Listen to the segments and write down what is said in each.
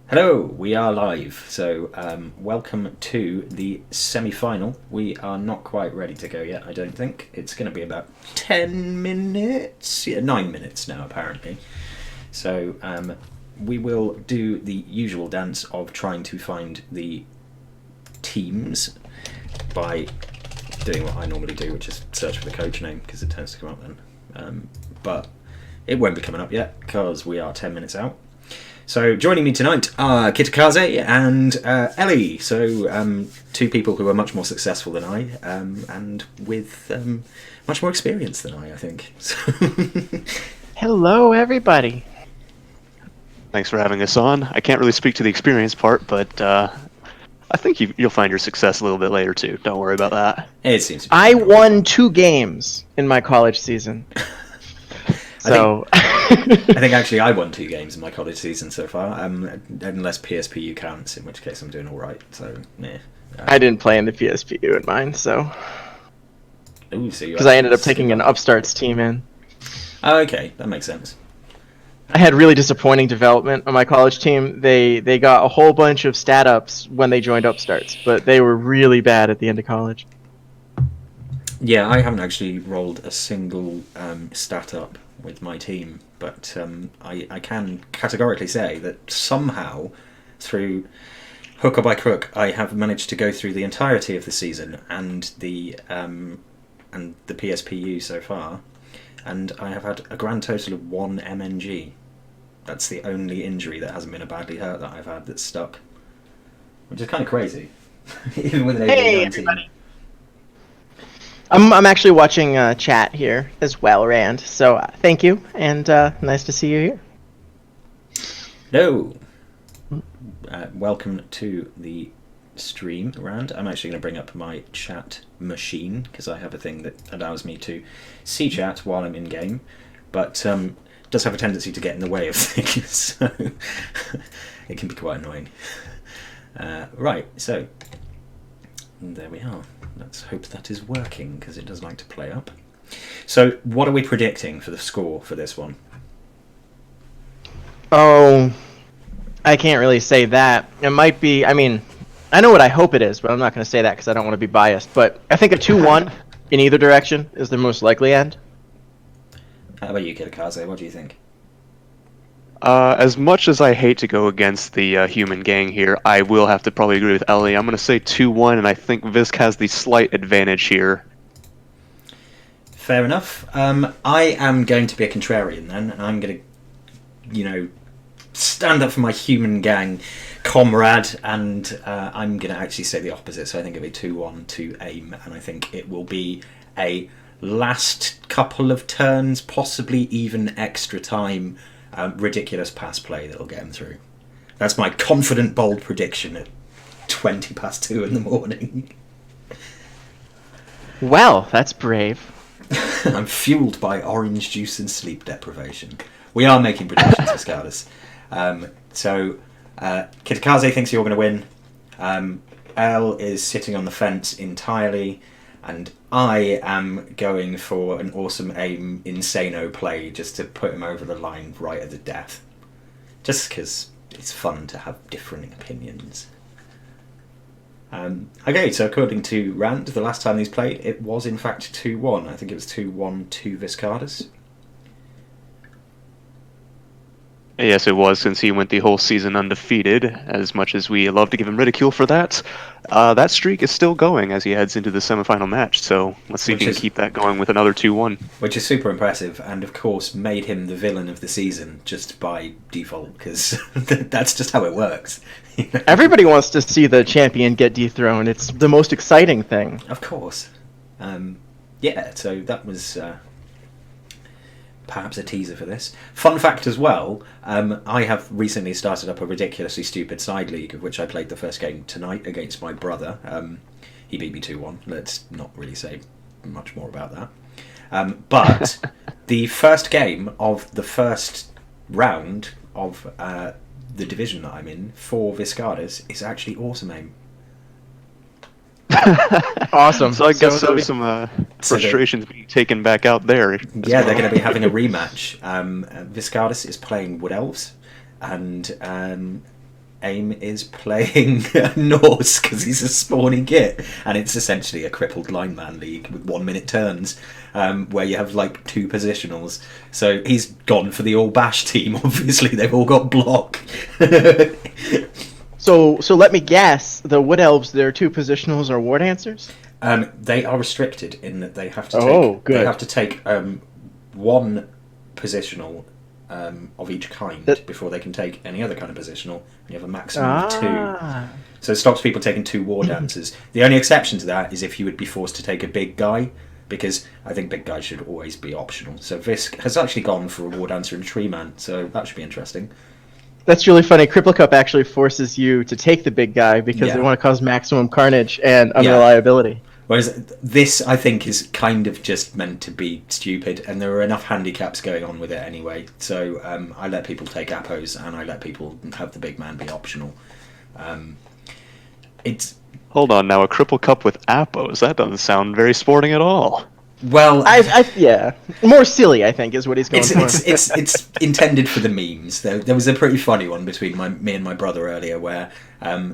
Hello, we are live. So, welcome to the semi-final. We are not quite ready to go yet, I don't think. It's going to be about 10 minutes. Yeah, 9 minutes now, apparently. So, we will do the usual dance of trying to find the teams by doing what I normally do, which is search for the coach name, because it tends to come up then. But it won't be coming up yet, because we are 10 minutes out. So joining me tonight are Kitakaze and Ellie. So two people who are much more successful than I, and with much more experience than I think. So Hello, everybody. Thanks for having us on. I can't really speak to the experience part, but I think you'll find your success a little bit later too. Don't worry about that. It seems to be I won 2 games in my college season. So I think actually I won 2 games in my college season so far, unless PSPU counts, in which case I'm doing all right. So yeah. I didn't play in the PSPU in mine, so Because I ended up taking an upstarts team in. Oh, okay, that makes sense. I had really disappointing development on my college team. They got a whole bunch of stat ups when they joined upstarts, but they were really bad at the end of college. Yeah, I haven't actually rolled a single stat up with my team, but I can categorically say that somehow, through hook or by crook, I have managed to go through the entirety of the season and the PSPU so far, and I have had a grand total of 1 MNG. That's the only injury that hasn't been a badly hurt that I've had that's stuck, which is kind of crazy, even with an 18-19. Hey, everybody. I'm actually watching chat here as well, Rand. So thank you, and nice to see you here. No. Welcome to the stream, Rand. I'm actually going to bring up my chat machine because I have a thing that allows me to see chat while I'm in game, but does have a tendency to get in the way of things, so it can be quite annoying. Right, so there we are. Let's hope that is working, because it does like to play up. So, what are we predicting for the score for this one? Oh, I can't really say that. It might be, I mean, I know what I hope it is, but I'm not going to say that because I don't want to be biased. But I think a 2-1 in either direction is the most likely end. How about you, Kitakaze? What do you think? As much as I hate to go against the human gang here, I will have to probably agree with Ellie. I'm going to say 2-1, and I think Visk has the slight advantage here. Fair enough. I am going to be a contrarian then, and I'm going to, stand up for my human gang comrade, and I'm going to actually say the opposite. So I think it'll be 2-1 to AIM, and I think it will be a last couple of turns, possibly even extra time, ridiculous pass play that'll get him through. That's my confident, bold prediction at 2 in the morning. Well, that's brave. I'm fueled by orange juice and sleep deprivation. We are making predictions for Ghaustos. So Kitakaze thinks you're going to win. Elle is sitting on the fence entirely, and I am going for an awesome AIM insano play just to put him over the line right at the death. Just because it's fun to have differing opinions. Okay, so according to Rand, the last time these played, it was in fact 2-1. I think it was 2-1 to Ghaustos. Yes, it was, since he went the whole season undefeated. As much as we love to give him ridicule for that, that streak is still going as he heads into the semifinal match. So let's see if he can keep that going with another 2-1. Which is super impressive, and of course made him the villain of the season just by default, because that's just how it works. Everybody wants to see the champion get dethroned. It's the most exciting thing. Of course. Yeah, so that was perhaps a teaser for this. Fun fact as well, I have recently started up a ridiculously stupid side league, of which I played the first game tonight against my brother. He beat me 2-1. Let's not really say much more about that. But the first game of the first round of the division that I'm in for Ghaustos is actually awesome AIM. Awesome. So I guess there's some frustrations being taken back out there. Yeah, they're going to be having a rematch. Ghaustos is playing Wood Elves, and AIM is playing Norse because he's a spawny git, and it's essentially a crippled lineman league with 1 minute turns, where you have like 2 positionals. So he's gone for the all bash team. Obviously, they've all got block. So let me guess. The Wood Elves, their 2 positionals are War Dancers. They are restricted in that they have to take one positional of each kind before they can take any other kind of positional. And you have a maximum of 2. So it stops people taking 2 War Dancers. The only exception to that is if you would be forced to take a big guy, because I think big guys should always be optional. So Visk has actually gone for a War Dancer and Tree Man, so that should be interesting. That's really funny. Cripple Cup actually forces you to take the big guy because they want to cause maximum carnage and unreliability. Whereas this, I think, is kind of just meant to be stupid, and there are enough handicaps going on with it anyway. So I let people take Appos, and I let people have the big man be optional. It's Hold on now, a Cripple Cup with Appos? That doesn't sound very sporting at all. Well, yeah, more silly, I think, is what he's going for. It's intended for the memes. There was a pretty funny one between me and my brother earlier where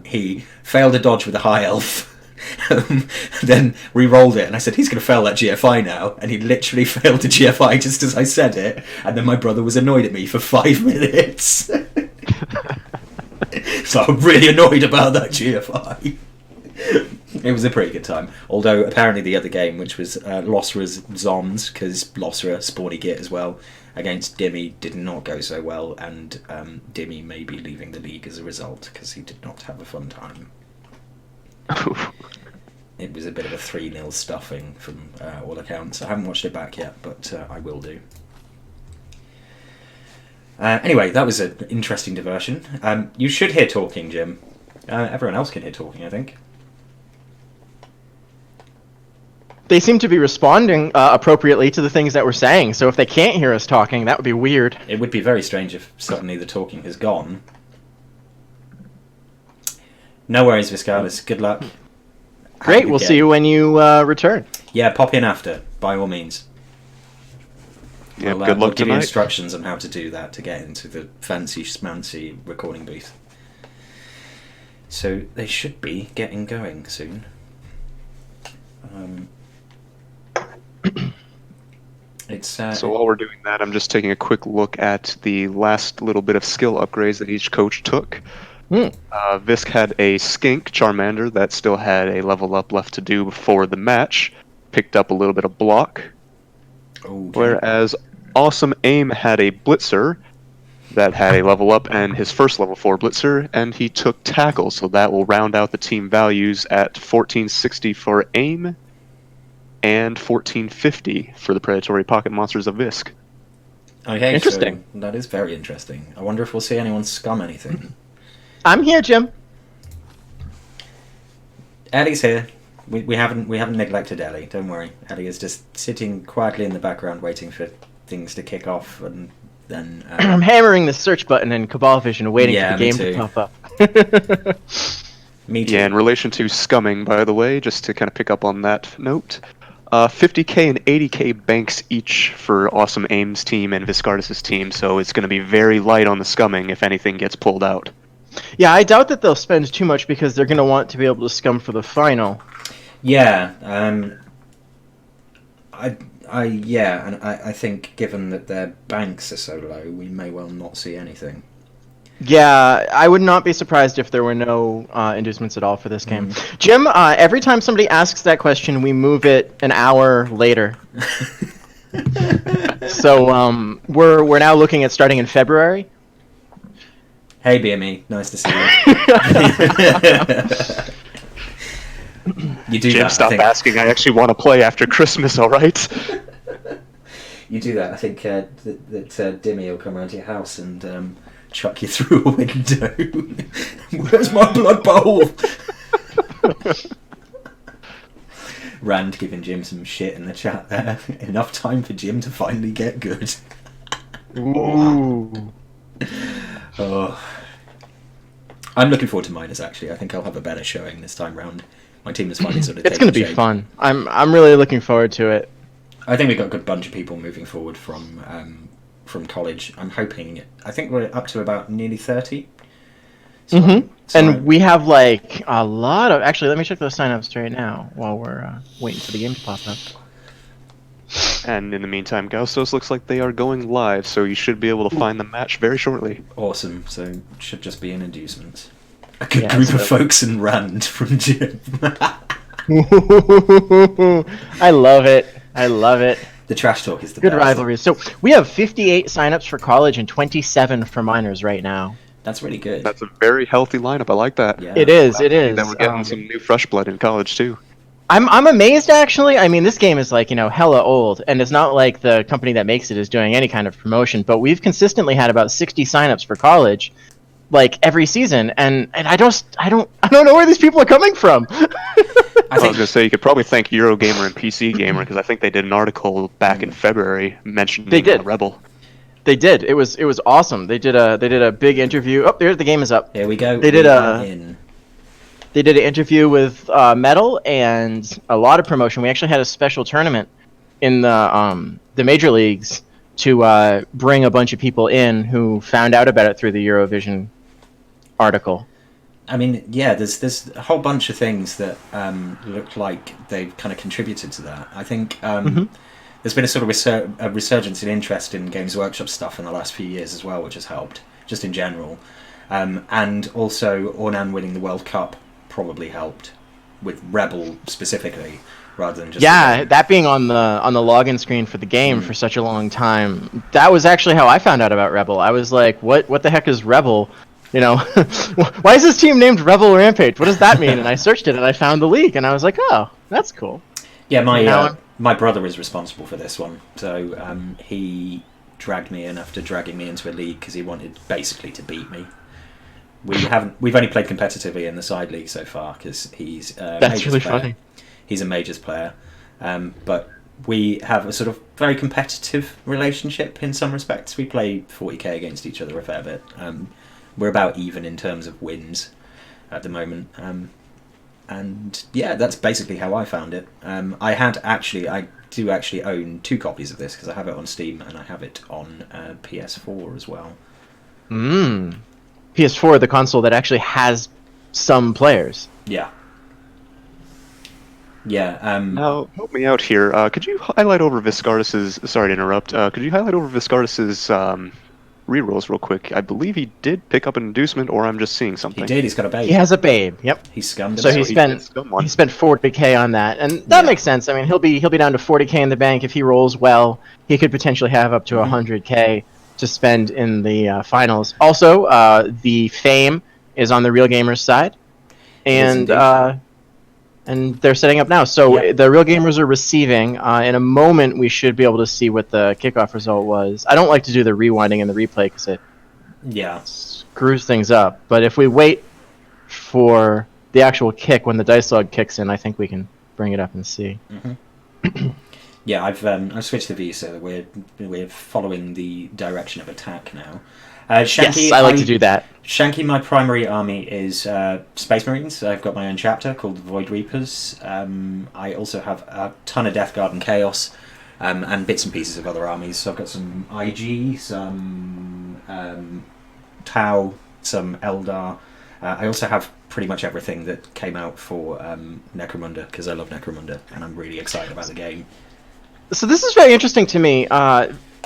he failed a dodge with a high elf. Then re-rolled it, and I said he's going to fail that GFI now, and he literally failed the GFI just as I said it, and then my brother was annoyed at me for 5 minutes. So I'm really annoyed about that GFI. It was a pretty good time, although apparently the other game, which was Losra's Zons, because Losra spawny git as well, against Dimmy, did not go so well, and Dimmy may be leaving the league as a result because he did not have a fun time. It was a bit of a 3-0 stuffing from all accounts. I haven't watched it back yet, but I will do. Anyway, that was an interesting diversion. You should hear talking, Jim. Everyone else can hear talking, I think. They seem to be responding appropriately to the things that we're saying, so if they can't hear us talking, that would be weird. It would be very strange if suddenly the talking has gone. No worries, Viscalis. Good luck. Great, we'll see you when you return. Yeah, pop in after, by all means. Yeah, good luck. good luck Give you tonight. instructions on how to do that to get into the fancy schmancy recording booth. So they should be getting going soon. So while we're doing that, I'm just taking a quick look at the last little bit of skill upgrades that each coach took. Visk had a Skink Charmander that still had a level up left to do before the match. Picked up a little bit of block. Okay. Whereas Awesome Aim had a Blitzer that had a level up and his first level 4 Blitzer, and he took Tackle, so that will round out the team values at 1460 for Aim and 1450 for the Predatory Pocket Monsters of Visk. Okay, interesting. So that is very interesting. I wonder if we'll see anyone scum anything. I'm here, Jim. Ellie's here. We haven't neglected Ellie. Don't worry. Ellie is just sitting quietly in the background, waiting for things to kick off, and then I'm hammering the search button in Cabal Vision, waiting for the game to pop up. Me too. Yeah, in relation to scumming, by the way, just to kind of pick up on that note, 50k and 80k banks each for Awesome Aim's team and Viscardus' team, so it's going to be very light on the scumming if anything gets pulled out. Yeah, I doubt that they'll spend too much because they're going to want to be able to scum for the final. Yeah, I think given that their banks are so low, we may well not see anything. Yeah, I would not be surprised if there were no inducements at all for this game. Jim, every time somebody asks that question, we move it an hour later. So we're now looking at starting in February. Hey, BME, nice to see you. You do Jim, that. stop asking. I actually want to play after Christmas, all right? You do that. I think that Dimmy will come around to your house and chuck you through a window. Where's my blood bowl? Rand giving Jim some shit in the chat there. Enough time for Jim to finally get good. Ooh. Oh. I'm looking forward to minors, actually. I think I'll have a better showing this time round. My team is finally sort of It's going to be fun. I'm really looking forward to it. I think we've got a good bunch of people moving forward from college. I'm hoping... I think we're up to about nearly 30. So, And we have like a lot of. Actually, let me check those signups right now while we're waiting for the game to pop up. And in the meantime, Ghaustos looks like they are going live, so you should be able to find the match very shortly. awesome. So it should just be an inducement. A good Yeah, group so- of folks in Rand from Jim. I love it. I love it. The trash talk is the Good best. rivalries. So we have 58 signups for college and 27 for minors right now. That's really good. That's a very healthy lineup. I like that. Yeah. It is. It is. Then we're getting some new fresh blood in college too. I'm amazed actually. I mean, this game is like, hella old, and it's not like the company that makes it is doing any kind of promotion, but we've consistently had about 60 signups for college like every season, and I don't know where these people are coming from. I was gonna say you could probably thank Eurogamer and PC Gamer because I think they did an article back in February mentioning They did. Rebel. They did. It was awesome. They did a big interview. Oh, there the game is up. Here we go. They did We a- are in. They did an interview with Metal and a lot of promotion. We actually had a special tournament in the major leagues to bring a bunch of people in who found out about it through the Eurovision article. I mean, yeah, there's a whole bunch of things that look like they've kind of contributed to that. I think there's been a sort of a resurgence in interest in Games Workshop stuff in the last few years as well, which has helped, just in general. And also, Ornan winning the World Cup probably helped, with REBBRL specifically, rather than just... Yeah, that being on the login screen for the game for such a long time, that was actually how I found out about REBBRL. I was like, what the heck is REBBRL? Why is this team named REBBRL Rampage? What does that mean? And I searched it and I found the league and I was like, oh, that's cool. Yeah, Now- my brother is responsible for this one, so he dragged me in after dragging me into a league because he wanted basically to beat me. We've only played competitively in the side league so far because he's a That's Majors really player. funny. He's a Majors player, but we have a sort of very competitive relationship in some respects. We play 40k against each other a fair bit. We're about even in terms of wins at the moment. And yeah, that's basically how I found it. I do actually own 2 copies of this because I have it on Steam and I have it on PS4 as well. PS4, the console that actually has some players. Yeah. Yeah. Now, help me out here. Could you highlight over Viscardus's... Sorry to interrupt. Could you highlight over Viscardus's rerolls real quick? I believe he did pick up an inducement, or I'm just seeing something. He did. He's got a baby. He has a babe. Yep. He's scummed. So himself. he spent scum one. 40k on that, and that Yeah. makes sense. I mean, he'll be down to 40k in the bank if he rolls well. He could potentially have up to 100k to spend in the finals. Also, the fame is on the Real Gamers side, It is and they're setting up now. So Yeah. the Real Gamers are receiving. In a moment, we should be able to see what the kickoff result was. I don't like to do the rewinding and the replay because it Yeah. screws things up. But if we wait for the actual kick when the dice log kicks in, I think we can bring it up and see. Yeah, I've switched the view so that we're following the direction of attack now. Shanky, Yes, I like to do that. Shanky, my primary army is Space Marines. I've got my own chapter called Void Reapers. I also have a ton of Death Guard and Chaos, and bits and pieces of other armies. So I've got some IG, some Tau, some Eldar. I also have pretty much everything that came out for Necromunda, because I love Necromunda, and I'm really excited about the game. So this is very interesting to me.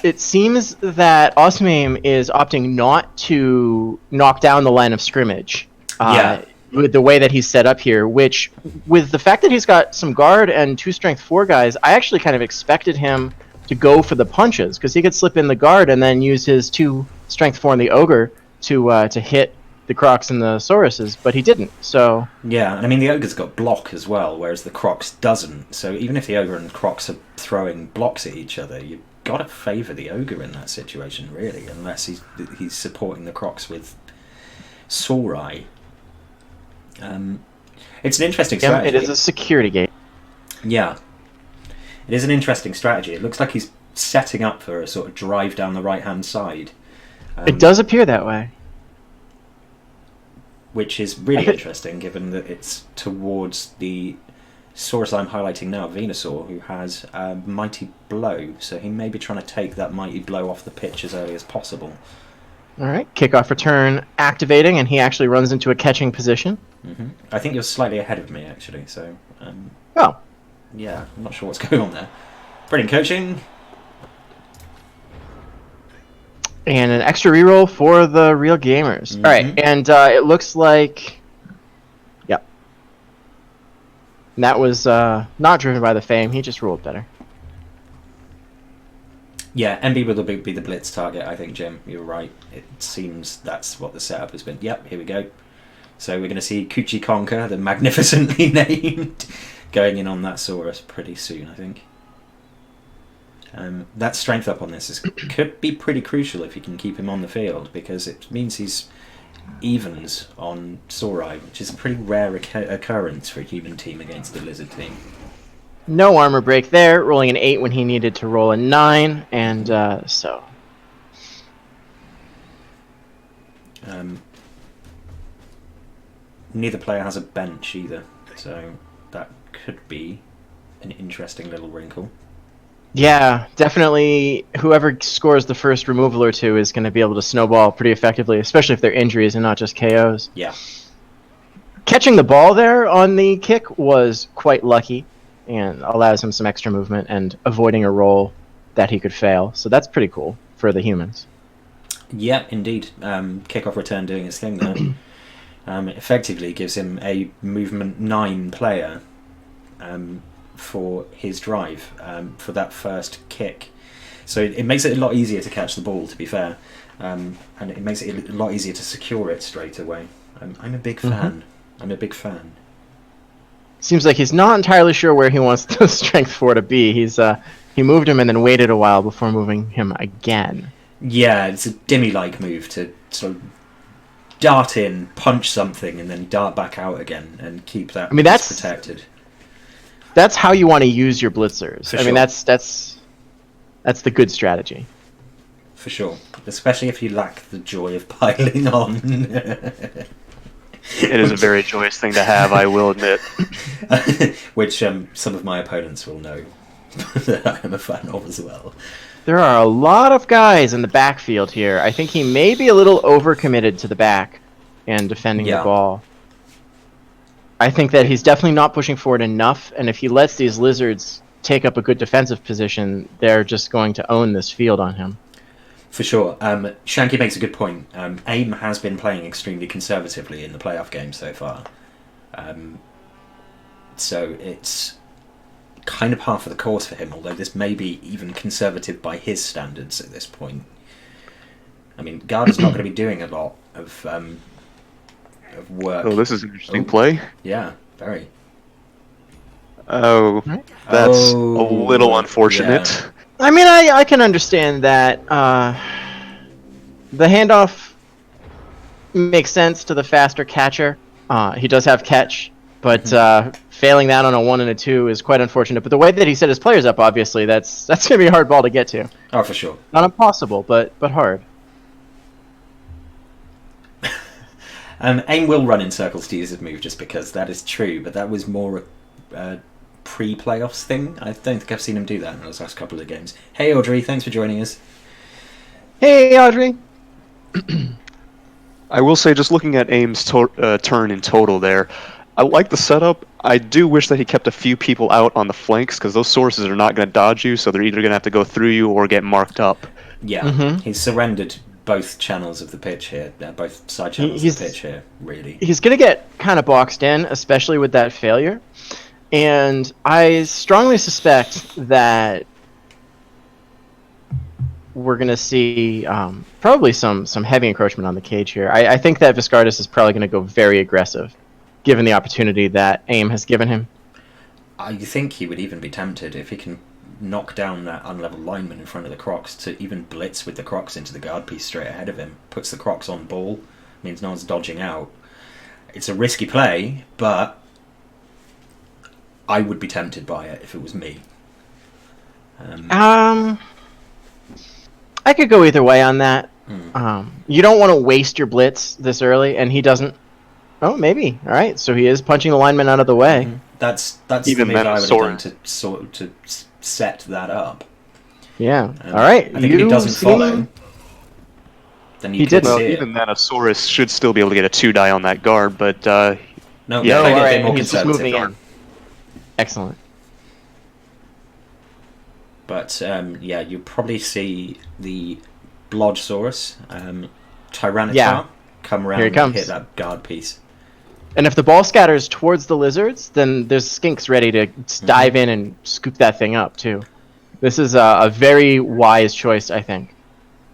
It seems that Osmame is opting not to knock down the line of scrimmage. Yeah. With the way that he's set up here, which, with the fact that he's got some guard and 2 strength 4 guys, I actually kind of expected him to go for the punches, because he could slip in the guard and then use his 2 strength 4 and the ogre to hit the Crocs and the Sauruses, but he didn't. So Yeah, and I mean the ogre's got block as well, whereas the Crocs doesn't. So even if the ogre and Crocs are throwing blocks at each other, you've got to favour the ogre in that situation, really, unless he's supporting the Crocs with Saurai. It's an interesting strategy. it is a security gate. Yeah, it is an interesting strategy. It looks like he's setting up for a sort of drive down the right hand side. It does appear that way. Which is really interesting, given that it's towards the Saurus I'm highlighting now, Venusaur, who has a Mighty Blow, so he may be trying to take that Mighty Blow off the pitch as early as possible. All right, kickoff return activating, and he actually runs into a catching position. I think you're slightly ahead of me, actually, so... Oh. Yeah, I'm not sure what's going on there. Brilliant coaching. And an extra reroll for the real gamers. All right, and it looks like... Yep. And that was not driven by the fame. He just rolled better. Yeah, MB will be the blitz target, I think, Jim. You're right. It seems that's what the setup has been. Yep, here we go. So we're going to see Kuchi Conker, the magnificently named, going in on that Saurus pretty soon, I think. That strength up on this could be pretty crucial if you can keep him on the field, because it means he's evens on Saurai, which is a pretty rare occurrence for a human team against a lizard team. No armor break there, rolling an 8 when he needed to roll a 9, and so. Neither player has a bench either, so that could be an interesting little wrinkle. Yeah, definitely whoever scores the first removal or two is going to be able to snowball pretty effectively, especially if they're injuries and not just KOs. Yeah. Catching the ball there on the kick was quite lucky and allows him some extra movement and avoiding a roll that he could fail. So that's pretty cool for the humans. Yeah, indeed. Kickoff return doing his thing there. Effectively gives him a movement 9 player for his drive, for that first kick. So it makes it a lot easier to catch the ball, to be fair. And it makes it a lot easier to secure it straight away. I'm a big fan. I'm a big fan. Seems like he's not entirely sure where he wants the strength 4 to be. He moved him and then waited a while before moving him again. Yeah, it's a Dimmy-like move to sort of dart in, punch something, and then dart back out again and keep that protected. That's how you want to use your blitzers. I mean, that's the good strategy. For sure. Especially if you lack the joy of piling on. It is a very joyous thing to have, I will admit. Which some of my opponents will know that I am a fan of as well. There are a lot of guys in the backfield here. I think he may be a little overcommitted to the back and defending the ball. I think that he's definitely not pushing forward enough, and if he lets these lizards take up a good defensive position, they're just going to own this field on him. For sure. Shanky makes a good point. AIM has been playing extremely conservatively in the playoff game so far. So it's kind of par for the course for him, although this may be even conservative by his standards at this point. I mean, Garda's not going to be doing a lot of work. Oh, this is an interesting play. Yeah, very. Oh, that's a little unfortunate. Yeah. I mean, I can understand that. The handoff makes sense to the faster catcher. He does have catch, but failing that on a 1 and a 2 is quite unfortunate. But the way that he set his players up, obviously, that's going to be a hard ball to get to. Oh, for sure. Not impossible, but hard. AIM will run in circles to use his move just because that is true, but that was more a pre-playoffs thing. I don't think I've seen him do that in those last couple of games. Hey Audrey, thanks for joining us. Hey Audrey. I will say, just looking at AIM's turn in total there, I like the setup. I do wish that he kept a few people out on the flanks, because those sources are not going to dodge you, so they're either going to have to go through you or get marked up. Yeah, he's surrendered both channels of the pitch here, both side channels of the pitch here, really. He's going to get kind of boxed in, especially with that failure. And I strongly suspect that we're going to see probably some heavy encroachment on the cage here. I think that Viscardus is probably going to go very aggressive, given the opportunity that AIM has given him. I think he would even be tempted if he can knock down that unlevel lineman in front of the Crocs to even blitz with the Crocs into the guard piece straight ahead of him. Puts the Crocs on ball, means no one's dodging out. It's a risky play, but I would be tempted by it if it was me. I could go either way on that. You don't want to waste your blitz this early, and he doesn't. Oh, maybe. All right, so he is punching the lineman out of the way. That's even the move I would have done to set that up. Yeah. All right. I think if he doesn't follow. then you He could didn't. Well, see it. even then, a Saurus should still be able to get a 2-die on that guard, but No, yeah, yeah, all maybe a right, bit more and he's just conservative. moving in. Excellent. But yeah, you probably see the Blodsaurus, Tyranitar, Yeah. come around Here he and comes. hit that guard piece. And if the ball scatters towards the lizards, then there's skinks ready to dive in and scoop that thing up too. This is a very wise choice, I think,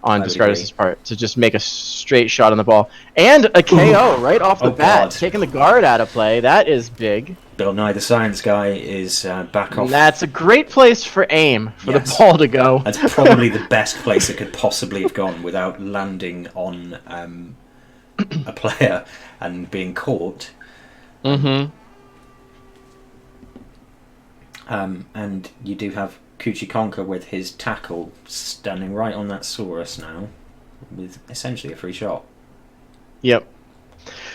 on I would Ghaustos' agree. part to just make a straight shot on the ball and a KO right off the Oh, bat, God. taking the guard out of play. That is big. Bill Nye the Science Guy is back off. And that's a great place for aim for Yes. the ball to go. That's probably the best place it could possibly have gone without landing on a player and being caught. Mm-hmm. And you do have Kuchikonka with his tackle standing right on that Saurus now, with essentially a free shot. Yep.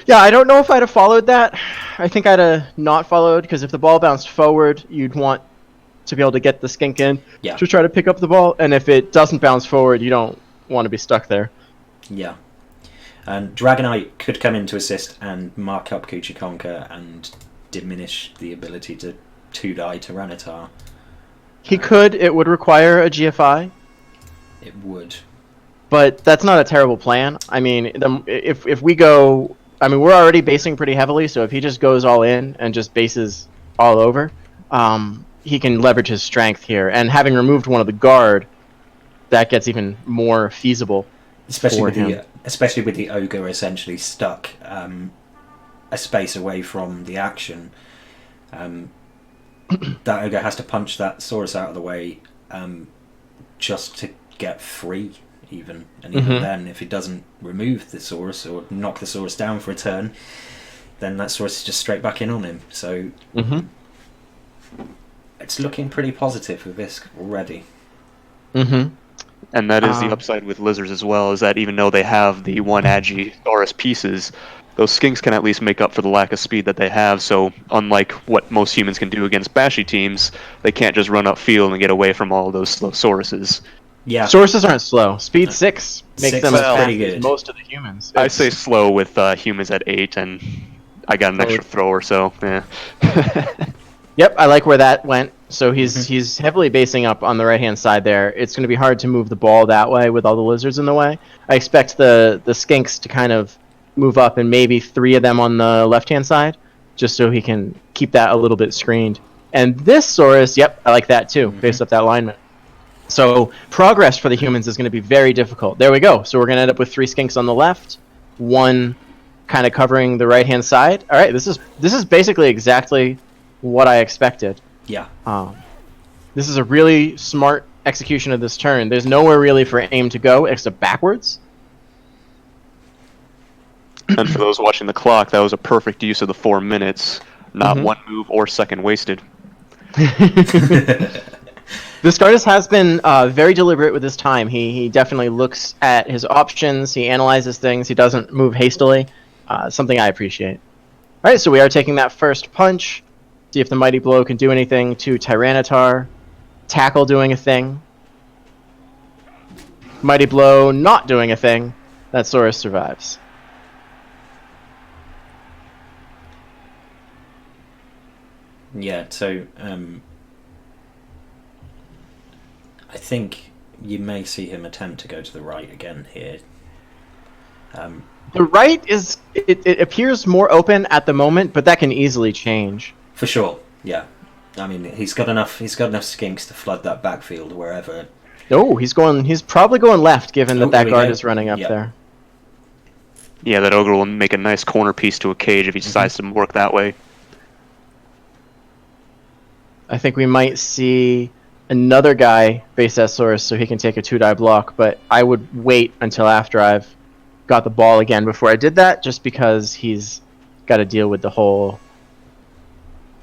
Yeah, I don't know if I'd have followed that. I think I'd have not followed, because if the ball bounced forward, you'd want to be able to get the skink in Yeah. to try to pick up the ball, and if it doesn't bounce forward, you don't want to be stuck there. Yeah. And Dragonite could come in to assist and mark up Kuchikonka and diminish the ability to 2-die Tyranitar. He could. It would require a GFI, It would. but that's not a terrible plan. I mean, if we go... I mean, we're already basing pretty heavily, so if he just goes all in and just bases all over, he can leverage his strength here. And having removed one of the guard, that gets even more feasible Especially for with him. especially with the ogre essentially stuck a space away from the action. That ogre has to punch that Saurus out of the way just to get free, even. And even then, if he doesn't remove the Saurus or knock the Saurus down for a turn, then that Saurus is just straight back in on him. So it's looking pretty positive for Visk already. and that is the upside with lizards as well, is that even though they have the 1 Agi Saurus pieces, those skinks can at least make up for the lack of speed that they have. So unlike what most humans can do against bashy teams, they can't just run upfield and get away from all those slow Sauruses. Yeah, Sources aren't slow. Speed 6 makes 6 them is as pretty fast as good. most of the humans. I say slow with humans at 8, and I got an extra throw or so. Yeah. Yep, I like where that went. So he's heavily basing up on the right-hand side there. It's going to be hard to move the ball that way with all the lizards in the way. I expect the skinks to kind of move up, and maybe 3 of them on the left-hand side, just so he can keep that a little bit screened. And this Saurus, yep, I like that too, based up that alignment. So progress for the humans is going to be very difficult. There we go. So we're going to end up with 3 skinks on the left, 1 kind of covering the right-hand side. All right, this is basically exactly what I expected. yeah. This is a really smart execution of this turn. There's nowhere really for aim to go except backwards. And for those watching the clock, that was a perfect use of the 4 minutes. Not 1 move or second wasted. This artist has been very deliberate with his time. He definitely looks at his options. He analyzes things. He doesn't move hastily. Something I appreciate. All right, so we are taking that first punch. See if the Mighty Blow can do anything to Tyranitar. Tackle doing a thing. Mighty Blow not doing a thing. That Saurus survives. Yeah, so I think you may see him attempt to go to the right again here. The right is it appears more open at the moment, but that can easily change. For sure, yeah. I mean, he's got enough skinks to flood that backfield wherever. Oh, he's probably going left, given that Here we guard go. is running up Yep. there. Yeah, that ogre will make a nice corner piece to a cage if he decides to work that way. I think we might see another guy base that Saurus so he can take a 2-die block, but I would wait until after I've got the ball again before I did that, just because he's got to deal with the whole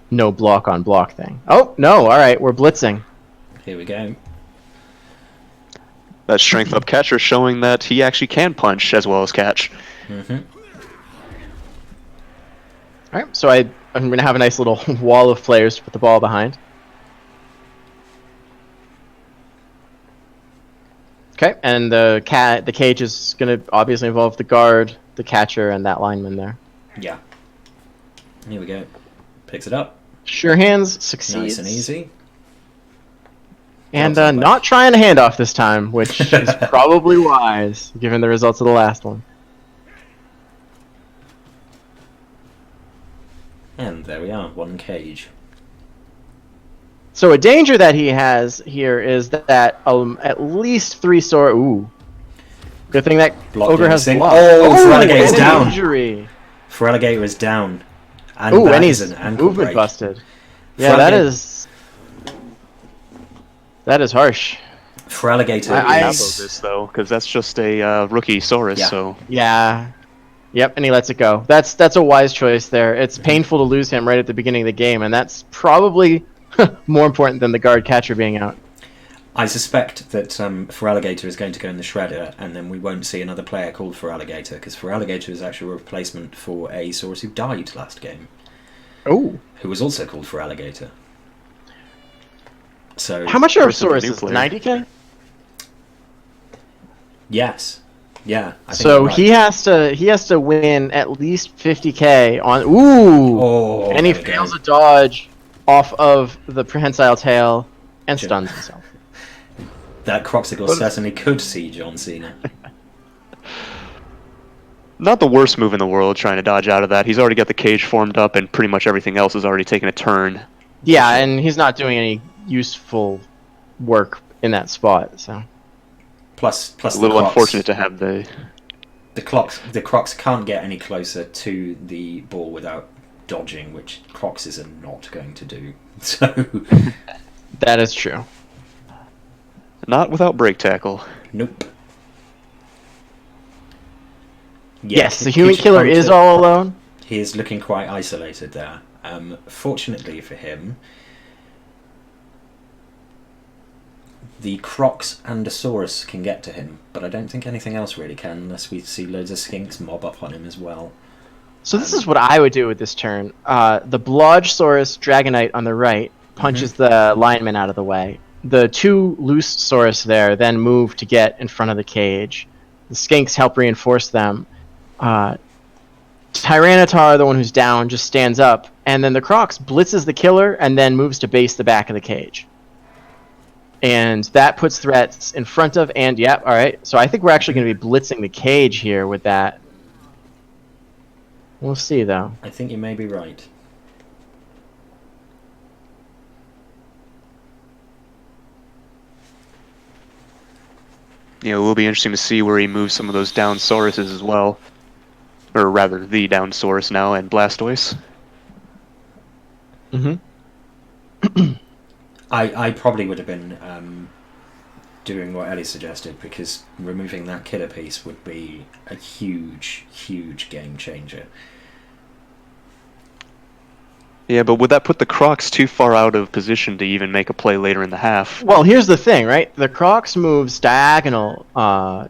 no block on block thing. Oh, no, alright, we're blitzing. Here we go. That strength up catcher showing that he actually can punch as well as catch. Alright, so I'm going to have a nice little wall of players to put the ball behind. Okay, and the cage is going to obviously involve the guard, the catcher, and that lineman there. Yeah. Here we go. Picks it up. Sure hands, succeeds. Nice and easy. And not trying to hand off this time, which is probably wise, given the results of the last one. And there we are, one cage. So a danger that he has here is that at least 3 sword. Ooh, good thing that ogre has blocked. Oh, Feraligator's down. Injury. Feraligator is down. And Ooh, and he's he's an ankle movement break. busted. Yeah, that is harsh. I Feraligator have is... this though, because that's just a rookie Saurus. Yeah. So Yeah. Yep, and he lets it go. That's a wise choice there. It's painful to lose him right at the beginning of the game, and that's probably more important than the guard catcher being out. I suspect that Feraligator is going to go in the shredder, and then we won't see another player called Feraligator, because Feraligator is actually a replacement for a Saurus who died last game. Oh. Who was also called Feraligator. So How much are Versus the Saurus? new Is player. 90k? Yes. Yeah. I think So you're right. he has to win at least 50k on. Ooh. Oh, And he there we fails go. a dodge off of the prehensile tail and stuns himself. That Croxicle certainly could see John Cena. not the worst move in the world trying to dodge out of that. He's already got the cage formed up, and pretty much everything else has already taken a turn. Yeah, and he's not doing any useful work in that spot. So Plus A little unfortunate to have the the Crocs can't get any closer to the ball without dodging, which Croxes are not going to do. So that is true. not without break tackle. nope. Yes, the human killer is all alone. He is looking quite isolated there. Fortunately for him, the Crocs and the Saurus can get to him, but I don't think anything else really can, unless we see loads of skinks mob up on him as well. So this is what I would do with this turn. The Blodgesaurus Dragonite on the right punches the lineman out of the way. The 2 loose Saurus there then move to get in front of the cage. The skinks help reinforce them. Tyranitar, the one who's down, just stands up, and then the Crocs blitzes the killer and then moves to base the back of the cage. And that puts threats in front of, and yep, alright. So I think we're actually going to be blitzing the cage here with that. We'll see, though. I think you may be right. It will be interesting to see where he moves some of those down Sauruses as well. Or rather, the down Saurus now, and Blastoise. Mm-hmm. I probably would have been doing what Ellie suggested, because removing that killer piece would be a huge, huge game changer. Yeah, but would that put the Crocs too far out of position to even make a play later in the half? Well, here's the thing, right? The Crocs moves diagonal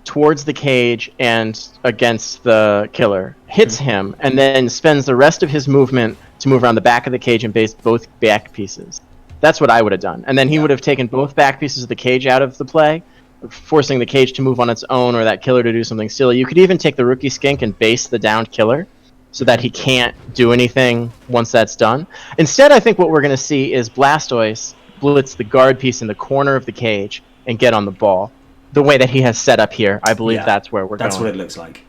towards the cage and against the killer, hits him, and then spends the rest of his movement to move around the back of the cage and base both back pieces. That's what I would have done. And then he would have taken both back pieces of the cage out of the play, forcing the cage to move on its own or that killer to do something silly. You could even take the rookie skink and base the downed killer so that he can't do anything once that's done. Instead, I think what we're going to see is Blastoise blitz the guard piece in the corner of the cage and get on the ball. The way that he has set up here, I believe that's where we're going. That's what it looks like.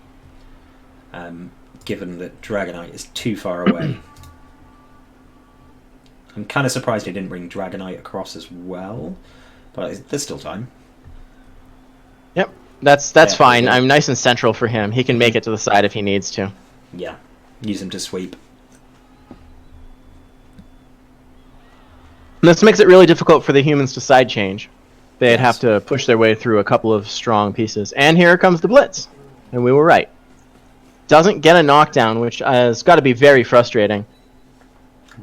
Given that Dragonite is too far away. I'm kind of surprised he didn't bring Dragonite across as well, but there's still time. Yep, that's fine. I'm nice and central for him. He can make it to the side if he needs to. Yeah, use him to sweep. This makes it really difficult for the humans to side change. They'd have to push their way through a couple of strong pieces. And here comes the blitz. And we were right. Doesn't get a knockdown, which has got to be very frustrating.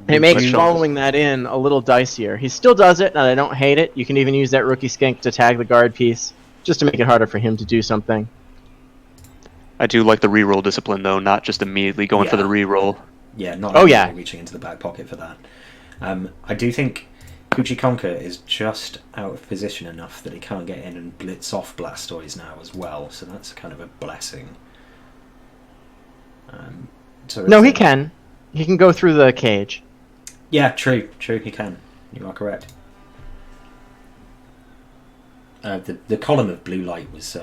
And it makes following that in a little dicier. He still does it, and I don't hate it. You can even use that rookie skink to tag the guard piece, just to make it harder for him to do something. I do like the reroll discipline, though, not just immediately going for the reroll. Yeah, not immediately reaching into the back pocket for that. I do think Kuchikonka is just out of position enough that he can't get in and blitz off Blastoise now as well, so that's kind of a blessing. No, he can. He can go through the cage. Yeah, true, he can. You are correct. The column of blue light was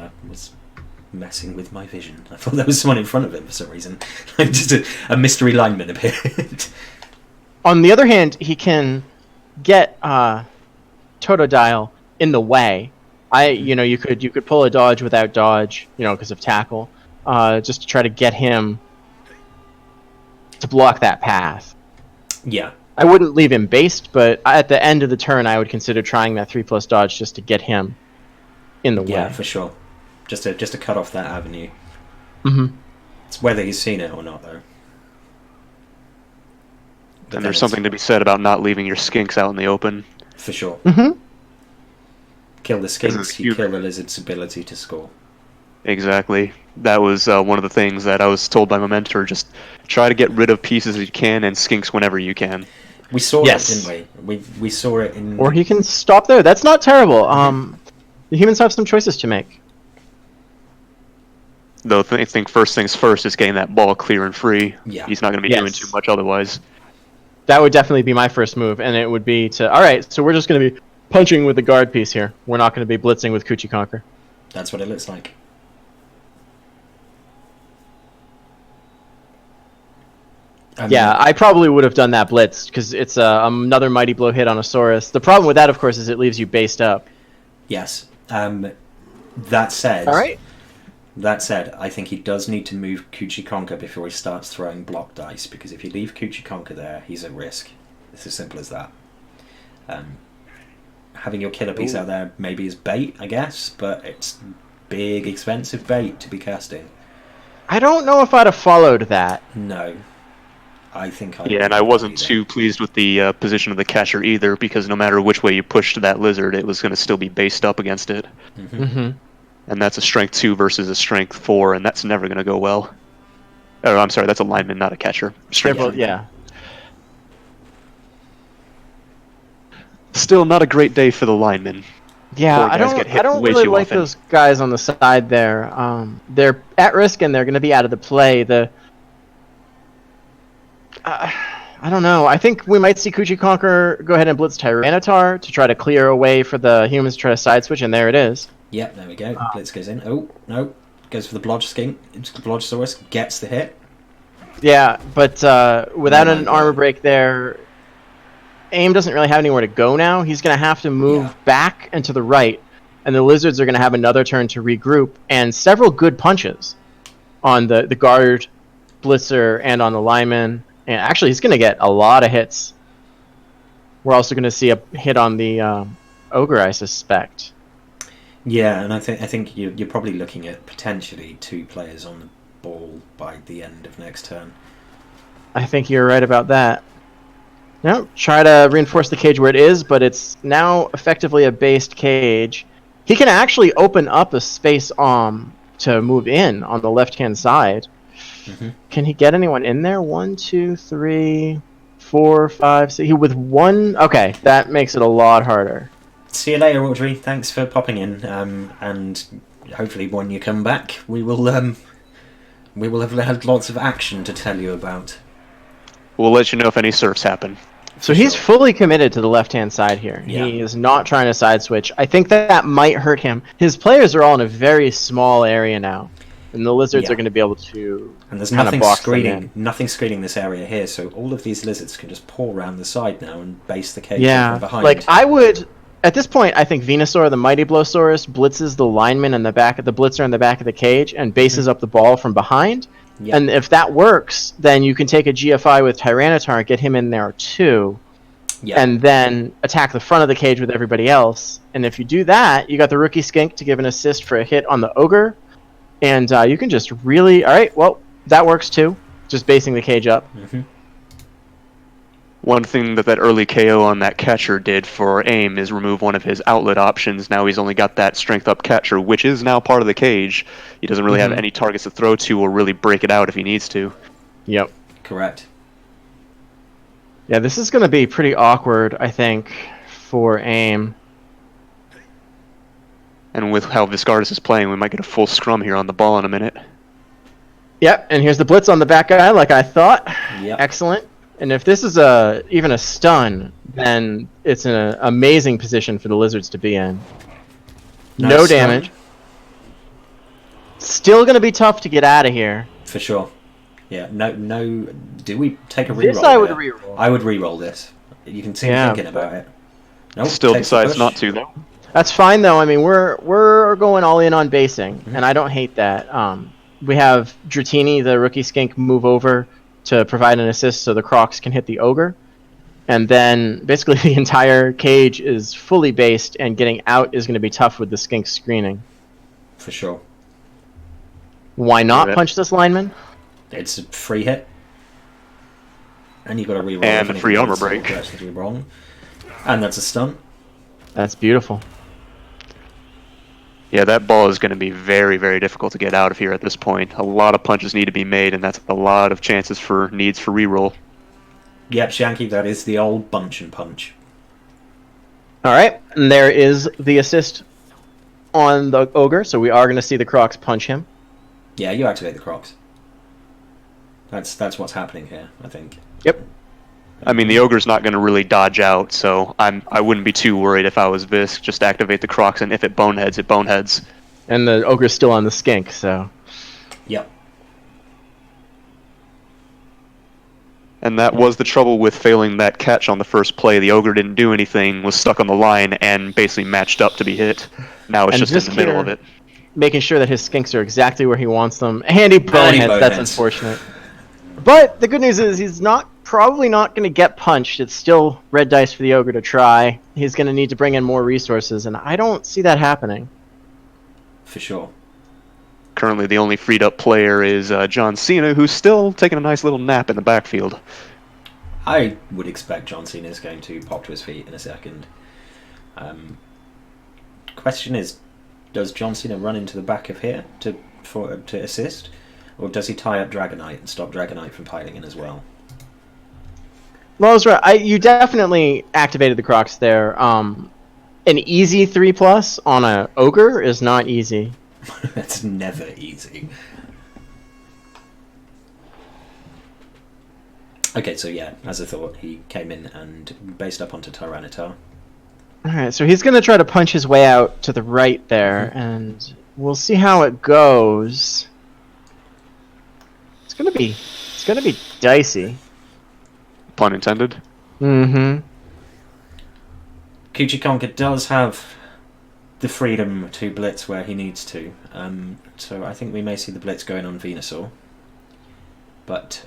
messing with my vision. I thought there was someone in front of him for some reason. Just a mystery lineman appeared. On the other hand, he can get Totodile in the way. You could pull a dodge without dodge, because of tackle, just to try to get him to block that path. Yeah. I wouldn't leave him based, but at the end of the turn, I would consider trying that 3+ dodge just to get him in the way. Yeah, for sure. Just to cut off that avenue. Mm-hmm. It's whether he's seen it or not, though. And there's something to be said about not leaving your skinks out in the open. For sure. Mm-hmm. Kill the skinks, you kill the lizard's ability to score. Exactly. That was one of the things that I was told by my mentor. Just try to get rid of pieces as you can and skinks whenever you can. We saw it, didn't we? We saw it in... Or he can stop there. That's not terrible. The humans have some choices to make. Though I think first things first is getting that ball clear and free. Yeah. He's not going to be doing too much otherwise. That would definitely be my first move, and it would be to... Alright, so we're just going to be punching with the guard piece here. We're not going to be blitzing with Kuchikonka. That's what it looks like. Yeah, I probably would have done that blitz, because it's another Mighty Blow hit on a Saurus. The problem with that, of course, is it leaves you based up. Yes. That said... Alright. That said, I think he does need to move Kuchikonka before he starts throwing block dice, because if you leave Kuchikonka there, he's at risk. It's as simple as that. Having your killer piece out there maybe is bait, I guess, but it's big, expensive bait to be casting. I don't know if I'd have followed that. No. I think I... Yeah, and I wasn't too pleased with the position of the catcher either, because no matter which way you pushed that lizard, it was going to still be based up against it. Mm-hmm. Mm-hmm. And that's a strength 2 versus a strength 4, and that's never going to go well. Oh, I'm sorry, that's a lineman, not a catcher. Yeah. Still not a great day for the lineman. Yeah, Poor guys get hit I don't way really too like often. those guys on the side there. They're at risk and they're going to be out of the play. I don't know. I think we might see Kuchikonka go ahead and blitz Tyranitar to try to clear a way for the humans to try to side switch, and there it is. Yep, there we go. Blitz goes in. Oh, no. Goes for the Blodge Skink. Blodgesaurus gets the hit. Yeah, but without an armor break there, AIM doesn't really have anywhere to go now. He's going to have to move back and to the right, and the lizards are going to have another turn to regroup, and several good punches on the guard blitzer and on the lineman. And actually, he's going to get a lot of hits. We're also going to see a hit on the ogre, I suspect. Yeah, and I think you're probably looking at potentially 2 players on the ball by the end of next turn. I think you're right about that. No, try to reinforce the cage where it is, but it's now effectively a based cage. He can actually open up a space to move in on the left-hand side. Mm-hmm. Can he get anyone in there? 1, 2, 3, 4, 5, 6. With one... Okay, that makes it a lot harder. See you later, Audrey. Thanks for popping in. And hopefully when you come back, we will have had lots of action to tell you about. We'll let you know if any surfs happen. So he's fully committed to the left-hand side here. Yeah. He is not trying to side switch. I think that might hurt him. His players are all in a very small area now, and the lizards are going to be able to. And there's nothing screening this area here, so all of these lizards can just pour around the side now and base the cage from behind. Like I would. At this point, I think Venusaur, the Mighty Blowsaurus, blitzes the lineman in the back of the blitzer in the back of the cage and bases up the ball from behind. Yep. And if that works, then you can take a GFI with Tyranitar and get him in there too. Yep. And then attack the front of the cage with everybody else. And if you do that, you got the Rookie Skink to give an assist for a hit on the Ogre. And you can just really... Alright, well, that works too. Just basing the cage up. Mm-hmm. One thing that early KO on that catcher did for AIM is remove one of his outlet options. Now he's only got that strength up catcher, which is now part of the cage. He doesn't really have any targets to throw to or really break it out if he needs to. Yep. Correct. Yeah, this is going to be pretty awkward, I think, for AIM. And with how Viscardus is playing, we might get a full scrum here on the ball in a minute. Yep, and here's the blitz on the back guy, like I thought. Yep. Excellent. And if this is even a stun, then it's an amazing position for the Lizards to be in. No No stun. damage. Still going to be tough to get out of here. For sure. Yeah, no. Do we take a reroll? This I would here? reroll. I would reroll this. You can see me Yeah. thinking about it. Nope, Still takes the decides push. not to, though. That's fine though. I mean, we're going all in on basing, and I don't hate that. We have Dratini, the rookie skink, move over to provide an assist so the Crocs can hit the ogre, and then basically the entire cage is fully based, and getting out is going to be tough with the skink screening. For sure. Why not Yeah. punch this lineman? It's a free hit. And you've got to reroll. And if a free anything armor goes break. drastically wrong. And that's a stun. That's beautiful. Yeah, that ball is going to be very, very difficult to get out of here at this point. A lot of punches need to be made, and that's a lot of chances for needs for reroll. Yep, Shanky, that is the old bunch and punch. All right, and there is the assist on the ogre, so we are going to see the Crocs punch him. Yeah, you activate the Crocs. That's what's happening here, I think. Yep. I mean, the ogre's not going to really dodge out, so I wouldn't be too worried if I was Visk. Just activate the Crocs, and if it boneheads, it boneheads. And the ogre's still on the skink, so... Yep. And that was the trouble with failing that catch on the first play. The ogre didn't do anything, was stuck on the line, and basically matched up to be hit. Now it's And just in the middle here- of it. making sure that his skinks are exactly where he wants them. Handy boneheads, that's boneheads. unfortunate. But the good news is he's probably not going to get punched. It's still red dice for the ogre to try. He's going to need to bring in more resources, and I don't see that happening. For sure. Currently, the only freed-up player is John Cena, who's still taking a nice little nap in the backfield. I would expect John Cena is going to pop to his feet in a second. Question is, does John Cena run into the back of here to assist? Or does he tie up Dragonite and stop Dragonite from piling in as well? Well, I was right. You definitely activated the Crocs there. An easy 3+ on a ogre is not easy. That's never easy. Okay, so yeah, as I thought, he came in and based up onto Tyranitar. Alright, so he's going to try to punch his way out to the right there, and we'll see how it goes. It's gonna be dicey. Pun intended. Mm-hmm. Kuchikonka does have the freedom to blitz where he needs to, so I think we may see the blitz going on Venusaur. But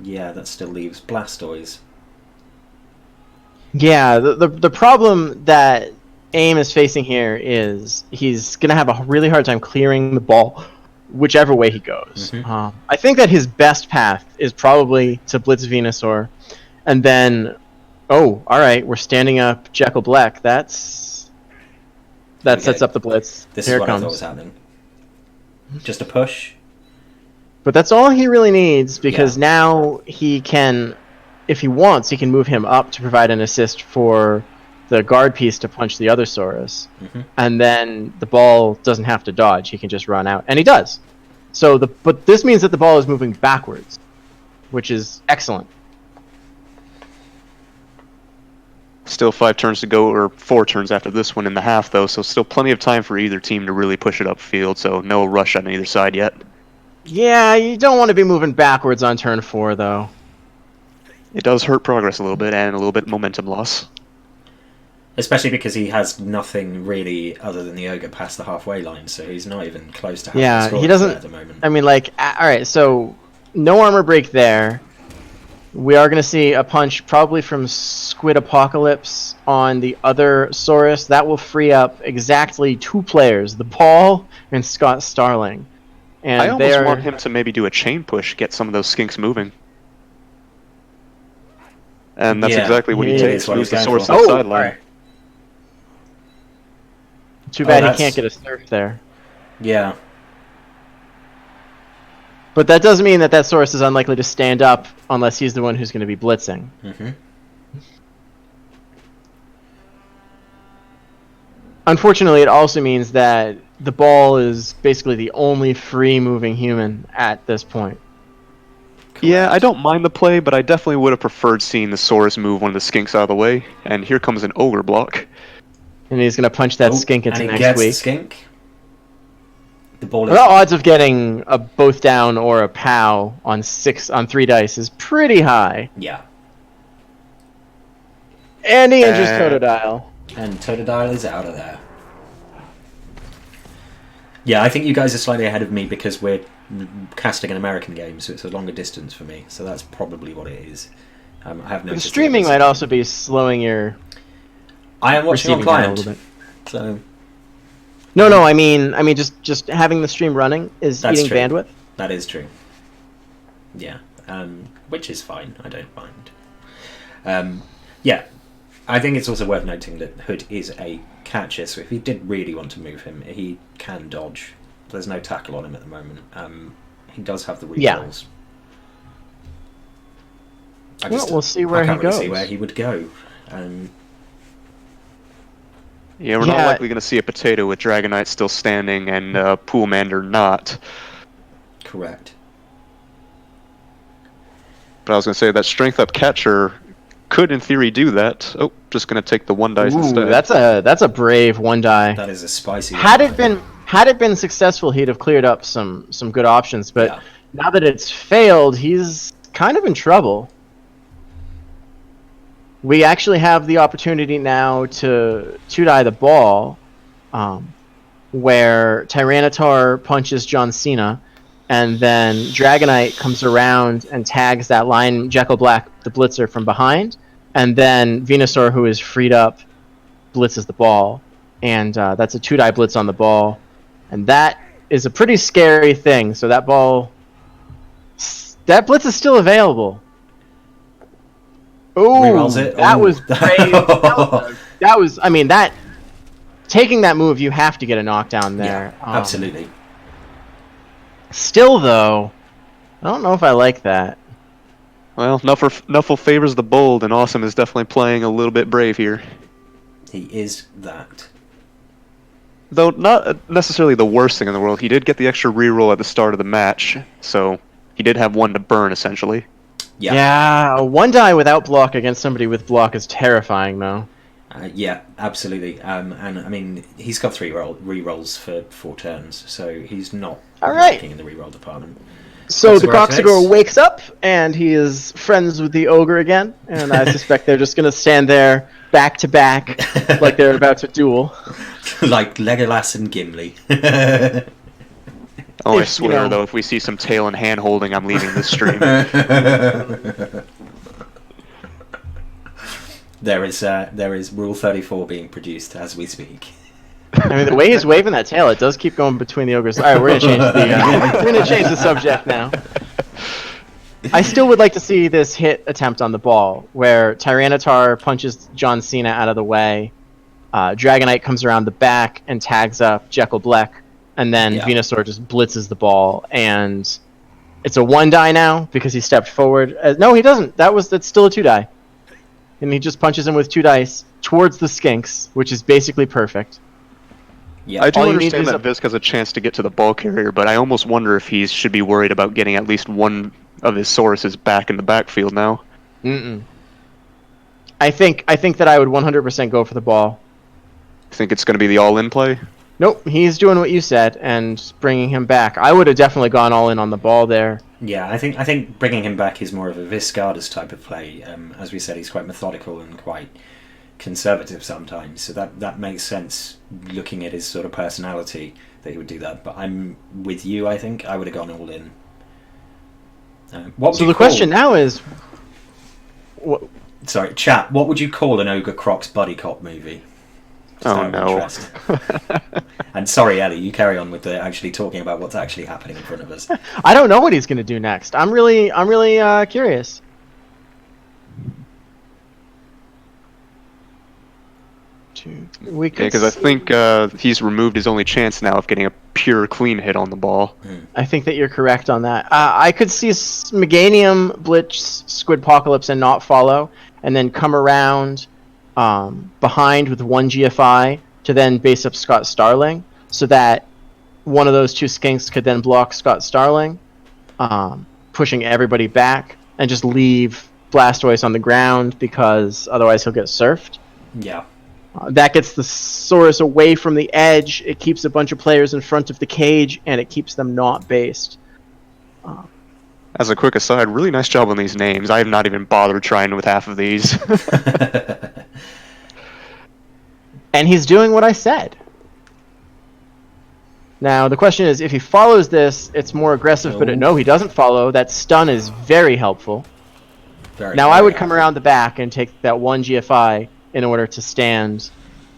yeah, that still leaves Blastoise. Yeah, the problem that AIM is facing here is he's gonna have a really hard time clearing the ball whichever way he goes. Mhm. I think that his best path is probably to blitz Venusaur, and then, oh, all right, we're standing up Jekyll Black. That sets up the blitz. This Here is it what I comes. thought was happening. Just a push. But that's all he really needs, because Yeah. now he can, if he wants, he can move him up to provide an assist for the guard piece to punch the other Saurus. Mhm. And then the ball doesn't have to dodge, he can just run out. And he does. But this means that the ball is moving backwards, which is excellent. Still 5 turns to go, or 4 turns after this one in the half, though, so still plenty of time for either team to really push it upfield, so no rush on either side yet. Yeah, you don't want to be moving backwards on turn 4, though. It does hurt progress a little bit, and a little bit momentum loss. Especially because he has nothing really other than the ogre past the halfway line, so he's not even close to having Yeah, a score he doesn't- at the moment. I mean, like, alright, so no armor break there. We are going to see a punch probably from Squid Apocalypse on the other Saurus. That will free up exactly 2 players, the ball and Scott Starling. And I almost they're- want him to maybe do a chain push, get some of those skinks moving. And that's Yeah, exactly what he yeah, takes, that's what moves he's the going source for. to the Oh, sideline. alright. Too bad he that's- can't get a surf there. Yeah. But that does mean that Saurus is unlikely to stand up unless he's the one who's going to be blitzing. hmm Unfortunately, it also means that the ball is basically the only free-moving human at this point. Yeah, I don't mind the play, but I definitely would have preferred seeing the Saurus move one of the skinks out of the way. And here comes an ogre block. And he's going to punch that skink into and he next gets week. the skink. The ball is... The odds of getting a both down or a POW on 3 dice is pretty high. Yeah. And he injures Totodile. And Totodile is out of there. Yeah, I think you guys are slightly ahead of me because we're casting an American game, so it's a longer distance for me. So that's probably what it is. I have The noticed streaming might also be slowing your. I am watching on receiving time a client, little bit. so No. I mean, just having the stream running is That's eating true. bandwidth. that is true. Yeah, which is fine. I don't mind. Yeah, I think it's also worth noting that Hood is a catcher, so if he did really want to move him, he can dodge. There's no tackle on him at the moment. He does have the rerolls. Yeah. Well, we'll see where I can't he really goes. see where he would go. Yeah, we're not likely going to see a potato with Dragonite still standing and Poolmander not. Correct. But I was going to say that strength up catcher could, in theory, do that. Oh, just going to take the 1 dice Ooh, instead. that's a brave 1 die. That is a spicy Had one. it been successful, he'd have cleared up some good options. But Yeah. now that it's failed, he's kind of in trouble. We actually have the opportunity now to 2-die the ball, where Tyranitar punches John Cena, and then Dragonite comes around and tags that line Jekyll Black, the Blitzer, from behind, and then Venusaur, who is freed up, blitzes the ball, and that's a 2-die blitz on the ball, and that is a pretty scary thing. So that blitz is still available. Rerolls Ooh, it. that Ooh. was brave. that was. I mean, that taking that move, you have to get a knockdown there. Yeah, absolutely. Still, though, I don't know if I like that. Well, Nuffle favors the bold, and Awesome is definitely playing a little bit brave here. He is that. Though not necessarily the worst thing in the world. He did get the extra reroll at the start of the match, so he did have 1 to burn, essentially. Yeah, a 1 die without block against somebody with block is terrifying, though. Yeah, absolutely. And I mean, he's got 3 rerolls for 4 turns, so he's not lacking in the reroll department. So the That's where Coxagor wakes up, and he is friends with the ogre again, and I suspect they're just going to stand there back to back like they're about to duel. Like Legolas and Gimli. Oh, I If, swear, though, if we see some tail and hand holding, I'm leaving this stream. There is Rule 34 being produced as we speak. I mean, the way he's waving that tail, it does keep going between the ogres. All right, we're gonna change the subject now. I still would like to see this hit attempt on the ball, where Tyranitar punches John Cena out of the way, Dragonite comes around the back and tags up Jekyll Black, and then Venusaur just blitzes the ball, and it's a 1 die now because he stepped forward. No, he doesn't. That's still a 2 die, and he just punches him with 2 dice towards the skinks, which is basically perfect. Yeah, I do All you need understand is that Visk has a chance to get to the ball carrier, but I almost wonder if he should be worried about getting at least 1 of his Sauruses back in the backfield now. I think that I would 100% go for the ball. Think it's going to be the all-in play? Nope, he's doing what you said and bringing him back. I would have definitely gone all in on the ball there. Yeah, I think bringing him back is more of a Viscardus type of play. As we said, he's quite methodical and quite conservative sometimes, so that makes sense looking at his sort of personality that he would do that. But I'm with you. I think I would have gone all in. So the question now is, sorry, chat. What would you call an Ogre Crocs buddy cop movie? Just Oh out of no! interest. And sorry, Ellie, you carry on with actually talking about what's actually happening in front of us. I don't know what he's going to do next. I'm really curious. Because I think he's removed his only chance now of getting a pure clean hit on the ball. I think that you're correct on that. I could see Meganium blitz Squidpocalypse and not follow, and then come around behind with 1 GFI to then base up Scott Starling, so that one of those two skinks could then block Scott Starling, pushing everybody back, and just leave Blastoise on the ground because otherwise he'll get surfed. Yeah. That gets the Saurus away from the edge, it keeps a bunch of players in front of the cage, and it keeps them not based. As a quick aside, really nice job on these names. I have not even bothered trying with half of these. And he's doing what I said. Now, the question is, if he follows this, it's more aggressive, but no, he doesn't follow. That stun is very helpful. Now, I would come around the back and take that one GFI in order to stand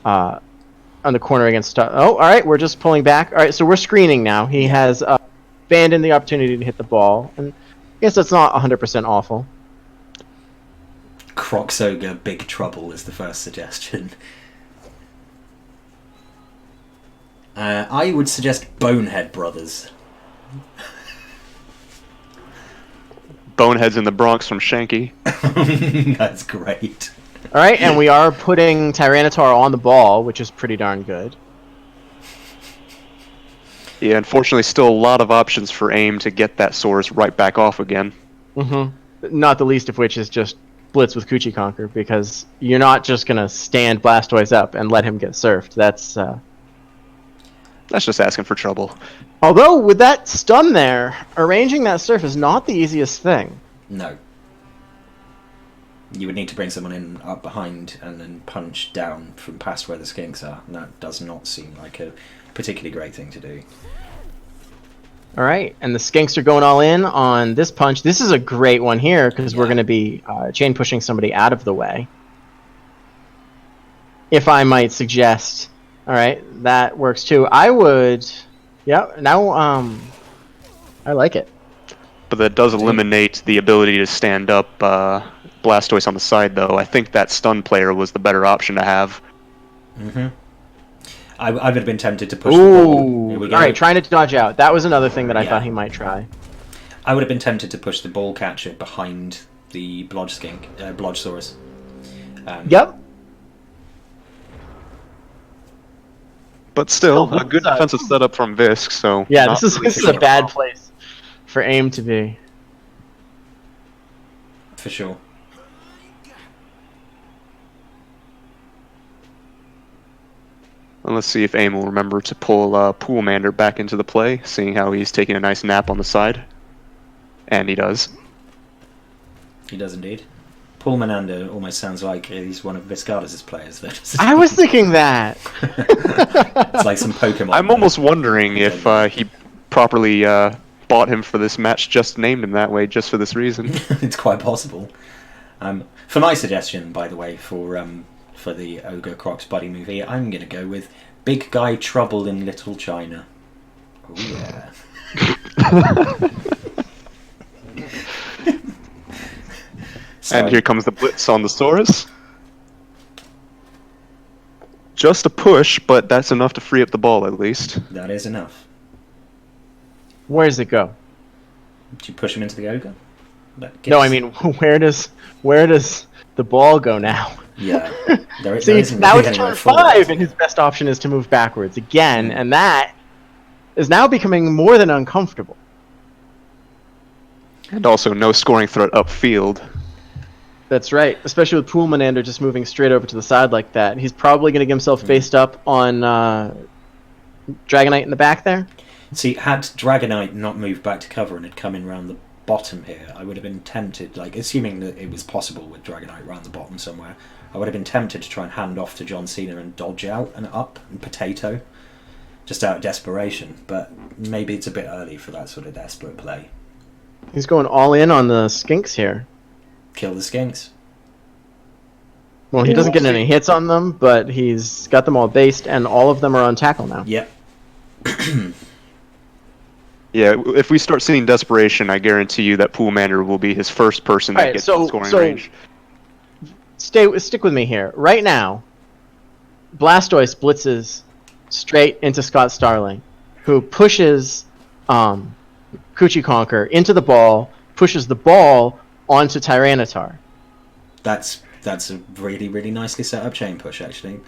on the corner against... Oh, all right, we're just pulling back. All right, so we're screening now. He has abandoned the opportunity to hit the ball. And I guess that's not 100% awful. Croxogre Big Trouble is the first suggestion. I would suggest Bonehead Brothers. Bonehead's in the Bronx from Shanky. That's great. All right, and we are putting Tyranitar on the ball, which is pretty darn good. Yeah, unfortunately, still a lot of options for aim to get that Saurus right back off again. Mm-hmm. Not the least of which is just blitz with Coochie Conquer, because you're not just going to stand Blastoise up and let him get surfed. That's just asking for trouble. Although, with that stun there, arranging that surf is not the easiest thing. No. You would need to bring someone in up behind and then punch down from past where the skinks are. And that does not seem like a particularly great thing to do. Alright, and the skinks are going all in on this punch. This is a great one here, because we're going to be chain pushing somebody out of the way. If I might suggest... Alright, that works too. I would... Yeah, now, I like it. But that does eliminate the ability to stand up Blastoise on the side, though. I think that stun player was the better option to have. Mm-hmm. I would have been tempted to push the ball. Alright, trying to dodge out. That was another thing that I thought he might try. I would have been tempted to push the ball catcher behind the Blodgesaurus. Yep. But still, a good defensive setup from Visk, so... Yeah, this is a bad place for aim to be. For sure. And let's see if aim will remember to pull Poolmander back into the play, seeing how he's taking a nice nap on the side. And he does. He does indeed. Poolmander almost sounds like he's one of Viscardus' players. I was thinking that! It's like some Pokemon. I'm almost wondering if he properly bought him for this match, just named him that way, just for this reason. It's quite possible. For my suggestion, by the way, for the Ogre Crocs Buddy movie, I'm going to go with Big Guy Trouble in Little China. Oh yeah. And here comes the blitz on the Saurus. Just a push, but that's enough to free up the ball at least. That is enough. Where does it go? Do you push him into the Ogre? No, I mean, where does the ball go now? Yeah. See, now it's turn 5, and his best option is to move backwards again, and that is now becoming more than uncomfortable. And also no scoring threat upfield. That's right, especially with Poolmanander just moving straight over to the side like that. He's probably going to get himself based up on Dragonite in the back there. See, had Dragonite not moved back to cover and had come in around the bottom here, I would have been tempted, like, assuming that it was possible with Dragonite around the bottom somewhere, I would have been tempted to try and hand off to John Cena and dodge out and up and potato, just out of desperation, but maybe it's a bit early for that sort of desperate play. He's going all in on the skinks here. Kill the skinks. Well, he doesn't get any hits on them, but he's got them all based, and all of them are on tackle now. Yep. Yeah, if we start seeing desperation, I guarantee you that Poolmander will be his first person that gets in scoring range. Stick with me here. Right now, Blastoise blitzes straight into Scott Starling, who pushes Coochie Conquer into the ball, pushes the ball onto Tyranitar. That's That's a really, really nicely set up chain push, actually.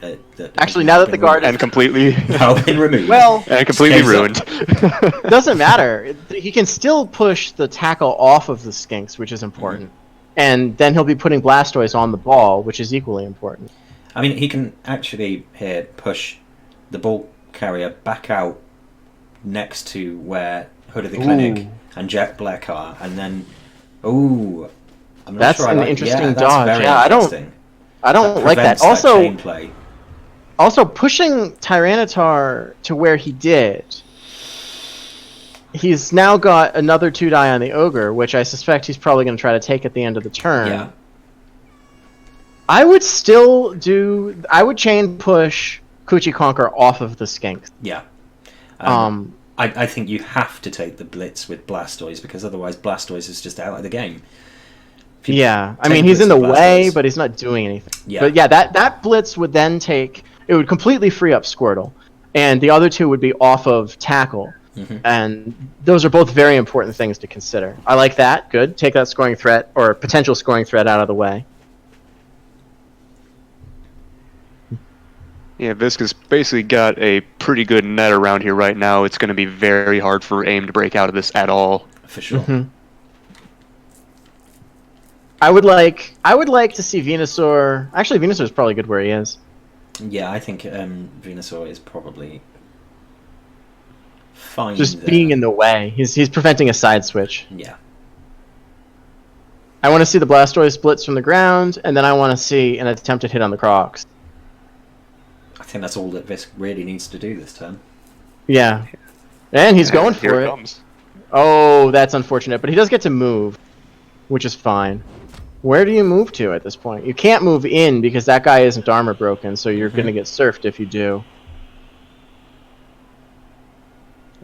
Actually, now that the guard And completely, now been removed. Well, and completely Skates up. ruined. doesn't matter. He can still push the tackle off of the skinks, which is important. And then he'll be putting Blastoise on the ball, which is equally important. I mean, he can actually here push the ball carrier back out next to where Hood of the Clinic Ooh. and Jet Black are, and then I'm not That's sure I an like, interesting yeah, that's dodge. very Yeah, interesting. I don't like that. Prevents Also, chain play. Also, pushing Tyranitar to where he did, he's now got another 2-die on the Ogre, which I suspect he's probably going to try to take at the end of the turn. Yeah. I would chain push Kuchi Conquer off of the Skinks. Yeah. I think you have to take the Blitz with Blastoise, because otherwise Blastoise is just out of the game. If you Yeah, I take mean, he's Blitz in the with way, Blastoise- but he's not doing anything. Yeah. But yeah, that Blitz would then it would completely free up Squirtle, and the other two would be off of Tackle. Mhm. And those are both very important things to consider. I like that. Good. Take that scoring threat, or potential scoring threat, out of the way. Yeah, Visca's basically got a pretty good net around here right now. It's going to be very hard for AIM to break out of this at all. For sure. Mhm. I would like to see Venusaur. Actually, Venusaur is probably good where he is. Yeah, I think Venusaur is probably fine. Just there. being in the way. He's preventing a side switch. Yeah. I want to see the Blastoise blitz from the ground, and then I want to see an attempted hit on the Crocs. I think that's all that Visk really needs to do this turn. Yeah. And he's going Here for it it. comes. Oh, that's unfortunate, but he does get to move, which is fine. Where do you move to at this point? You can't move in because that guy isn't armor broken, so you're going to get surfed if you do.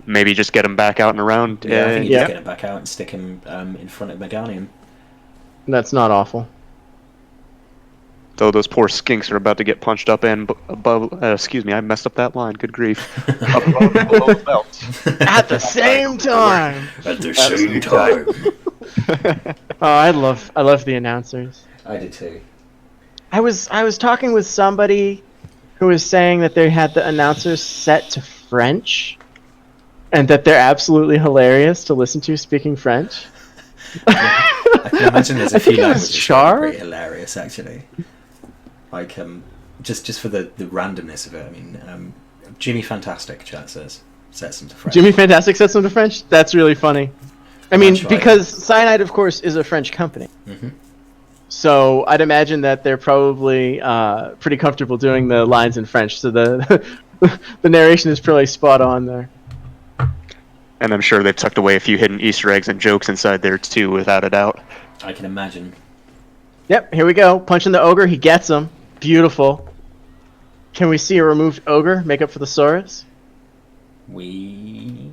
Maybe just get him back out and around. Yeah, I think you yeah. just get him back out and stick him in front of Meganium. That's not awful. Though those poor skinks are about to get punched up and above. Excuse me, I messed up that line. Good grief. Above, below the belt. At the same time. At the same time. Oh, I love the announcers. I did too. I was talking with somebody who was saying that they had the announcers set to French, and that they're absolutely hilarious to listen to speaking French. I can imagine there's a I few think it was languages that Char. are pretty hilarious, actually. Like, just for the randomness of it. I mean, Jimmy Fantastic, chat says, sets them to French. Jimmy Fantastic sets them to French? That's really funny. I mean, because Cyanide, of course, is a French company. Mm-hmm. So I'd imagine that they're probably pretty comfortable doing the lines in French. So the the narration is pretty spot on there. And I'm sure they've tucked away a few hidden Easter eggs and jokes inside there too, without a doubt. I can imagine. Yep, here we go. Punching the Ogre, he gets him. Beautiful. Can we see a removed Ogre make up for the Saurus? We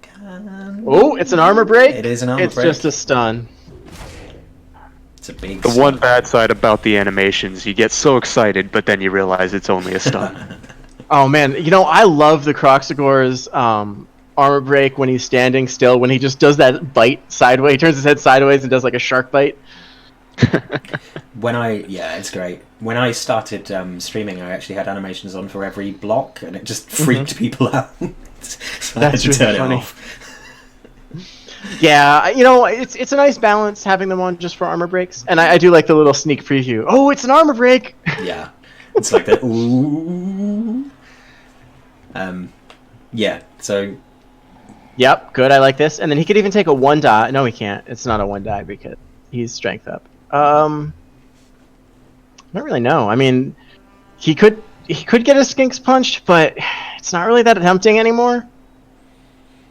can... Oh, it's an armor break? It is an armor It's break. just a stun. It's a big The one bad side about the animations, you get so excited, but then you realize it's only a stun. Oh man, you know, I love the Croxagor's armor break when he's standing still, when he just does that bite sideways. He turns his head sideways and does like a shark bite. Yeah, it's great. When I started streaming, I actually had animations on for every block, and it just freaked people out. So I had That's to really turn funny. it off. Yeah, you know, it's a nice balance having them on just for armor breaks, and I do like the little sneak preview. Oh, it's an armor break! Yeah, it's like that. Ooh. Yeah. So Yep, good, I like this. And then he could even take a 1-die. No, he can't. It's not a 1-die because he's strength up. I don't really know. I mean, he could get his skinks punched, but it's not really that tempting anymore.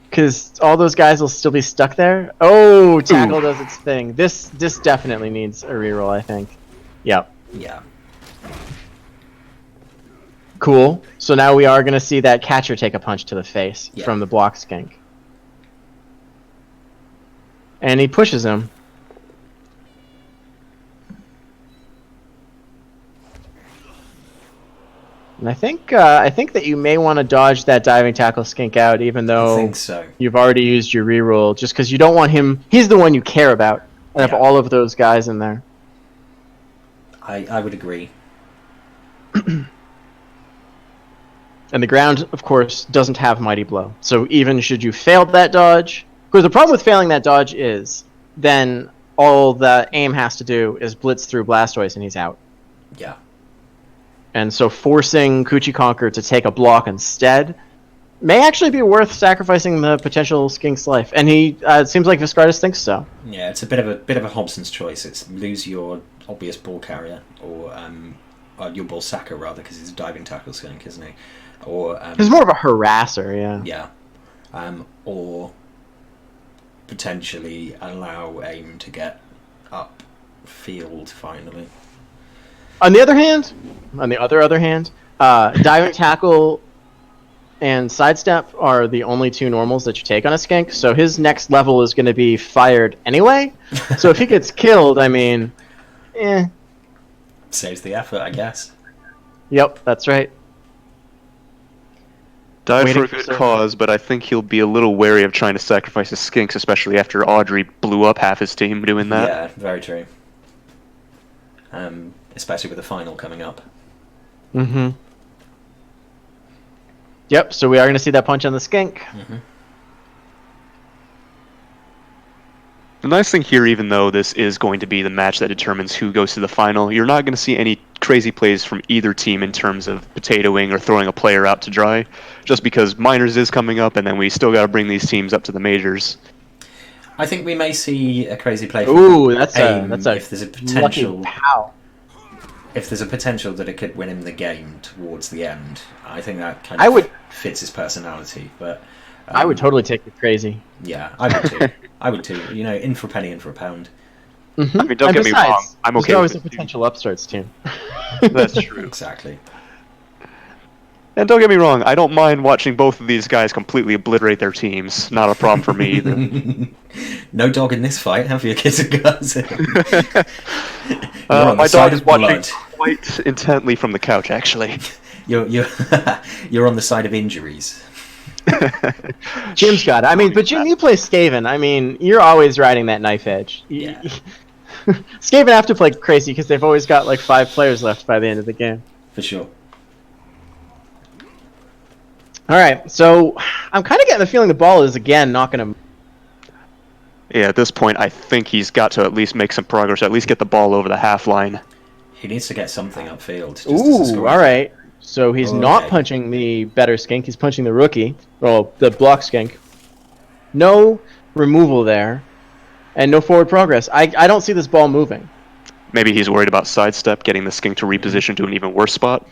Because all those guys will still be stuck there. Oh, Tackle does its thing. This definitely needs a reroll, I think. Yep. yeah, Cool. So now we are going to see that catcher take a punch to the face Yeah. from the block skink. And he pushes him. And I think that you may want to dodge that diving tackle skink out, even I though think so. you've already used your reroll, just because you don't want him. He's the one you care about, out of Yeah. all of those guys in there. I would agree. And the ground, of course, doesn't have Mighty Blow. So even should you fail that dodge... Because the problem with failing that dodge is, then all the aim has to do is blitz through Blastoise and he's out. Yeah. And so forcing Kuchi-Conquer to take a block instead may actually be worth sacrificing the potential Skink's life. And he it seems like Viscardus thinks so. Yeah, it's a bit of a Hobson's choice. It's lose your obvious ball carrier, or your ball sacker rather, because he's a diving tackle skink, isn't he? Or he's more of a harasser, yeah. Yeah. Or potentially allow aim to get up field finally. On the other hand, diving tackle and sidestep are the only two normals that you take on a skink, so his next level is going to be fired anyway. So if he gets killed, I mean, saves the effort, I guess. Yep, that's right. Died Waiting for a good for cause, but I think he'll be a little wary of trying to sacrifice his skinks, especially after Audrey blew up half his team doing that. Yeah, very true. Especially with the final coming up. Mm-hmm. Yep, so we are going to see that punch on the skink. Mm-hmm. The nice thing here, even though this is going to be the match that determines who goes to the final, you're not going to see any crazy plays from either team in terms of potatoing or throwing a player out to dry, just because Minors is coming up, and then we still got to bring these teams up to the majors. I think we may see a crazy play from Ooh, that's aim a if there's a potential. lucky pow. If there's a potential that it could win him the game towards the end, I think that kind I of would- fits his personality. But I would totally take it crazy. Yeah, I would too. I would too. You know, in for a penny, in for a pound. Mm-hmm. I mean, don't get me wrong, I'm okay There's always with a it, too. potential upstarts team. That's true. Exactly. And don't get me wrong, I don't mind watching both of these guys completely obliterate their teams. Not a problem for me either. No dog in this fight, have you, Kitakaze? My dog is watching quite intently from the couch, actually. You're you're on the side of injuries. Jim's got it. I mean, but Jim, you play Skaven. I mean, you're always riding that knife edge. Yeah. Skaven have to play crazy because they've always got like 5 players left by the end of the game. For sure. All right, so I'm kind of getting the feeling the ball is again not going to. Yeah, at this point, I think he's got to at least make some progress, at least get the ball over the half line. He needs to get something upfield. Just Ooh, as a score. all right. So he's not Okay. punching the better skink. He's punching the rookie. Well, the block skink. No removal there, and no forward progress. I don't see this ball moving. Maybe he's worried about sidestep, getting the skink to reposition to an even worse spot.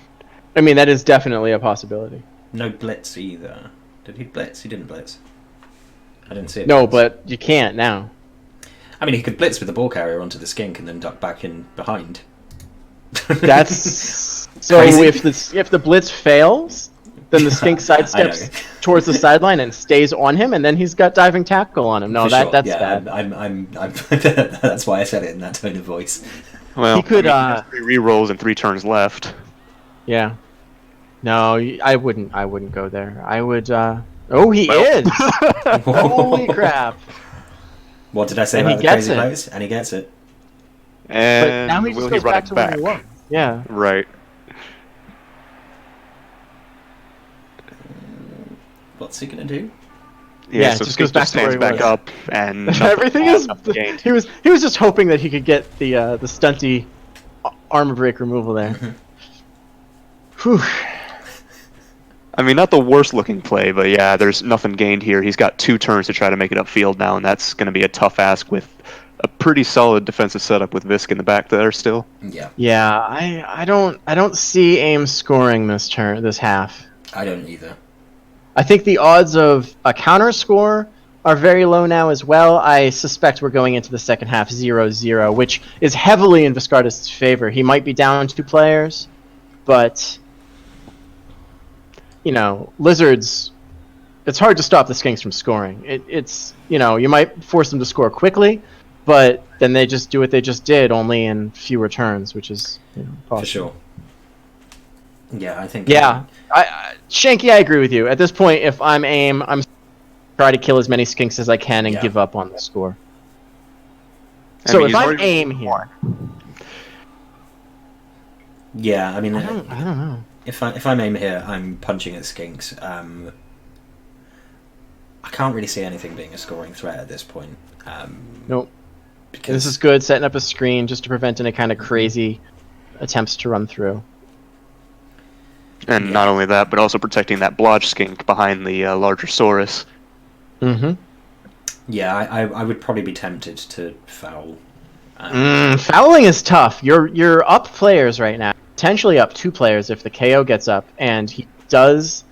I mean, that is definitely a possibility. No blitz either. Did he blitz? He didn't blitz. I didn't see it. No, blitz. but you can't now. I mean, he could blitz with the ball carrier onto the skink and then duck back in behind. That's so. Crazy. If the blitz fails, then the skink sidesteps towards the sideline and stays on him, and then he's got diving tackle on him. No, For sure. that's yeah, bad. I'm that's why I said it in that tone of voice. Well, He could, he has 3 re-rolls and 3 turns left. Yeah. No, I wouldn't go there. I would. Oh, he Well. is. Holy crap! What did I say And about he the gets crazy it. plays? And he gets it. But And now he will just he goes run back it to where back? he was. Yeah. Right. What's he gonna do? Yeah, it so just skink goes back just to where stands he back was. up, and Everything is. nothing gained. He was just hoping that he could get the stunty armor break removal there. Whew. I mean, not the worst looking play, but yeah, there's nothing gained here. He's got 2 turns to try to make it upfield now, and that's going to be a tough ask with a pretty solid defensive setup with Visk in the back there still. Yeah, Yeah, I don't see AIM scoring this half. I don't either. I think the odds of a counter score are very low now as well. I suspect we're going into the second half 0-0, which is heavily in Viscardus' favor. He might be down 2 players, but you know, Lizards, it's hard to stop the Skinks from scoring. It's you know, you might force them to score quickly, but then they just do what they just did, only in fewer turns, which is For sure. Yeah, I think. Yeah, Shanky, I agree with you. At this point, if I'm AIM, I'm try to kill as many skinks as I can and Yeah. give up on the score. I So mean, if he's I'm already- AIM here, Yeah, I mean, I don't know. if I'm aim here, I'm punching at skinks. I can't really see anything being a scoring threat at this point. Nope. Because This is good, setting up a screen just to prevent any kind of crazy attempts to run through. And Yeah. not only that, but also protecting that blodge skink behind the larger Saurus. Mm-hmm. yeah, I would probably be tempted to foul. Fouling is tough. You're up players right now. Potentially up 2 players if the KO gets up, and he does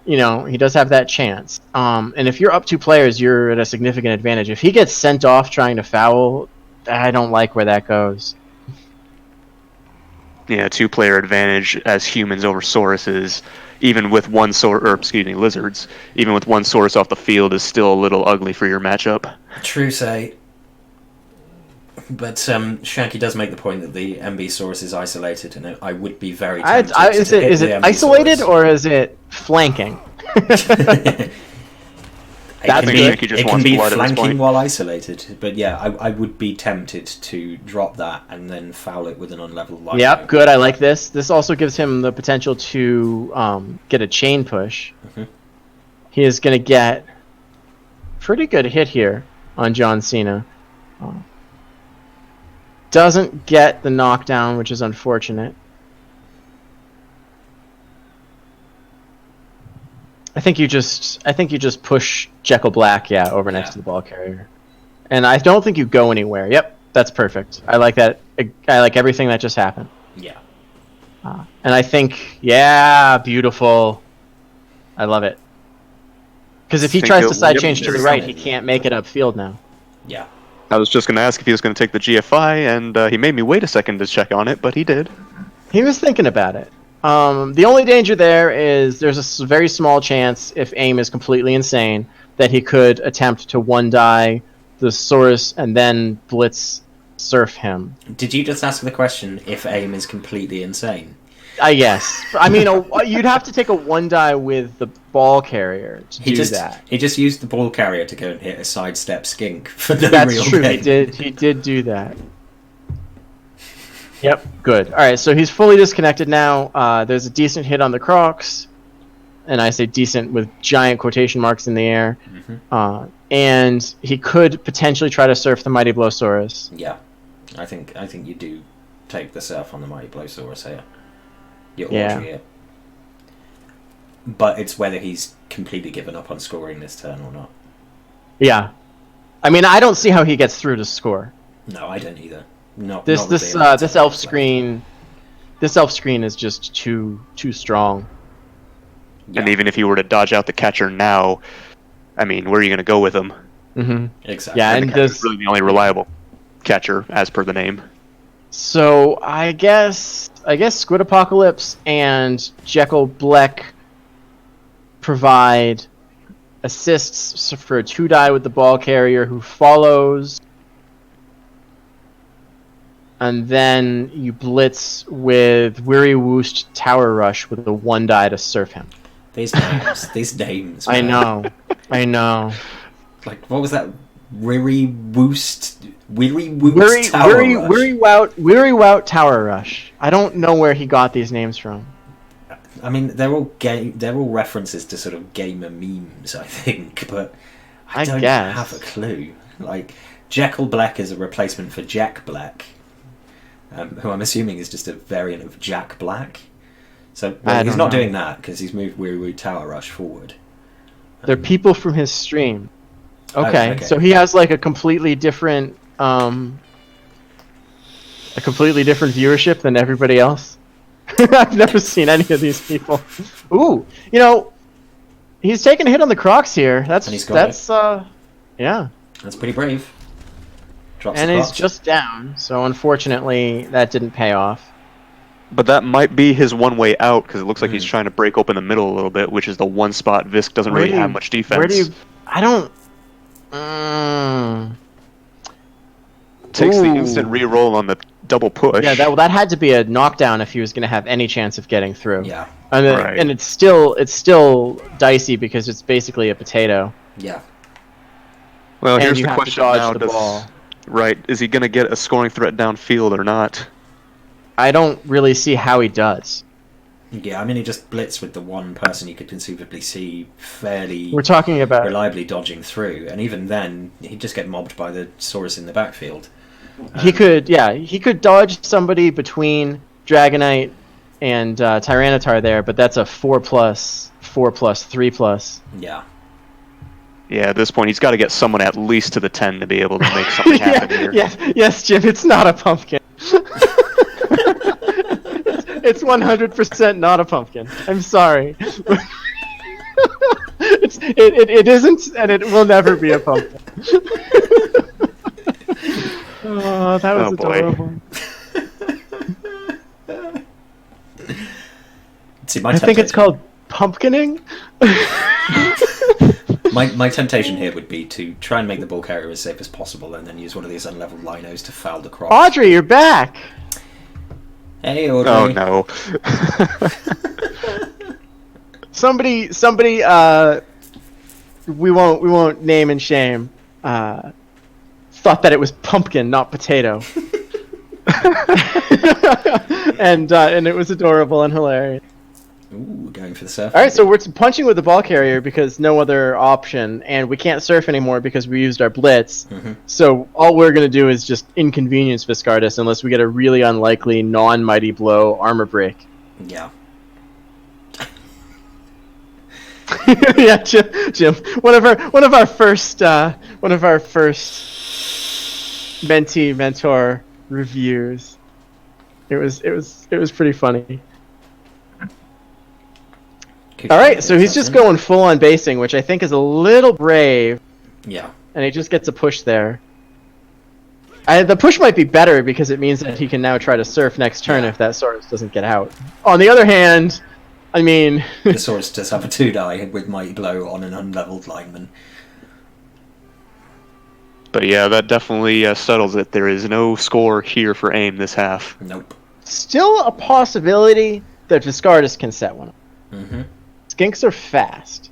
have that chance. And if you're up 2 players, you're at a significant advantage. If he gets sent off trying to foul, I don't like where that goes. Yeah, 2-player advantage as humans over Sauruses, even with lizards, even with one Saurus off the field, is still a little ugly for your matchup. True say. But Shanky does make the point that the MB source is isolated, and I would be very tempted Is to hit it the MB isolated source. or is it flanking? It That's can good. be, Shanky just it can wants be blood at this flanking point. while isolated, but yeah, I would be tempted to drop that and then foul it with an unleveled line. Yep, good. I like this. This also gives him the potential to get a chain push. Mhm. He is going to get pretty good hit here on John Cena. Doesn't get the knockdown, which is unfortunate. I think you just push Jekyll Black, over next to the ball carrier. And I don't think you go anywhere. Yep, that's perfect. I like that. I like everything that just happened. Yeah. And I think, beautiful. I love it. Because if he Think tries he'll to side whip change to the this. right, he can't make it upfield now. Yeah. I was just going to ask if he was going to take the GFI, and he made me wait a second to check on it, but he did. He was thinking about it. The only danger there is there's a very small chance, if aim is completely insane, that he could attempt to one-die the Saurus and then blitz surf him. Did you just ask the question if aim is completely insane? Yes. I mean, you'd have to take a one-die with the ball carrier to do that. He just used the ball carrier to go and hit a sidestep skink for the That's real true. game. He did do that. Yep, good. All right, so he's fully disconnected now. There's a decent hit on the Crocs, and I say decent with giant quotation marks in the air. Mhm. And he could potentially try to surf the Mighty Blowsaurus. Yeah, I think you do take the surf on the Mighty Blowsaurus here. You're Yeah. ordering it. But it's whether he's completely given up on scoring this turn or not. Yeah. I mean, I don't see how he gets through to score. No, I don't either. Not This with the amount of elf time screen, this elf screen is just too strong. left. And Yeah, even if you were to dodge out the catcher now, I mean, where are you going to go with him? Mm-hmm. exactly. Yeah, And and the catcher's this. really the only reliable catcher, as per the name. So I guess Squid Apocalypse and Jekyll Black provide assists for a 2-die with the ball carrier who follows, and then you blitz with Weary Woost Tower Rush with a 1-die to surf him. These names. I man. know, I know. Like, what was that? Weary Woost Tower Rush. Weary Wout Tower Rush. I don't know where he got these names from. I mean, they're all references to sort of gamer memes, I think, but I don't guess. have a clue. Like, Jekyll Black is a replacement for Jack Black, who I'm assuming is just a variant of Jack Black. So he's not doing that because he's moved Weary Woo Tower Rush forward. They're people from his stream. Okay, okay. so he has like a completely different viewership than everybody else. I've never seen any of these people. Ooh, he's taking a hit on the Crocs here. And he's got Yeah. That's pretty brave. Drops And the he's Crocs. just down, so unfortunately that didn't pay off. But that might be his one way out, because it looks like he's trying to break open the middle a little bit, which is the one spot Visk doesn't really have much defense. Where do you? I don't. Takes the Ooh. instant re-roll on the double push. Yeah, that had to be a knockdown if he was going to have any chance of getting through. Yeah, And it's still dicey because it's basically a potato. yeah. Well, And here's you the have to question dodge now: the ball. Right, is he going to get a scoring threat downfield or not? I don't really see how he does. Yeah, I mean, he just blitzed with the one person you could conceivably see fairly We're talking about reliably dodging through, and even then, he'd just get mobbed by the Saurus in the backfield. he could dodge somebody between Dragonite and Tyranitar there, but that's a 4+, 4+, 3+. Yeah. Yeah, at this point, he's got to get someone at least to the 10 to be able to make something happen here. Yes, Jim, it's not a pumpkin. It's 100% not a pumpkin. I'm sorry. It isn't, and it will never be a pumpkin. Oh, that was adorable. See, I think it's called pumpkining. My temptation here would be to try and make the ball carrier as safe as possible, and then use one of these unleveled linos to foul the cross. Audrey, you're back. Hey, Audrey. Oh no. Somebody, we won't name and shame. Thought that it was pumpkin, not potato. and it was adorable and hilarious. Ooh, going for the surf. All right, so we're punching with the ball carrier because no other option, and we can't surf anymore because we used our blitz. Mm-hmm. So all we're going to do is just inconvenience Viscardus unless we get a really unlikely non-mighty blow armor break. Yeah. Yeah, Jim. One of our first mentee mentor reviews. It was pretty funny. All right, so he's just going full on basing, which I think is a little brave. Yeah. And he just gets a push there. The push might be better because it means that he can now try to surf next turn if that Saurus doesn't get out. On the other hand, I mean... the Saurus does have a 2-die with Mighty Blow on an unleveled lineman. But yeah, that definitely settles it. There is no score here for aim this half. Nope. Still a possibility that Viscardus can set one up. Mm-hmm. Skinks are fast.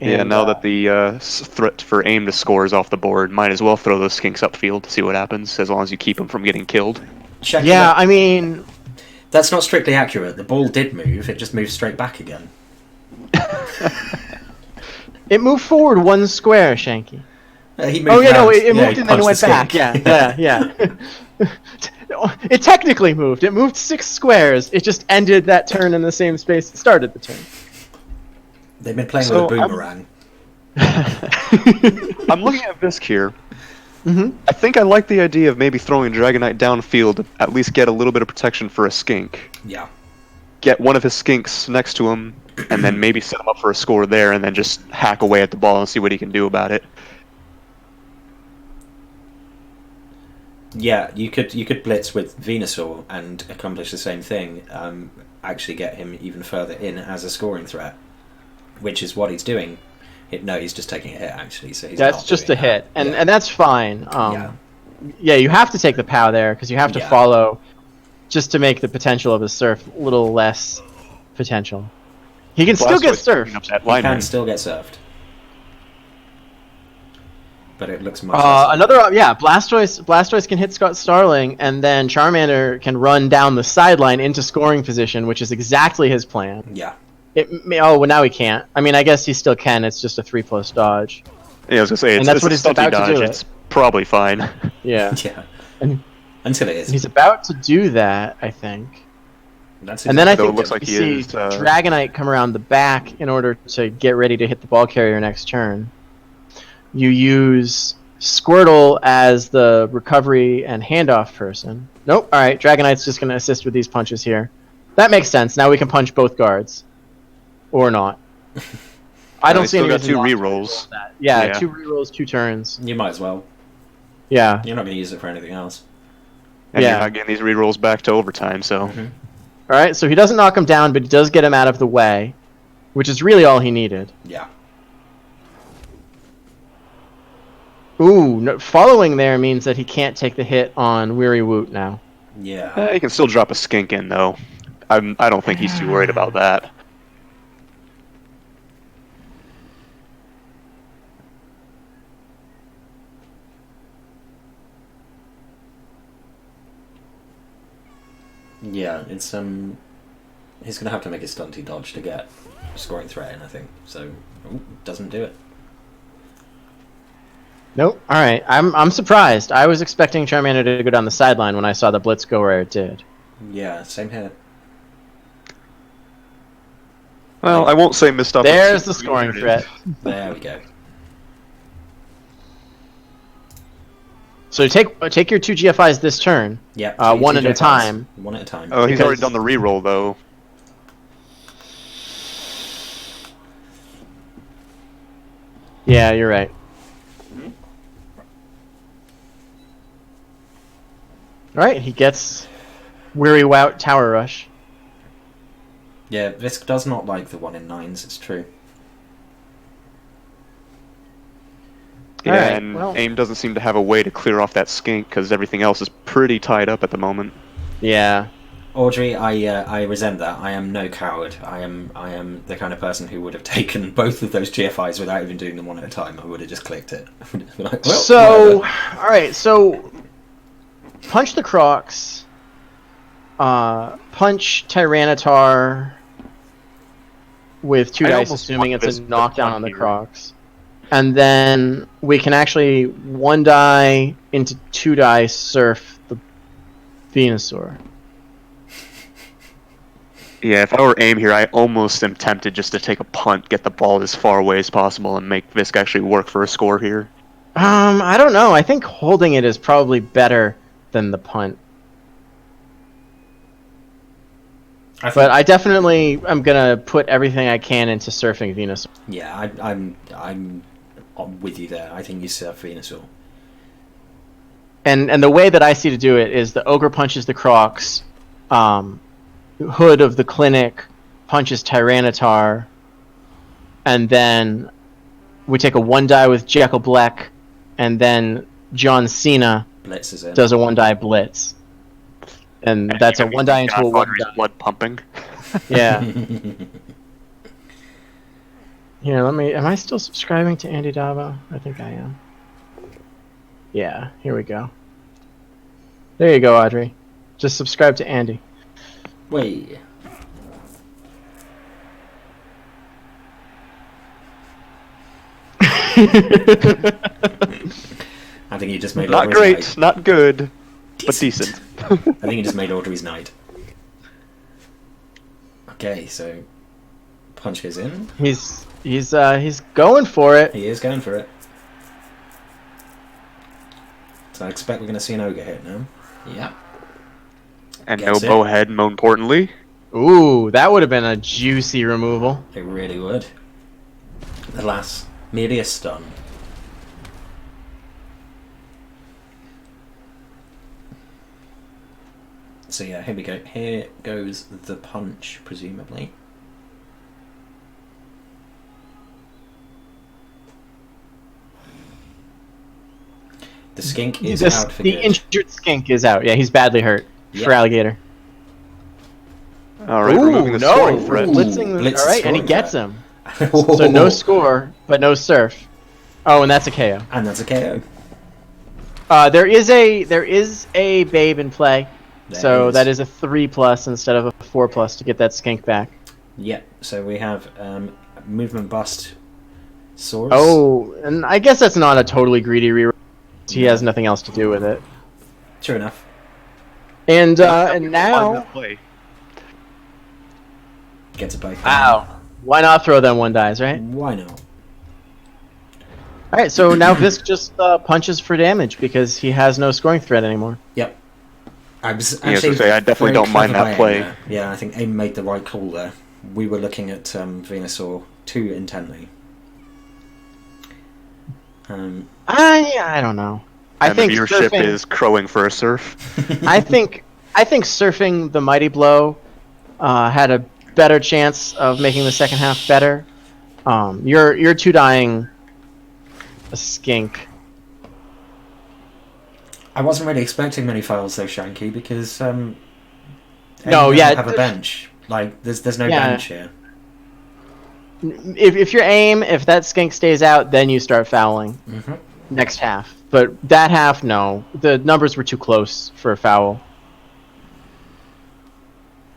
Yeah, now that the threat for aim to score is off the board, might as well throw those skinks upfield to see what happens, as long as you keep them from getting killed. Yeah, I mean... That's not strictly accurate. The ball did move, it just moved straight back again. It moved forward 1 square, Shanky. He moved it moved and then went back. Yeah. It technically moved. It moved 6 squares. It just ended that turn in the same space it started the turn. They've been playing with a boomerang. I'm looking at Visk here. Mm-hmm. I think I like the idea of maybe throwing Dragonite downfield to at least get a little bit of protection for a skink. Yeah. Get one of his skinks next to him, and then maybe set him up for a score there, and then just hack away at the ball and see what he can do about it. Yeah, you could blitz with Venusaur and accomplish the same thing. Actually get him even further in as a scoring threat, which is what he's doing. He's just taking a hit actually. So that's just a hit, and that's fine. Yeah, you have to take the POW there because you have to follow, just to make the potential of a surf a little less potential. He can still get surfed. He can still get surfed. But it looks much Blastoise can hit Scott Starling, and then Charmander can run down the sideline into scoring position, which is exactly his plan. Yeah. Well, now he can't. I mean, I guess he still can. It's just a 3+ dodge. Yeah, I was gonna say, that's what he's about to do. It's probably fine. Yeah. Yeah. Until it is. He's about to do that, I think. And then I think we see Dragonite come around the back in order to get ready to hit the ball carrier next turn. You use Squirtle as the recovery and handoff person. Nope. All right, Dragonite's just going to assist with these punches here. That makes sense. Now we can punch both guards. Or not. I don't see any reason. Two rerolls. Yeah, 2 rerolls, 2 turns. You might as well. Yeah. You're not going to use it for anything else. And you're not getting these rerolls back to overtime, so... Mm-hmm. Alright, so he doesn't knock him down, but he does get him out of the way. Which is really all he needed. Yeah. Ooh, no, following there means that he can't take the hit on Weary Woot now. Yeah. He can still drop a skink in, though. I don't think he's too worried about that. Yeah, it's he's gonna have to make a stunty dodge to get scoring threat in, I think. So, doesn't do it. Nope. All right. I'm surprised. I was expecting Charmander to go down the sideline when I saw the blitz go where it did. Yeah, same here. Well, I won't say missed opportunity. There's the scoring threat. There we go. So take your 2 GFIs this turn. Yeah. One at a time. One at a time. Oh, he's Because- already done the reroll though. Yeah, you're right. All right, he gets Weary Wout Tower Rush. Yeah, Visk does not like the 1 in 9s, it's true. Yeah, Alright, and well- AIM doesn't seem to have a way to clear off that skink because everything else is pretty tied up at the moment. Yeah. Audrey, I resent that. I am no coward. I am the kind of person who would have taken both of those GFIs without even doing them one at a time. I would have just clicked it. Like, well, So, whatever. all right. So, punch the Crocs. Punch Tyranitar with 2 I dice, almost assuming want it's this a to knockdown punt on the here. Crocs. And then we can actually 1 die into 2 die surf the Venusaur. Yeah, if I were AIM here, I almost am tempted just to take a punt, get the ball as far away as possible, and make Visk actually work for a score here. I don't know. I think holding it is probably better than the punt. But I definitely am gonna put everything I can into surfing Venusaur. Yeah, I'm with you there. I think you surf Venusaur. And the way that I see to do it is the Ogre punches the Crocs, Hood of the Clinic punches Tyranitar, and then we take a 1 die with Jekyll Black, and then John Cena Blitz is in. does a 1 die blitz. And that's a 1 die into a 1 die. Blood pumping. Yeah. Here, am I still subscribing to Andy Davo? I think I am. Yeah, here we go. There you go, Audrey. Just subscribe to Andy. Wait. I think you just made Not Audrey's great, night. not good, but decent. I think you just made Audrey's night. Okay, so punch goes in. He's going for it. He is going for it. So I expect we're going to see an ogre hit now. Yeah. And Gets no it. bowhead, more importantly. Ooh, that would have been a juicy removal. It really would. Alas, merely a stun. So yeah, here we go. Here goes the punch, presumably. The skink is out for The good. injured skink is out. Yeah, he's badly hurt Yep. for alligator. All right, removing the scoring threat. Blitzing. Blitz All right, and he scoring gets threat. him. So no score, but no surf. Oh, and that's a KO. And that's a KO. There is a babe in play, so is. that is a 3+ instead of a 4+ to get that skink back. Yep. So we have movement bust source. Oh, and I guess that's not a totally greedy reroll. He has nothing else to do with it. True enough. And now, Play. Gets it back. wow, why not throw them 1 dies, right? Why not? All right, so now Visk just punches for damage because he has no scoring threat anymore. Yep. I was Yeah, actually so I definitely very don't mind clever that by play. AIM there. Yeah, I think AIM made the right call there. We were looking at Venusaur too intently. I don't know. I And think the viewership surfing, is crowing for a surf. I think surfing the Mighty Blow had a better chance of making the second half better. You're 2 dying a skink. I wasn't really expecting many files though, Shanky, because AIM No, doesn't yeah, have a bench. Like there's no Yeah. bench here. If you're aim, if that skink stays out, then you start fouling Hmm. next half. But that half, no. The numbers were too close for a foul.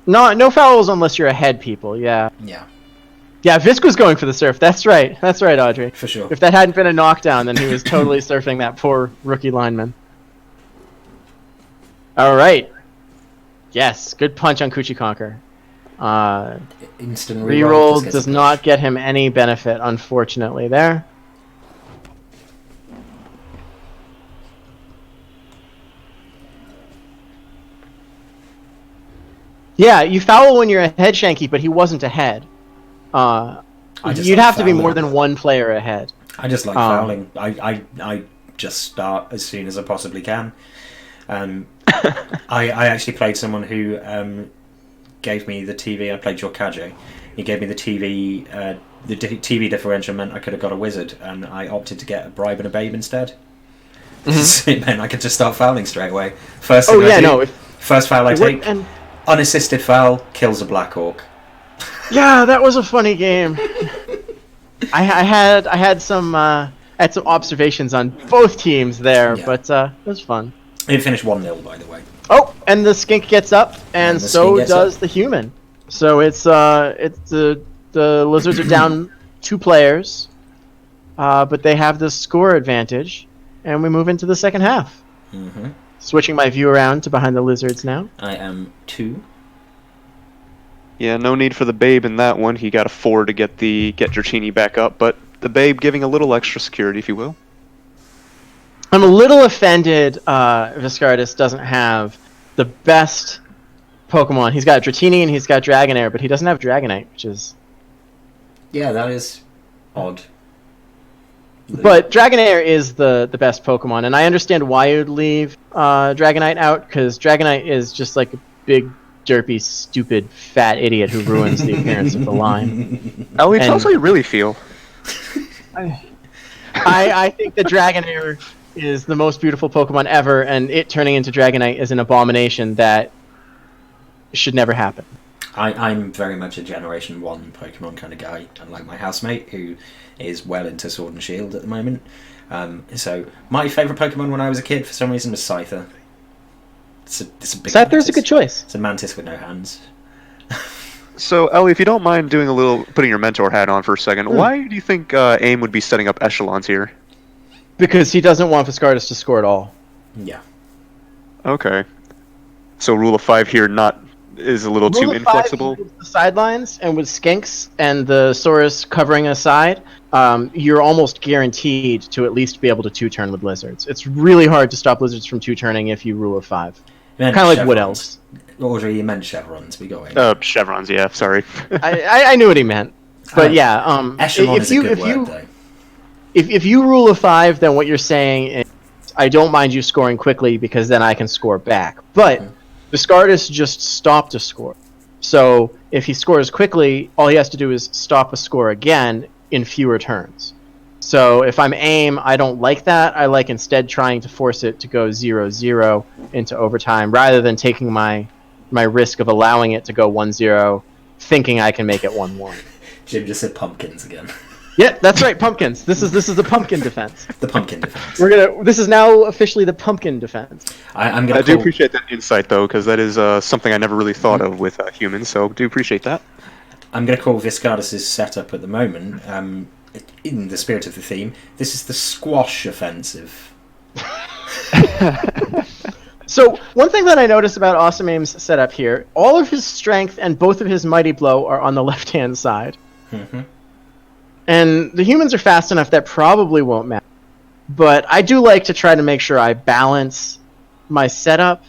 No fouls unless you're ahead, people. Yeah. Yeah, Yeah, Visk was going for the surf. That's right, Audrey. for sure. If that hadn't been a knockdown, then he was totally surfing that poor rookie lineman. All right. Yes, good punch on Kuchikonker. Instant Reroll just gets does a not get him any benefit, unfortunately, there. Yeah, you foul when you're ahead, Shanky, but he wasn't ahead. You'd have to be more than one player ahead. I just like fouling. I just start as soon as I possibly can. I actually played someone who gave me the TV. I played Jorkaje. He gave me the TV. The TV differential meant I could have got a wizard, and I opted to get a bribe and a babe instead. Mm-hmm. It meant I could just start fouling straight away. First thing I do, first foul I take, unassisted foul, kills a Black Hawk. Yeah, that was a funny game. I had some observations on both teams there, but it was fun. It finished 1-0, by the way. Oh, and the skink gets up, and so does the human. So it's the lizards are down 2 players, but they have the score advantage, and we move into the second half. Mm-hmm. Switching my view around to behind the lizards now. I am 2. Yeah, no need for the babe in that one. He got a 4 to get Dratini back up, but the babe giving a little extra security, if you will. I'm a little offended Viscardus doesn't have the best Pokemon. He's got Dratini and he's got Dragonair, but he doesn't have Dragonite, which is... Yeah, that is odd. But Dragonair is the best Pokemon, and I understand why you'd leave Dragonite out, because Dragonite is just like a big, derpy, stupid, fat idiot who ruins the appearance of the line. Ellie, tell us how you really feel. I think the Dragonair is the most beautiful Pokemon ever, and it turning into Dragonite is an abomination that should never happen. I'm very much a Generation 1 Pokemon kind of guy, unlike my housemate, who is well into Sword and Shield at the moment. So my favourite Pokemon when I was a kid, for some reason, was Scyther. It's a big Scyther's mantis. a good choice. It's a mantis with no hands. So, Ellie, if you don't mind putting your mentor hat on for a second, why do you think AIM would be setting up echelons here? Because he doesn't want Viscardus to score at all. Yeah. Okay. So rule of 5 here is a little too inflexible. The sidelines, and with Skinks and the Saurus covering a side, you're almost guaranteed to at least be able to 2-turn with lizards. It's really hard to stop lizards from 2-turning if you rule of 5. Kind of like Wood Elves. Audrey, you meant chevrons. We got it. Chevrons, yeah, sorry. I knew what he meant. But yeah, echelon is a good word, though. If you rule of 5, then what you're saying is, I don't mind you scoring quickly because then I can score back. But Viscardus just stopped a score. So if he scores quickly, all he has to do is stop a score again in fewer turns. So if I'm AIM, I don't like that. I like instead trying to force it to go 0-0 into overtime rather than taking my risk of allowing it to go 1-0, thinking I can make it 1-1. Jim just said pumpkins again. Yeah, that's right, pumpkins. This is the pumpkin defense. The pumpkin defense. This is now officially the pumpkin defense. I do appreciate that insight though, because that is something I never really thought of with humans. So do appreciate that. I'm going to call Viscardus' setup at the moment, in the spirit of the theme, this is the squash offensive. So one thing that I noticed about Awesome Aim's setup here, all of his strength and both of his mighty blow are on the left-hand side. Mm-hmm. And the humans are fast enough that probably won't matter. But I do like to try to make sure I balance my setup.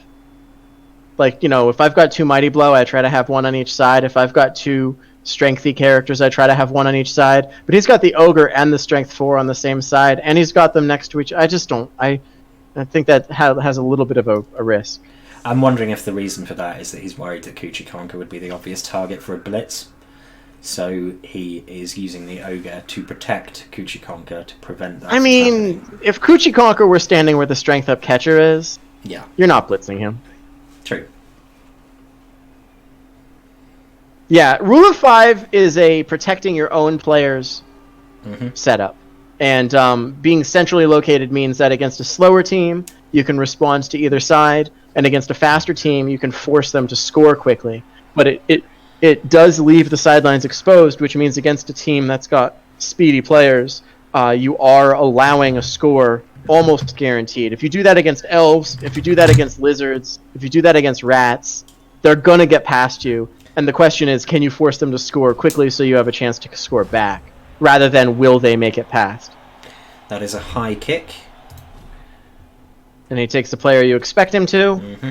Like, if I've got 2 Mighty Blow, I try to have 1 on each side. If I've got 2 Strengthy characters, I try to have 1 on each side. But he's got the Ogre and the Strength 4 on the same side, and he's got them next to each other. I just don't... I think that has a little bit of a risk. I'm wondering if the reason for that is that he's worried that Kuchikonka would be the obvious target for a blitz. So he is using the Ogre to protect Kuchikonka to prevent that. I mean, if Kuchikonka were standing where the Strength Up catcher is, you're not blitzing him. True. Yeah, Rule of 5 is a protecting your own players setup. And being centrally located means that against a slower team, you can respond to either side, and against a faster team, you can force them to score quickly. but it does leave the sidelines exposed, which means against a team that's got speedy players, you are allowing a score almost guaranteed. If you do that against elves, if you do that against lizards, if you do that against rats, they're going to get past you. And the question is, can you force them to score quickly so you have a chance to score back, rather than will they make it past? That is a high kick. And he takes the player you expect him to. Mm-hmm.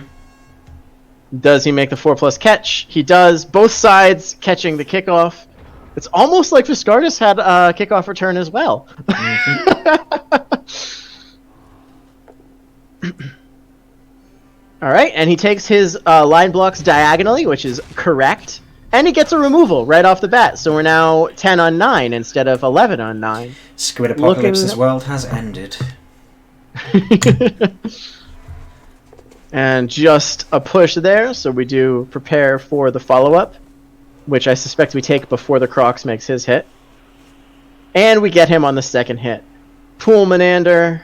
Does he make the 4+ catch? He does. Both sides catching the kickoff. It's almost like Viscardus had a kickoff return as well. Mm-hmm. All right, and he takes his line blocks diagonally, which is correct. And he gets a removal right off the bat. So we're now 10 on 9 instead of 11 on 9. Squid Apocalypse's world has ended. And just a push there, so we do prepare for the follow-up, which I suspect we take before the Crocs makes his hit. And we get him on the second hit. Poolmanander.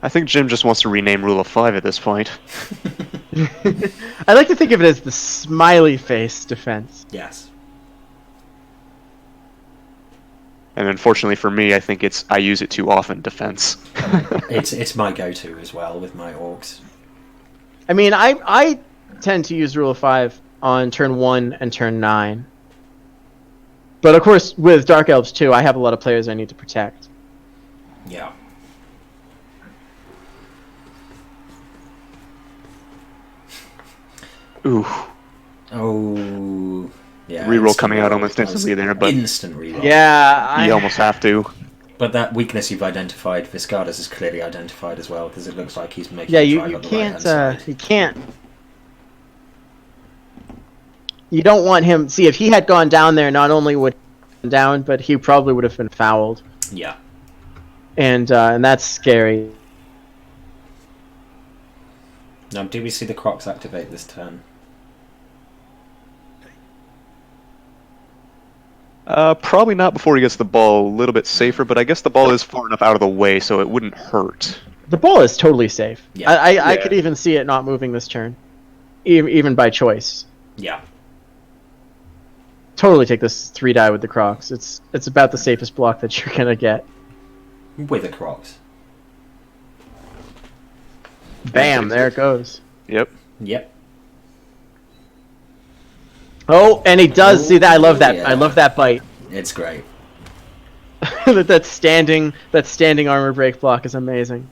I think Jim just wants to rename Rule of 5 at this point. I like to think of it as the smiley face defense. Yes. And unfortunately for me, I think I use it too often, defense. It's my go-to as well with my orcs. I mean, I tend to use Rule of 5 on turn 1 and turn 9. But of course, with Dark Elves too, I have a lot of players I need to protect. Yeah. Ooh. Oh. Yeah. Reroll coming out almost instantly there, but instant reroll. Yeah, you almost have to. But that weakness you've identified, Viscardus is clearly identified as well, because it looks like he's making. Yeah, a drive you on the right-hand can't. side. You can't. You don't want him. See, if he had gone down there, not only would he have been down, but he probably would have been fouled. Yeah. And that's scary. Now, do we see the Crocs activate this turn? Probably not before he gets the ball a little bit safer, but I guess the ball is far enough out of the way so it wouldn't hurt. The ball is totally safe. Yeah. I could even see it not moving this turn, even by choice. Yeah. Totally take this 3-die with the Crocs. It's about the safest block that you're gonna get. With the Crocs. Bam! There it goes. Yep. Yep. Oh, and he does see that. I love that. Yeah. I love that bite. It's great. that standing armor break block is amazing.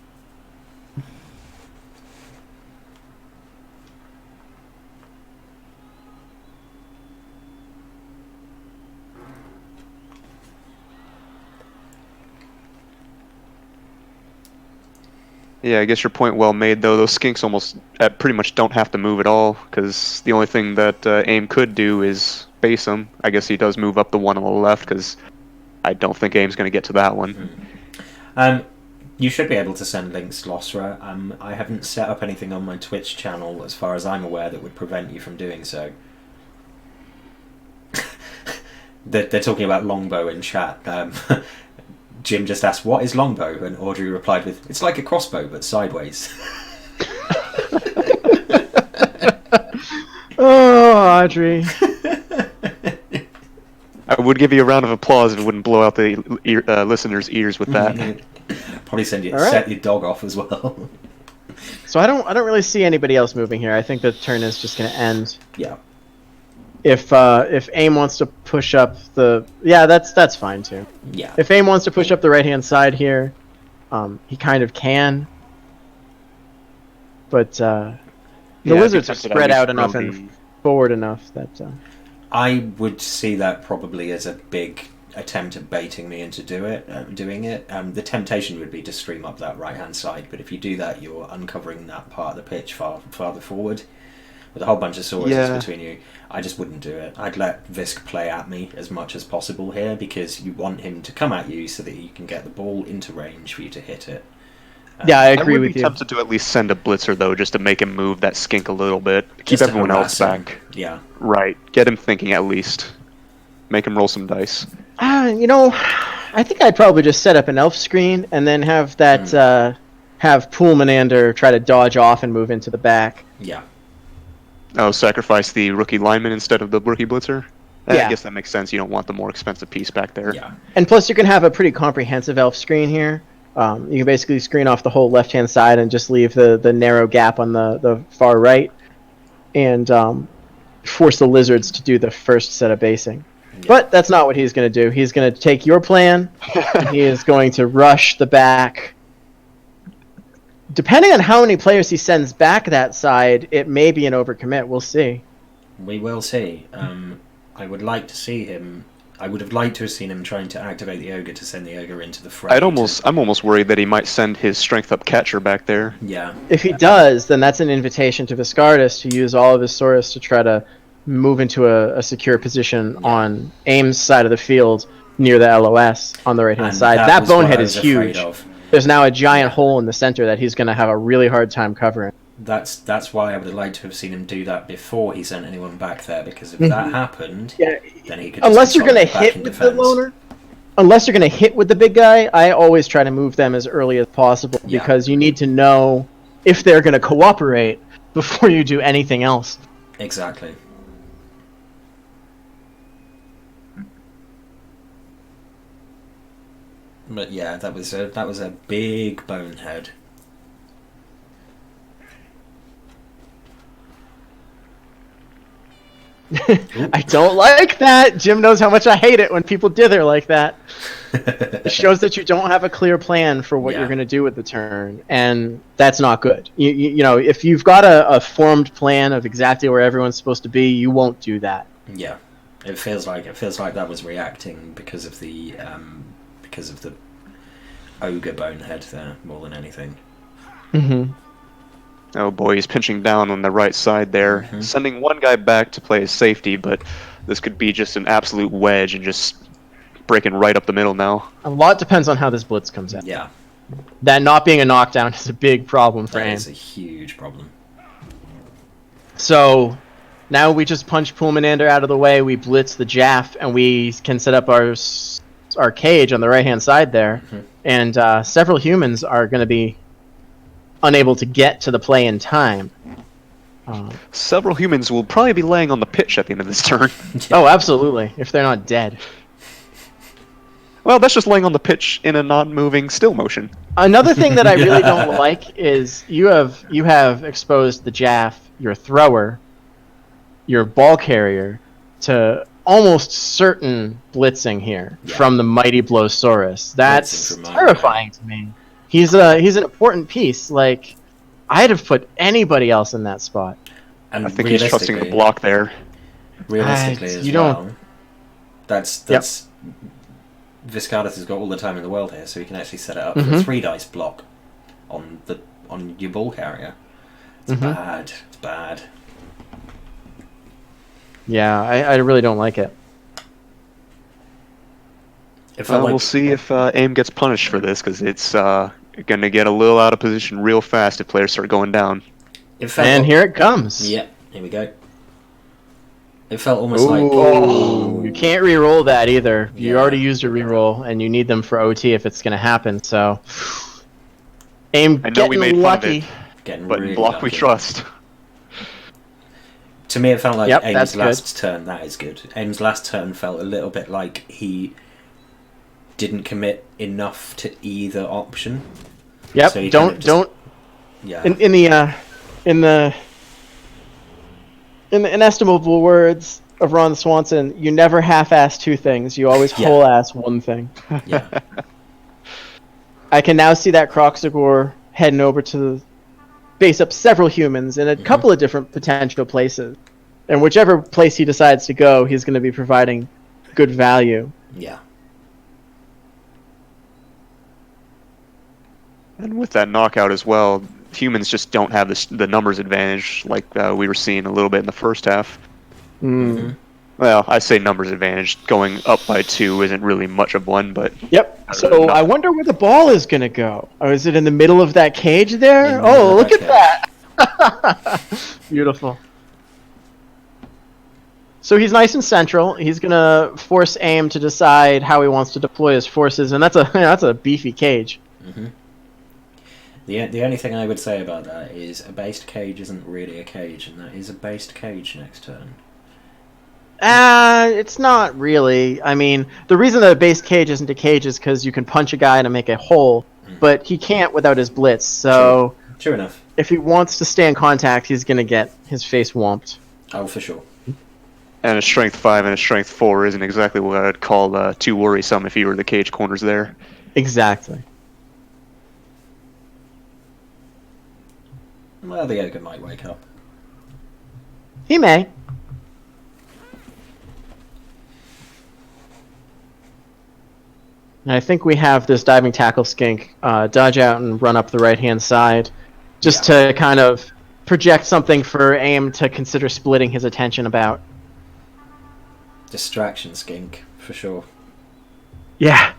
Yeah, I guess your point well made, though. Those skinks almost pretty much don't have to move at all, because the only thing that AIM could do is base him. I guess he does move up the one on the left, because I don't think AIM's going to get to that one. You should be able to send links, Losra. I haven't set up anything on my Twitch channel, as far as I'm aware, that would prevent you from doing so. They're talking about longbow in chat. Jim just asked, "What is longbow?" and Audrey replied with, "It's like a crossbow, but sideways." Oh, Audrey. I would give you a round of applause if it wouldn't blow out the listeners' ears with that. Probably set your dog off as well. So I don't really see anybody else moving here. I think the turn is just going to end. Yeah. If AIM wants to push up that's fine too. Yeah. If AIM wants to push up the right-hand side here, he kind of can. But the lizards are spread out enough and forward enough that... I would see that probably as a big attempt at baiting me into doing it. The temptation would be to stream up that right-hand side, but if you do that, you're uncovering that part of the pitch farther forward. With a whole bunch of swords between you, I just wouldn't do it. I'd let Visk play at me as much as possible here, because you want him to come at you so that you can get the ball into range for you to hit it. Yeah, I agree with you. I would be tempted to at least send a blitzer, though, just to make him move that skink a little bit. Keep everyone else back. Yeah. Right. Get him thinking at least. Make him roll some dice. I think I'd probably just set up an elf screen and then have that have Poolmanander try to dodge off and move into the back. Yeah. Oh, sacrifice the rookie lineman instead of the rookie blitzer? Yeah. I guess that makes sense. You don't want the more expensive piece back there. Yeah. And plus, you can have a pretty comprehensive elf screen here. You can basically screen off the whole left-hand side and just leave the narrow gap on the far right, and force the lizards to do the first set of basing. Yeah. But that's not what he's going to do. He's going to take your plan, and he is going to rush the back. Depending on how many players he sends back that side, it may be an overcommit. We'll see. We will see. I would like to see him. I would have liked to have seen him trying to activate the ogre to send the ogre into the front. I'm almost worried that he might send his strength up catcher back there. Yeah. If he does, then that's an invitation to Viscardus to use all of his Saurus to try to move into a secure position on Aim's side of the field near the LOS on the right-hand side. That bonehead is huge. There's now a giant hole in the center that he's going to have a really hard time covering. That's why I would have liked to have seen him do that before he sent anyone back there, because if that happened, then he could. Unless you're going to hit with the loner, unless you're going to hit with the big guy, I always try to move them as early as possible because you need to know if they're going to cooperate before you do anything else. Exactly. But yeah, that was a big bonehead. I don't like that. Jim knows how much I hate it when people dither like that. It shows that you don't have a clear plan for what you're going to do with the turn, and that's not good. You know, if you've got a formed plan of exactly where everyone's supposed to be, you won't do that. Yeah, it feels like that was reacting because of the ogre bonehead there more than anything. Mm-hmm. Oh boy, he's pinching down on the right side there, sending one guy back to play his safety, but this could be just an absolute wedge and just breaking right up the middle now. A lot depends on how this blitz comes out. Yeah. That not being a knockdown is a big problem for Aim. That is a huge problem. So now we just punch Poolmanander out of the way, we blitz the Jaff, and we can set up our cage on the right-hand side there, and several humans are going to be unable to get to the play in time. Several humans will probably be laying on the pitch at the end of this turn. Oh, absolutely, if they're not dead. Well, that's just laying on the pitch in a non-moving still motion. Another thing that I really don't like is you have exposed the Jaff, your thrower, your ball carrier, to almost certain blitzing here from the Mighty Blowsaurus. That's terrifying to me. He's an important piece. Like, I'd have put anybody else in that spot. And I think he's trusting the block there. Realistically, as well. That's Viscardus has got all the time in the world here, so he can actually set it up for a 3-dice block on your ball carrier. It's bad. It's bad. Yeah, I really don't like it. We'll see if Aim gets punished for this, because it's going to get a little out of position real fast if players start going down. And here it comes. Yeah, here we go. It felt almost like... You can't re-roll that either. You already used a re-roll, and you need them for OT if it's going to happen, so... Aim I know we made lucky. fun of it, but really block lucky. We trust. To me, it felt like Aim's last turn. That is good. Aim's last turn felt a little bit like he didn't commit enough to either option. Yep. So don't. Yeah. In the inestimable words of Ron Swanson, you never half-ass two things. You always whole-ass one thing. Yeah. I can now see that Croxagore heading over to base up several humans in a couple of different potential places. And whichever place he decides to go, he's going to be providing good value. Yeah. And with that knockout as well, humans just don't have the numbers advantage like we were seeing a little bit in the first half. Well, I say numbers advantage. Going up by 2 isn't really much of one, but... Yep. So I wonder where the ball is going to go. Or is it in the middle of that cage there? Oh, look at that! Beautiful. So he's nice and central. He's going to force Aim to decide how he wants to deploy his forces, and that's a beefy cage. The only thing I would say about that is a based cage isn't really a cage, and that is a based cage next turn. It's not really. I mean, the reason that a base cage isn't a cage is because you can punch a guy to make a hole, but he can't without his blitz. So, True enough. If he wants to stay in contact, he's gonna get his face whomped. Oh, for sure. And a strength 5 and a strength 4 isn't exactly what I'd call too worrisome if you were the cage corners there. Exactly. Well, the ogre might wake up. He may. And I think we have this diving tackle skink dodge out and run up the right-hand side, just to kind of project something for AIM to consider splitting his attention about. Distraction skink, for sure. Yeah.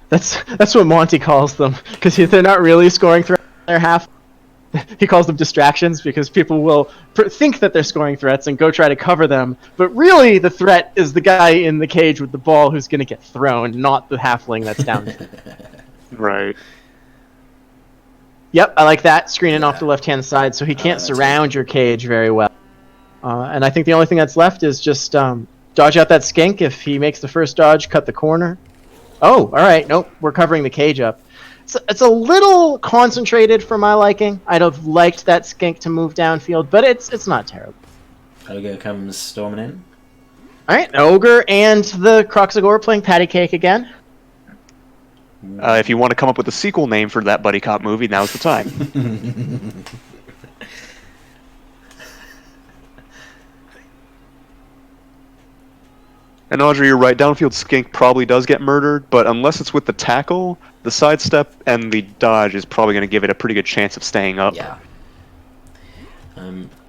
That's what Monty calls them, because they're not really scoring threats in their half. He calls them distractions because people will think that they're scoring threats and go try to cover them, but really the threat is the guy in the cage with the ball who's going to get thrown, not the halfling that's down. Right. Yep, I like that, screening off the left-hand side, so he can't surround your cage very well. And I think the only thing that's left is just dodge out that skink. If he makes the first dodge, cut the corner. Oh, all right, nope, we're covering the cage up. It's a little concentrated for my liking. I'd have liked that skink to move downfield, but it's not terrible. Ogre comes storming in. All right, Ogre and the Croxagore playing patty cake again. If you want to come up with a sequel name for that buddy cop movie, now's the time. And Audrey, you're right. Downfield skink probably does get murdered, but unless it's with the tackle, the sidestep and the dodge is probably going to give it a pretty good chance of staying up. Yeah.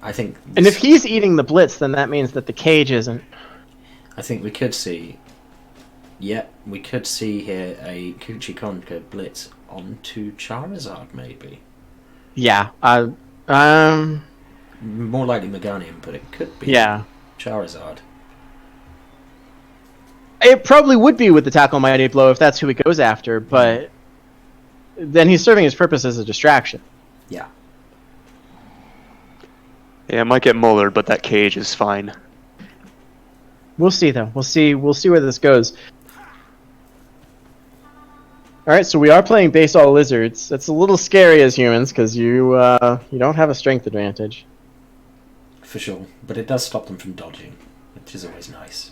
I think. And if he's eating the blitz, then that means that the cage isn't. I think we could see. Yeah, we could see here a Kuchikonka blitz onto Charizard, maybe. Yeah. More likely Meganium, but it could be. Yeah. Charizard. It probably would be with the tackle mighty blow if that's who he goes after, but then he's serving his purpose as a distraction. Yeah. Yeah, it might get mullered, but that cage is fine. We'll see though. We'll see where this goes. All right, so we are playing base all lizards. That's a little scary as humans because you don't have a strength advantage. For sure, but it does stop them from dodging, which is always nice.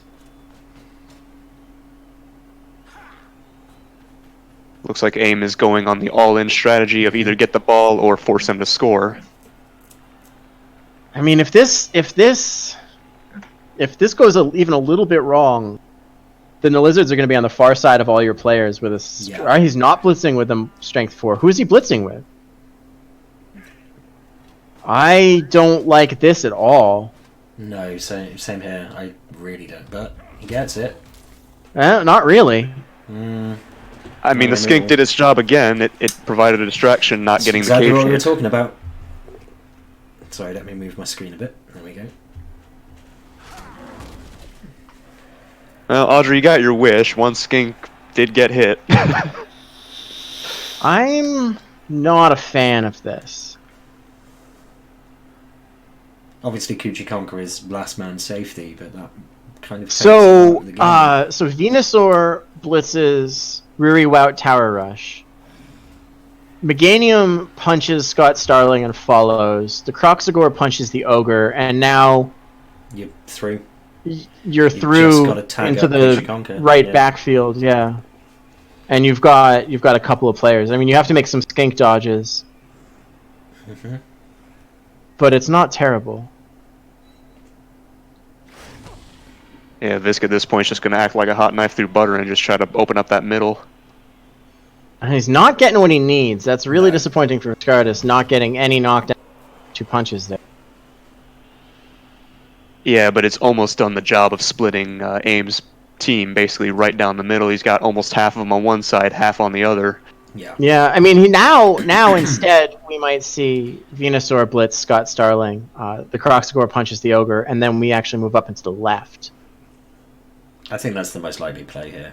Looks like AIM is going on the all-in strategy of either get the ball or force them to score. I mean, if this goes even a little bit wrong, then the lizards are going to be on the far side of all your players with a. Yeah. He's not blitzing with them strength 4. Who is he blitzing with? I don't like this at all. No, same here. I really don't, but he gets it. Not really. I mean, the skink did its job again. It provided a distraction, not getting exactly the cage what we were hit. talking about. Sorry, let me move my screen a bit. There we go. Well, Audrey, you got your wish. One skink did get hit. I'm not a fan of this. Obviously, Kuchikonka is last man safety, but that kind of takes So, out the game. so Venusaur blitzes Riri Wout Tower Rush. Meganium punches Scott Starling and follows. The Croxagore punches the Ogre, and now You're through. you're just through gotta tag into up the Kuchikonka, right yeah. backfield. Yeah, and you've got a couple of players. I mean, you have to make some skink dodges, but it's not terrible. Yeah, Visk at this point is just going to act like a hot knife through butter and just try to open up that middle. And he's not getting what he needs. That's really disappointing for Scartus, not getting any knockdown. 2 punches there. Yeah, but it's almost done the job of splitting AIM's team basically right down the middle. He's got almost half of them on one side, half on the other. Yeah. Yeah, I mean, now instead we might see Venusaur blitz Scott Starling. The Croxagore punches the Ogre, and then we actually move up into the left. I think that's the most likely play here.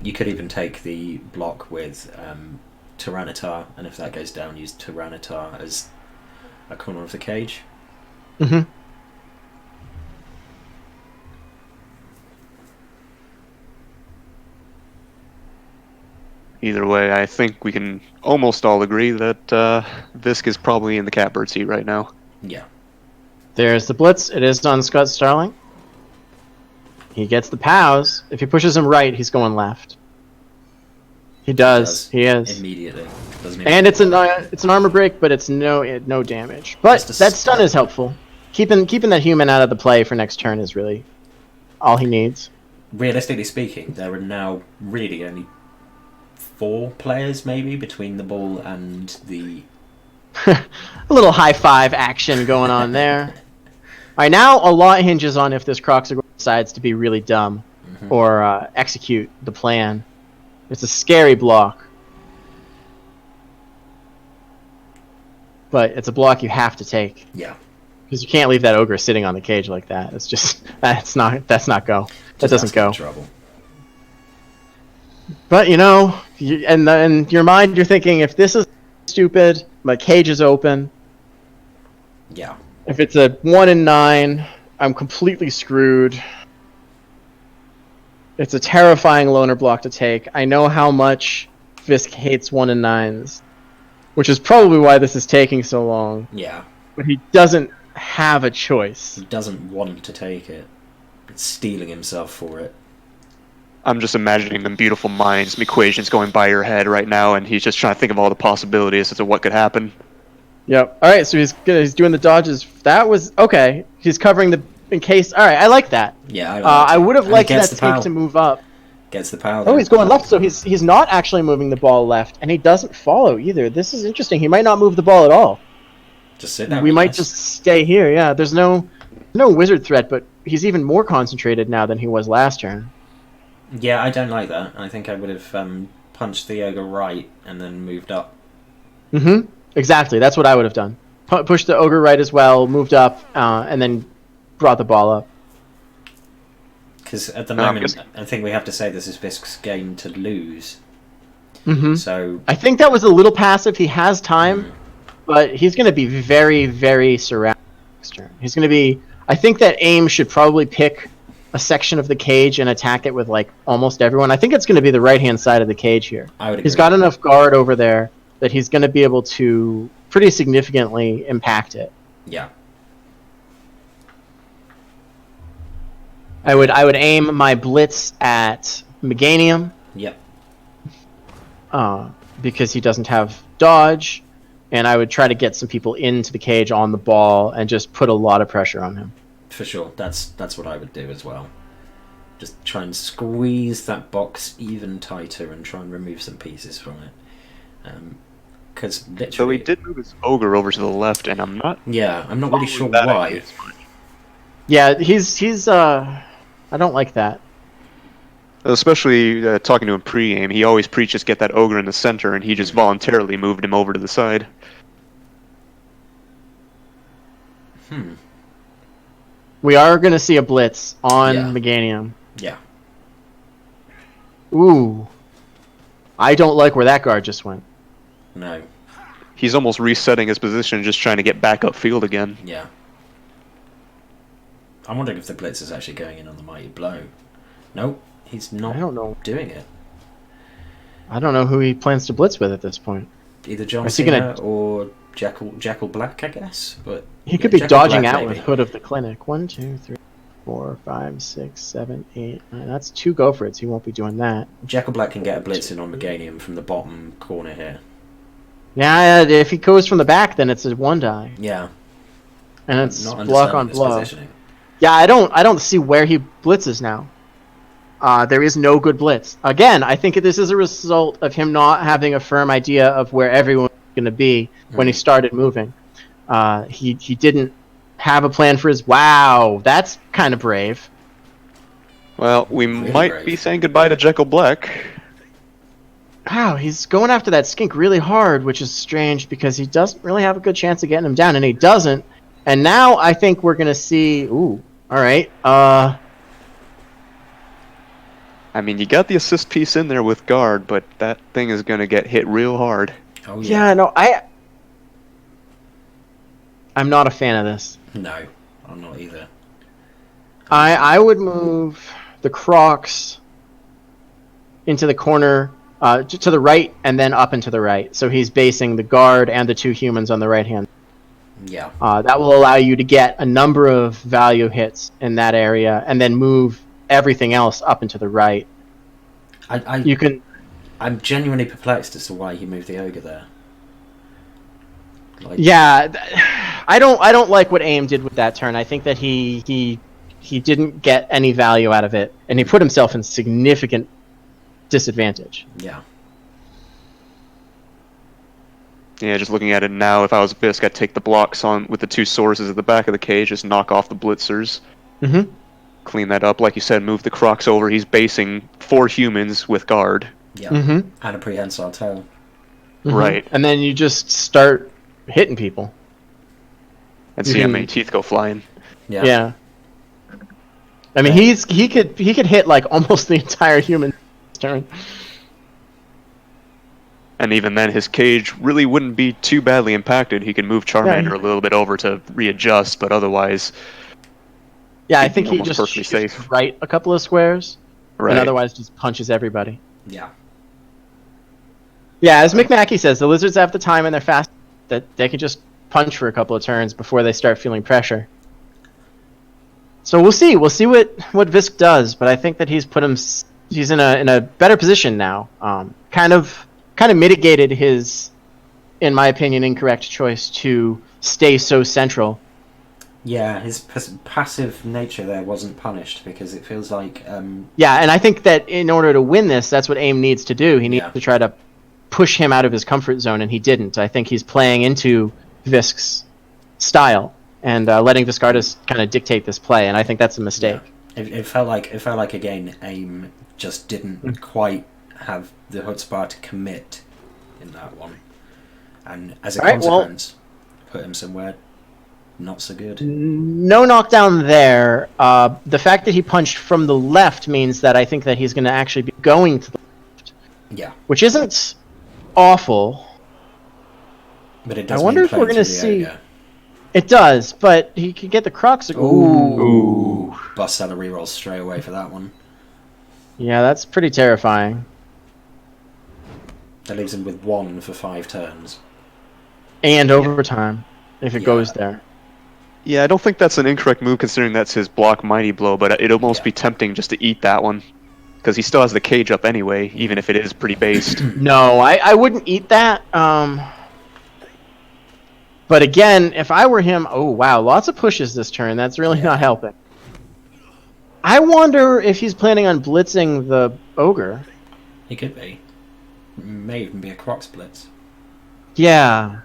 You could even take the block with Tyranitar, and if that goes down, use Tyranitar as a corner of the cage. Mm-hmm. Either way, I think we can almost all agree that Visk is probably in the catbird seat right now. Yeah. There's the blitz. It is on Scott Starling. He gets the POWs. If he pushes him right, he's going left. He does. He is. Immediately. And it's an armor break, but it's no damage. But that stun is helpful. Keeping that human out of the play for next turn is really all he needs. Realistically speaking, there are now really only 4 players maybe between the ball and the... A little high five action going on there. Alright, now a lot hinges on if this Kroxigor decides to be really dumb or execute the plan. It's a scary block. But it's a block you have to take. Yeah. Because you can't leave that ogre sitting on the cage like that. It's just that's not go. That doesn't go. Trouble. But in your mind you're thinking, if this is stupid, my cage is open. Yeah. If it's a 1 in 9, I'm completely screwed. It's a terrifying loner block to take. I know how much Visk hates 1 in 9s, which is probably why this is taking so long. Yeah. But he doesn't have a choice. He doesn't want to take it. It's stealing himself for it. I'm just imagining the beautiful minds, some equations going by your head right now, and he's just trying to think of all the possibilities as to what could happen. Yep. All right, so he's doing the dodges. That was okay. He's covering the in case. All right, I like that. Yeah, I would have liked that tape to move up. Gets the power. Oh, he's going left, so he's not actually moving the ball left, and he doesn't follow either. This is interesting. He might not move the ball at all. Just sit there. We might just stay here. Yeah, there's no wizard threat, but he's even more concentrated now than he was last turn. Yeah, I don't like that. I think I would have punched the ogre right and then moved up. Mm-hmm. Exactly. That's what I would have done. Pushed the ogre right as well, moved up, and then brought the ball up. Because at the moment, I think we have to say this is Visk's game to lose. Mm-hmm. So I think that was a little passive. He has time, but he's going to be very, very surrounded next turn. He's going to be... I think that AIM should probably pick a section of the cage and attack it with like almost everyone. I think it's going to be the right-hand side of the cage here. I would agree. He's got enough guard over there that he's going to be able to pretty significantly impact it. Yeah. I would aim my blitz at Meganium. Yep. Because he doesn't have dodge, and I would try to get some people into the cage on the ball and just put a lot of pressure on him. For sure. That's what I would do as well. Just try and squeeze that box even tighter and try and remove some pieces from it. Because literally... So he did move his ogre over to the left, and I'm not... Yeah, I'm not really sure why. Yeah, he's I don't like that. Especially talking to him pre-game, he always preaches get that ogre in the center, and he just voluntarily moved him over to the side. We are going to see a blitz on Meganium. Yeah. Ooh. I don't like where that guard just went. No. He's almost resetting his position, just trying to get back upfield again. Yeah. I'm wondering if the blitz is actually going in on the mighty blow. Nope, he's not. I don't know. Doing it. I don't know who he plans to blitz with at this point. Either John Cena or Jackal Black, I guess. But he could be dodging out with Hood of the Clinic. 1, 2, 3, 4, 5, 6, 7, 8, 9. That's 2 go for it. He won't be doing that. Jackal Black can get a blitz in on Meganium from the bottom corner here. Yeah, if he goes from the back, then it's a 1 die. Yeah. And it's block on blow. Positioning. Yeah, I don't see where he blitzes now. There is no good blitz. Again, I think this is a result of him not having a firm idea of where everyone was going to be when he started moving. He didn't have a plan for his... Wow, that's kind of brave. Well, we might be saying goodbye to Jekyll Black. Wow, he's going after that skink really hard, which is strange because he doesn't really have a good chance of getting him down, and he doesn't. And now I think we're going to see... Ooh, all right. I mean, you got the assist piece in there with guard, but that thing is going to get hit real hard. Oh yeah. Yeah, no, I'm not a fan of this. No, I'm not either. I would move the Crocs into the corner, to the right, and then up and to the right. So he's basing the guard and the 2 humans on the right hand. Yeah. That will allow you to get a number of value hits in that area, and then move everything else up and to the right. I'm genuinely perplexed as to why he moved the ogre there. Like, Yeah, I don't like what AIM did with that turn. I think that he didn't get any value out of it, and he put himself in significant disadvantage. Yeah. Yeah, just looking at it now, if I was Visk, I'd take the blocks on with the 2 sources at the back of the cage, just knock off the blitzers. Mm-hmm. Clean that up. Like you said, move the Crocs over. He's basing 4 humans with guard. Yeah. Mm-hmm. And a prehensile tail. Mm-hmm. Right. And then you just start hitting people. And see how many teeth go flying. Yeah. Yeah. I mean, he could hit like almost the entire human turn. And even then, his cage really wouldn't be too badly impacted. He could move Charmander a little bit over to readjust, but otherwise... Yeah, I think he almost just perfectly shifts safe. right a couple of squares, Right. and otherwise just punches everybody. Yeah. Yeah, as McMackey says, the lizards have the time and they're fast that they can just punch for a couple of turns before they start feeling pressure. So we'll see. We'll see what Visk does, but I think that he's in a better position now. Kind of mitigated his, in my opinion, incorrect choice to stay so central. Yeah, his passive nature there wasn't punished because it feels like... Yeah, and I think that in order to win this, that's what AIM needs to do. He needs to try to push him out of his comfort zone, and he didn't. I think he's playing into Visk's style and letting Viscardus kind of dictate this play, and I think that's a mistake. Yeah. It felt like again, AIM just didn't quite have the chutzpah to commit in that one, and as a consequence, put him somewhere not so good. No knockdown there. The fact that he punched from the left means that I think that he's going to actually be going to the left. Yeah. Which isn't awful. But it does. I wonder if we're going to see... Ogre. It does, but he could get the Crocs. Ooh. Bust out a reroll straight away for that one. Yeah, that's pretty terrifying. That leaves him with 1 for 5 turns. And overtime, if it goes there. Yeah, I don't think that's an incorrect move considering that's his block Mighty Blow, but it'd almost be tempting just to eat that one. Because he still has the cage up anyway, even if it is pretty based. No, I wouldn't eat that. But again, if I were him... Oh, wow, lots of pushes this turn. That's really not helping. I wonder if he's planning on blitzing the ogre. He could be. May even be a Crocs blitz. Yeah.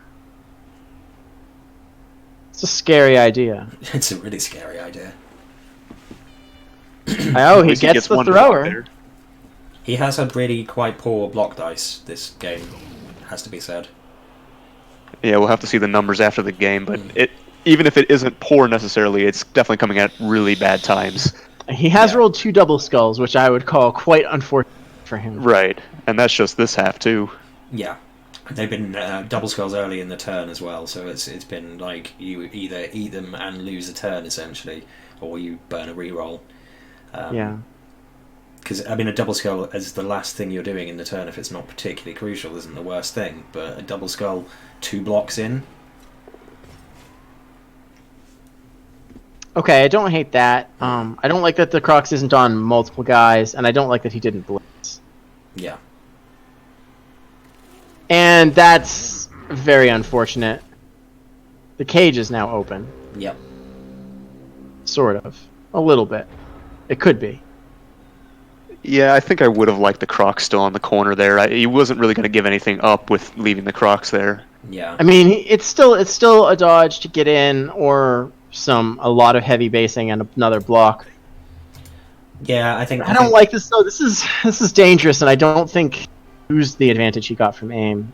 It's a scary idea. It's a really scary idea. Oh, he gets the thrower. He has had really quite poor block dice this game, has to be said. Yeah, we'll have to see the numbers after the game, but even if it isn't poor necessarily, it's definitely coming at really bad times. He has rolled 2 double skulls, which I would call quite unfortunate for him. Right, and that's just this half too. Yeah. They've been double skulls early in the turn as well, so it's been like you either eat them and lose a turn essentially, or you burn a reroll. Yeah. Because I mean, a double skull as the last thing you're doing in the turn, if it's not particularly crucial, isn't the worst thing. But a double skull 2 blocks in. Okay, I don't hate that. I don't like that the Crocs isn't on multiple guys, and I don't like that he didn't blitz. Yeah. And that's very unfortunate. The cage is now open. Yep. Sort of. A little bit. It could be. Yeah, I think I would have liked the Crocs still on the corner there. He wasn't really going to give anything up with leaving the Crocs there. Yeah. I mean, it's still a dodge to get in, or a lot of heavy basing and another block. Yeah, I don't like this though. This is dangerous, and I don't think used the advantage he got from AIM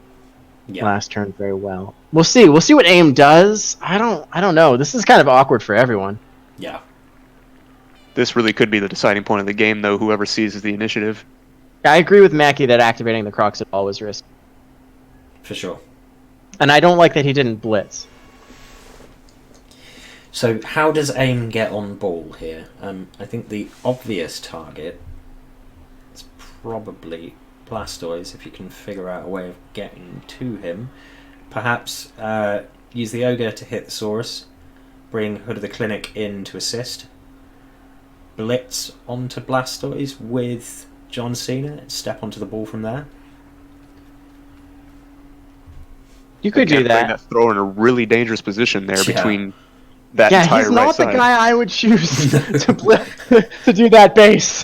last turn very well. We'll see. We'll see what AIM does. I don't know. This is kind of awkward for everyone. Yeah. this really could be the deciding point of the game, though. Whoever seizes the initiative. I agree with Mackie that activating the Crocs at all was risky. For sure. And I don't like that he didn't blitz. So how does AIM get on ball here? I think the obvious target is probably Blastoise, if you can figure out a way of getting to him. Perhaps use the Ogre to hit the Saurus, bring Hood of the Clinic in to assist, blitz onto Blastoise with John Cena and step onto the ball from there. You could do that. That throw in a really dangerous position there between that yeah, entire he's not right the side. guy I would choose to do that base.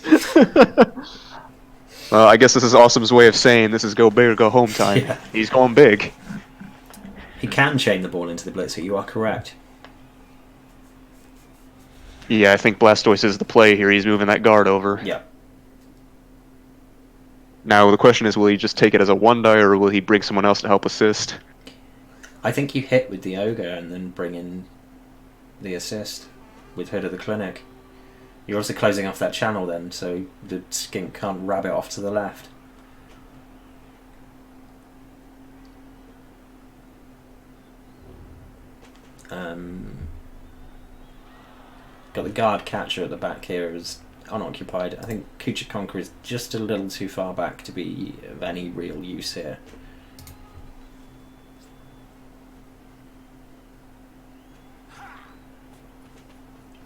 Well, I guess this is Awesome's way of saying this is go big or go home time. Yeah. He's going big. He can chain the ball into the blitzer, you are correct. Yeah, I think Blastoise is the play here. He's moving that guard over. Yeah. Now the question is, will he just take it as a one-die, or will he bring someone else to help assist? I think you hit with the Ogre and then bring in the assist with Hood of the Clinic. You're also closing off that channel then, so the skink can't rabbit off to the left. Got the guard catcher at the back here is unoccupied. I think Kitakaze is just a little too far back to be of any real use here.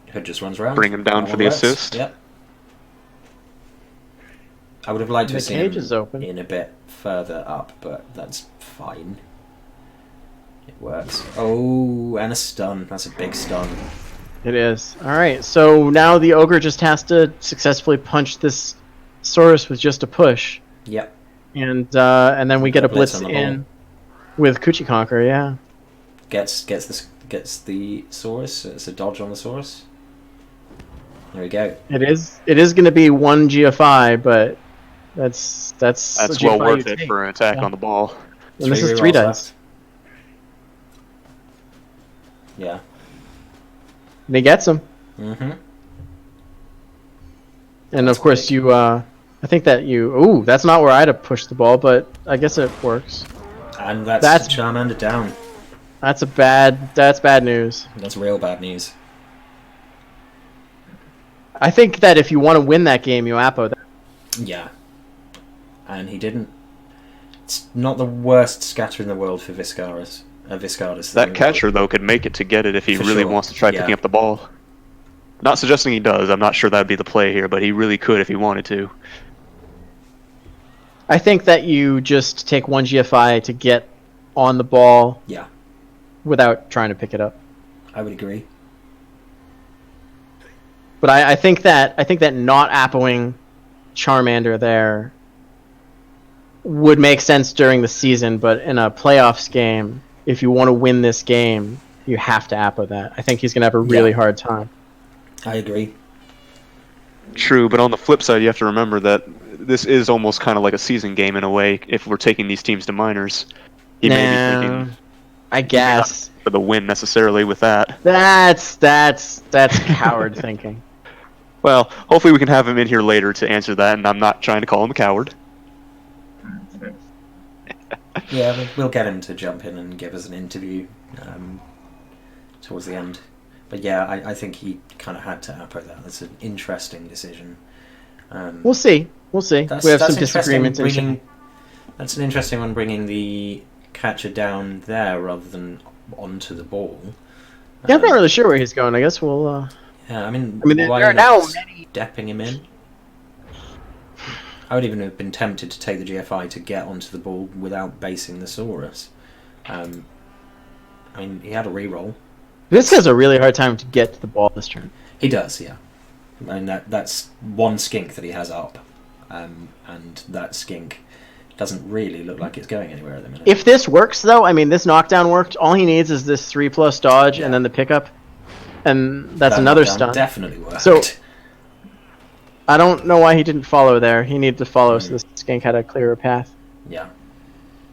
Hood just runs around. Bring him down for the assist. Yep. I would have liked to have The seen cage him is open. in a bit further up, but that's fine. It works. Oh, and a stun. That's a big stun. It is. Alright, so now the Ogre just has to successfully punch this Saurus with just a push. Yep. And then we get a blitz on the in with Kitakaze, yeah. Gets the Saurus. It's a dodge on the Saurus. There we go. It is going to be one GFI, but that's That's a well GFI worth you it take. for an attack Yeah. on the ball. And this is rerolls 3 dice. left. Yeah. And he gets him. Mm-hmm. And of course you, I think that you, ooh, that's not where I'd have pushed the ball, but I guess it works. And that's Charmander down. That's bad news. That's real bad news. I think that if you want to win that game, you Apo that. Yeah. And he didn't. It's not the worst scatter in the world for Viscardus. That catcher, though, could make it to get it if he For really sure. wants to try picking up the ball. Not suggesting he does. I'm not sure that'd be the play here, but he really could if he wanted to. I think that you just take one GFI to get on the ball Yeah, without trying to pick it up. I would agree. But I think that not Apoing Charmander there would make sense during the season, but in a playoffs game, if you want to win this game, you have to Apo that. I think he's going to have a really hard time. I agree. True, but on the flip side, you have to remember that this is almost kind of like a season game in a way. If we're taking these teams to minors, he may be thinking I guess for the win necessarily with that. that's coward thinking. Well, hopefully we can have him in here later to answer that, and I'm not trying to call him a coward. Yeah, we'll get him to jump in and give us an interview towards the end. But yeah, I think he kind of had to Apo that. That's an interesting decision. We'll see. We have some disagreements. That's an interesting one, bringing the catcher down there rather than onto the ball. Yeah, I'm not really sure where he's going. I guess we'll. Yeah, I mean there why are not now many. stepping him in? I would even have been tempted to take the GFI to get onto the ball without basing the Saurus. I mean, he had a reroll. This has a really hard time to get to the ball this turn. He does, yeah. I mean, that's one skink that he has up, and that skink doesn't really look like it's going anywhere at the minute. If this works, though, I mean, this knockdown worked. All he needs is this 3+ dodge and then the pickup, and that's That another knockdown stun. definitely worked. So I don't know why he didn't follow there. He needed to follow so this skink had a clearer path. yeah,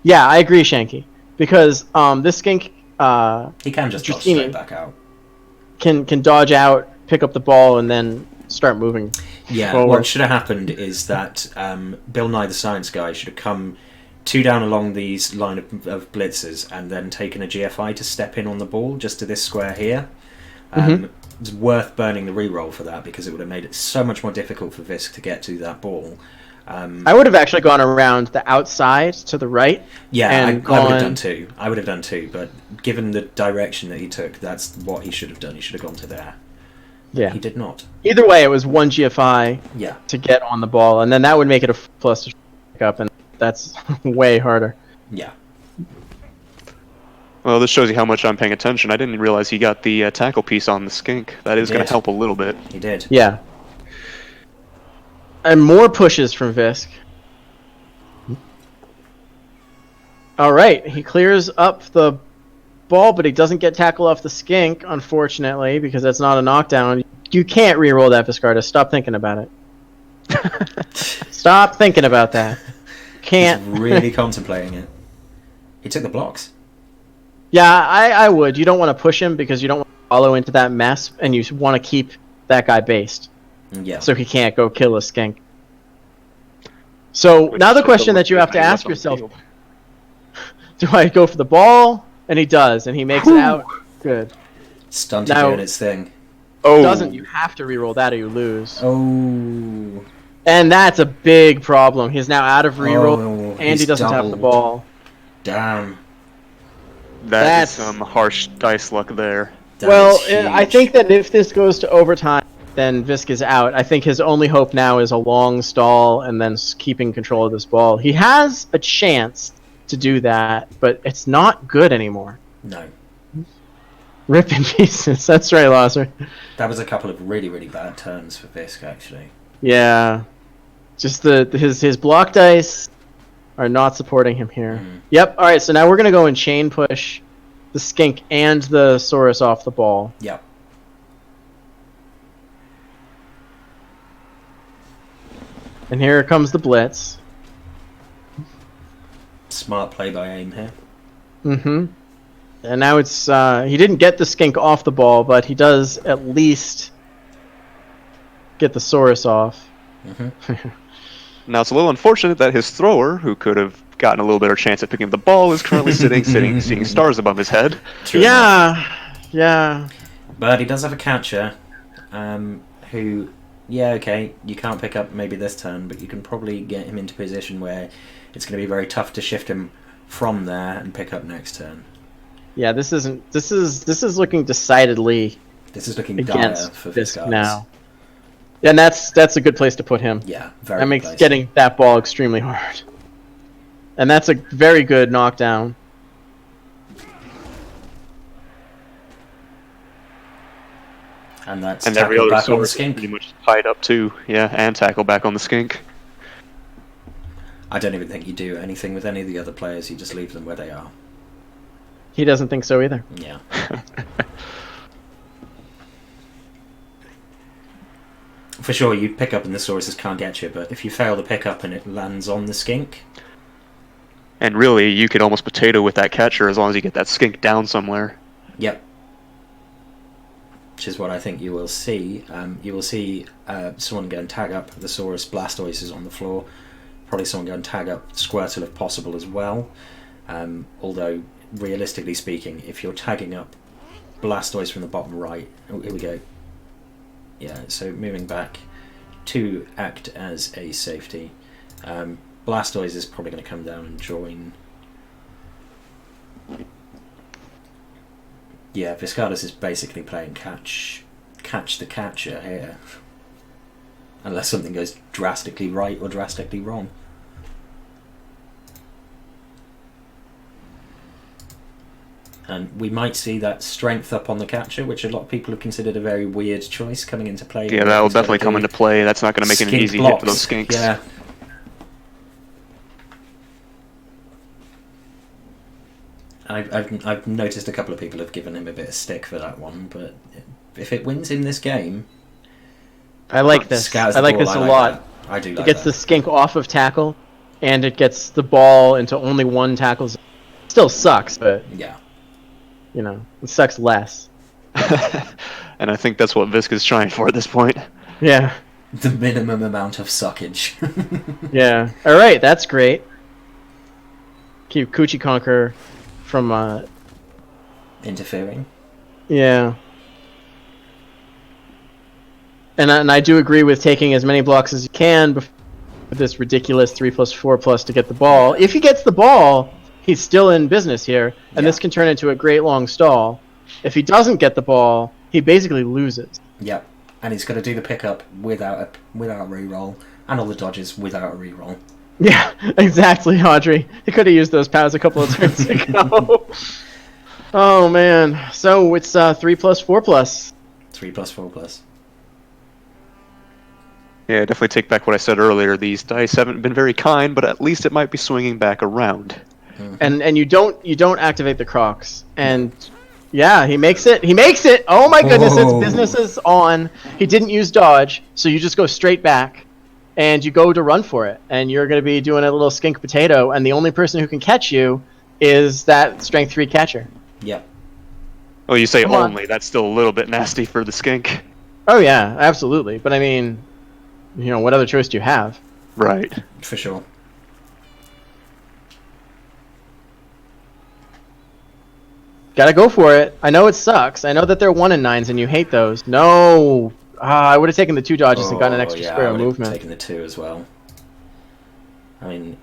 Yeah, I agree, Shanky, because this skink he can just dodge Dratini straight back out. can dodge out, pick up the ball, and then start moving. Yeah, forward. what should have happened is that Bill Nye the Science Guy should have come 2 down along these line of blitzers and then taken a GFI to step in on the ball just to this square here. It's worth burning the reroll for that because it would have made it so much more difficult for Visk to get to that ball. I would have actually gone around the outside to the right. Yeah, and I would have done too. I would have done too, but given the direction that he took, that's what he should have done. He should have gone to there. Yeah. He did not. Either way, it was 1 GFI Yeah. to get on the ball, and then that would make it a plus to pick up, and that's way harder. Yeah. Well, this shows you how much I'm paying attention. I didn't realize he got the tackle piece on the skink. That is going to help a little bit. He did. Yeah. And more pushes from Visk. Alright, he clears up the ball, but he doesn't get tackle off the skink, unfortunately, because that's not a knockdown. You can't re-roll that, Viscarda. Stop thinking about it. Stop thinking about that. Can't. He's really contemplating it. He took the blocks. Yeah, I would. You don't want to push him because you don't want to follow into that mess, and you want to keep that guy based. Yeah. So he can't go kill a skink. So now the question that you have to ask yourself, do I go for the ball? And he does, and he makes it out. Good. Stunted Now- doing its thing. Oh, Doesn't you have to reroll that or you lose. Oh. And that's a big problem. He's now out of reroll, Oh, and he's he doesn't have the doubled. ball. Damn. that's That's- some harsh dice luck there. That Well, is I huge. think that if this goes to overtime, then Visk is out. I think his only hope now is a long stall and then keeping control of this ball. He has a chance to do that, but it's not good anymore. No. Rip in pieces. That's right, Losser. That was a couple of really, really bad turns for Visk, actually. Yeah. Just his block dice are not supporting him here. Mm. Yep. All right. So now we're gonna go and chain push the skink and the Saurus off the ball. Yep. And here comes the blitz. Smart play by AIM here. Mm-hmm. And now it's he didn't get the skink off the ball, but he does at least get the Saurus off. Mm-hmm. Now, it's a little unfortunate that his thrower, who could have gotten a little better chance at picking up the ball, is currently sitting, seeing stars above his head. True enough. Yeah. But he does have a catcher, who, yeah, okay, you can't pick up maybe this turn, but you can probably get him into a position where it's going to be very tough to shift him from there and pick up next turn. Yeah. This is looking decidedly This is looking dire against for Visk Viscardas. now. And that's a good place to put him. Yeah, very That makes good place. getting that ball extremely hard. And that's a very good knockdown. And that's And every tackled other back on the sword is skink. pretty much tied up too. Yeah, and tackle back on the skink. I don't even think you do anything with any of the other players. You just leave them where they are. He doesn't think so either. Yeah. For sure, you pick up and the Sauruses can't get you, but if you fail the pickup and it lands on the skink, And really, you could almost potato with that catcher as long as you get that skink down somewhere. yep. Which is what I think you will see. You will see someone go and tag up the Saurus. Blastoise is on the floor. Probably someone go and tag up Squirtle if possible as well. Although, realistically speaking, if you're tagging up Blastoise from the bottom right... Oh, here we go. Yeah, so moving back to act as a safety. Blastoise is probably going to come down and join. Yeah, Viscardas is basically playing catch the catcher here. Unless something goes drastically right or drastically wrong. And we might see that strength up on the catcher, which a lot of people have considered a very weird choice coming into play. Yeah, that will definitely come into play. That's not going to make it an Skink easy hit blocks. for those skinks. Yeah. I've noticed a couple of people have given him a bit of stick for that one, but if it wins him this game, I like this. scatters I the like ball, this a lot. that. I do like It gets that. the skink off of tackle, and it gets the ball into only one tackle. Still sucks, but Yeah. it sucks less. And I think that's what Visk is trying for at this point. Yeah. The minimum amount of suckage. Yeah. All right, that's great. Keep Coochie Conquer from Interfering. Yeah. And I do agree with taking as many blocks as you can before this ridiculous 3+4+ to get the ball. If he gets the ball, he's still in business here, and this can turn into a great long stall. If he doesn't get the ball, he basically loses. Yep. And he's got to do the pickup without a reroll, and all the dodges without a reroll. Yeah, exactly, Audrey. He could have used those powers a couple of turns ago. Oh man. So it's 3+4+. 3+4+. Yeah, definitely take back what I said earlier. These dice haven't been very kind, but at least it might be swinging back around. And you don't activate the Crocs. And yeah, he makes it. He makes it. Oh my goodness, it's business is on. He didn't use dodge, so you just go straight back and you go to run for it. And you're going to be doing a little skink potato, and the only person who can catch you is that strength 3 catcher. Yep. Oh, you say Come on. only. That's still a little bit nasty for the skink. Oh yeah, absolutely. But I mean, what other choice do you have? Right. For sure. Gotta go for it. I know it sucks. I know that they're 1 and 9s and you hate those. No! I would have taken the 2 dodges and gotten an extra square of movement. Taken the 2 as well. I mean,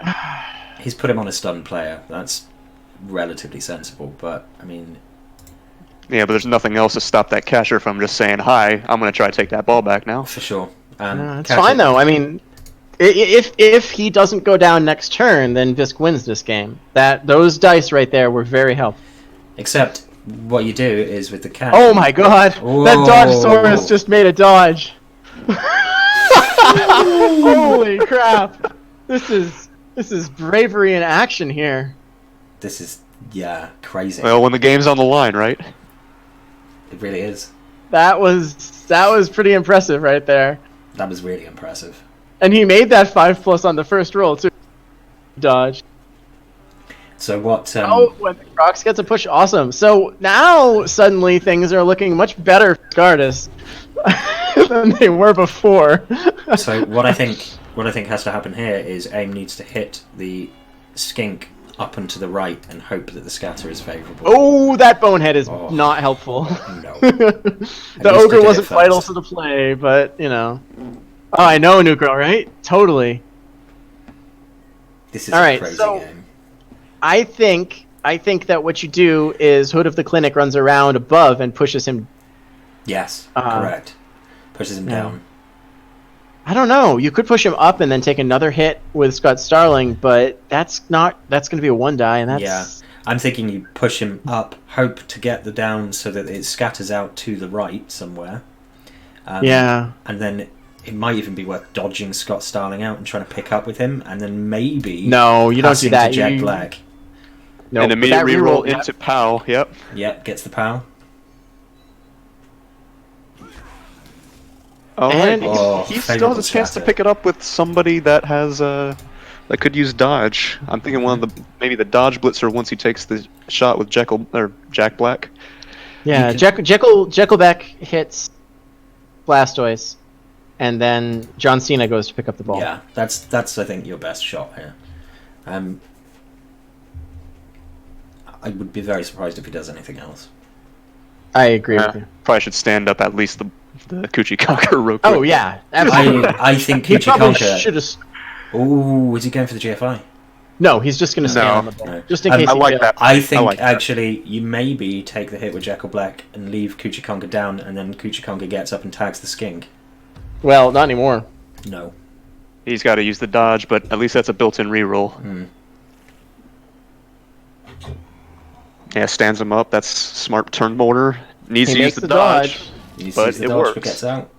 he's put him on a stun player. That's relatively sensible, but I mean... Yeah, but there's nothing else to stop that catcher from just saying, hi, I'm going to try to take that ball back now. For sure. It's fine though. I mean, if he doesn't go down next turn, then Visk wins this game. Those dice right there were very helpful. Except what you do is with the cat. Oh my god! Whoa. That Dodgesaurus just made a dodge. Holy crap! This is bravery in action here. This is crazy. Well, when the game's on the line, right? It really is. That was pretty impressive right there. That was really impressive. And he made that 5+ on the first roll too. Dodge. So what? When the Crocs gets a push, awesome. So now suddenly things are looking much better for Ghaustos than they were before. So what I think has to happen here is AIM needs to hit the skink up and to the right and hope that the scatter is favourable. Oh, that bonehead is not helpful. No. The ogre wasn't vital to the play, but Oh, I know, New Girl, right? Totally. This is all right, a crazy so game. I think that what you do is Hood of the Clinic runs around above and pushes him. Yes, correct. Pushes him down. I don't know. You could push him up and then take another hit with Scott Starling, but that's going to be a 1 die, and that's... Yeah, I'm thinking you push him up, hope to get the down so that it scatters out to the right somewhere. Yeah. And then it might even be worth dodging Scott Starling out and trying to pick up with him, and then maybe... No, you don't do that. To Jack Black. No, and immediate reroll into POW, yep. Yep, gets the POW. Oh, and he still has a chance to pick it up with somebody that has that could use dodge. I'm thinking one of maybe the dodge blitzer once he takes the shot with Jack Black. Yeah, Jekyllback hits Blastoise, and then John Cena goes to pick up the ball. Yeah, that's I think your best shot here. I would be very surprised if he does anything else. I agree with you. Probably should stand up at least the Coochie Conquer real quick. Oh yeah, absolutely. I think he Coochie probably Conquer... should have... Ooh, is he going for the GFI? No, he's just going to stand on the ball. No. Just in case I like that. I think like actually you maybe take the hit with Jekyll Black and leave Coochie Conquer down, and then Coochie Conquer gets up and tags the skink. Well, not anymore. No. He's got to use the dodge, but at least that's a built-in reroll. Yeah, stands him up. That's smart turn motor. Needs to use the dodge. But it works. But gets out.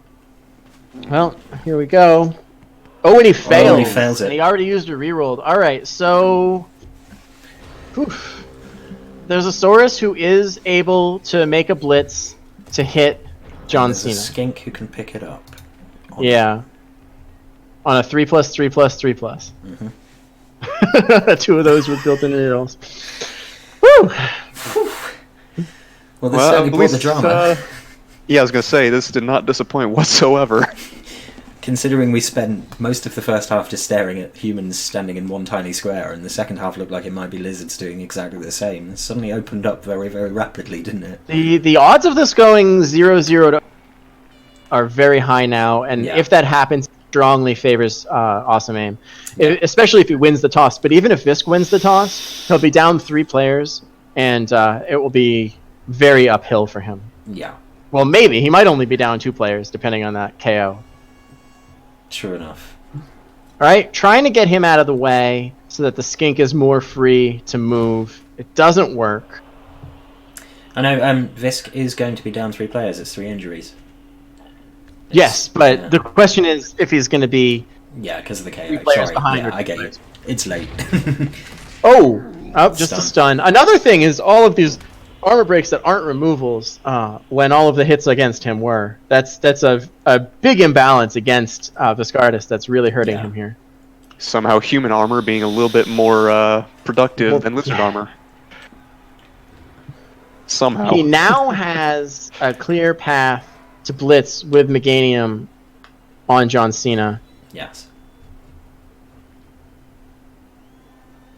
Well, here we go. Oh, and he fails. Oh, he fails it. And he already used a reroll. All right, so... There's a Saurus who is able to make a blitz to hit John There's Cena. a skink who can pick it up. Yeah. On a 3+3+3+. Mm-hmm. 2 of those were built-in rerolls. Woo! Well, this certainly brought the drama. Yeah, I was going to say, this did not disappoint whatsoever. Considering we spent most of the first half just staring at humans standing in one tiny square, and the second half looked like it might be lizards doing exactly the same, it suddenly opened up very, very rapidly, didn't it? The odds of this going 0-0 are very high now, and if that happens, strongly favors Awesome Aim, especially if he wins the toss. But even if Visk wins the toss, he'll be down 3 players, and it will be very uphill for him. Yeah. Well, maybe. He might only be down 2 players, depending on that KO. True enough. Alright, trying to get him out of the way so that the skink is more free to move. It doesn't work. I know Visk is going to be down 3 players. It's 3 injuries. Yes, but the question is if he's going to be... Yeah, because of the KO. 3 players Sorry, behind. I get you. It's late. Just a stun. Another thing is all of these armor breaks that aren't removals when all of the hits against him were. That's a big imbalance against Viscardus that's really hurting him here. Somehow human armor being a little bit more productive than lizard armor. Somehow. He now has a clear path to blitz with Meganium on John Cena. Yes.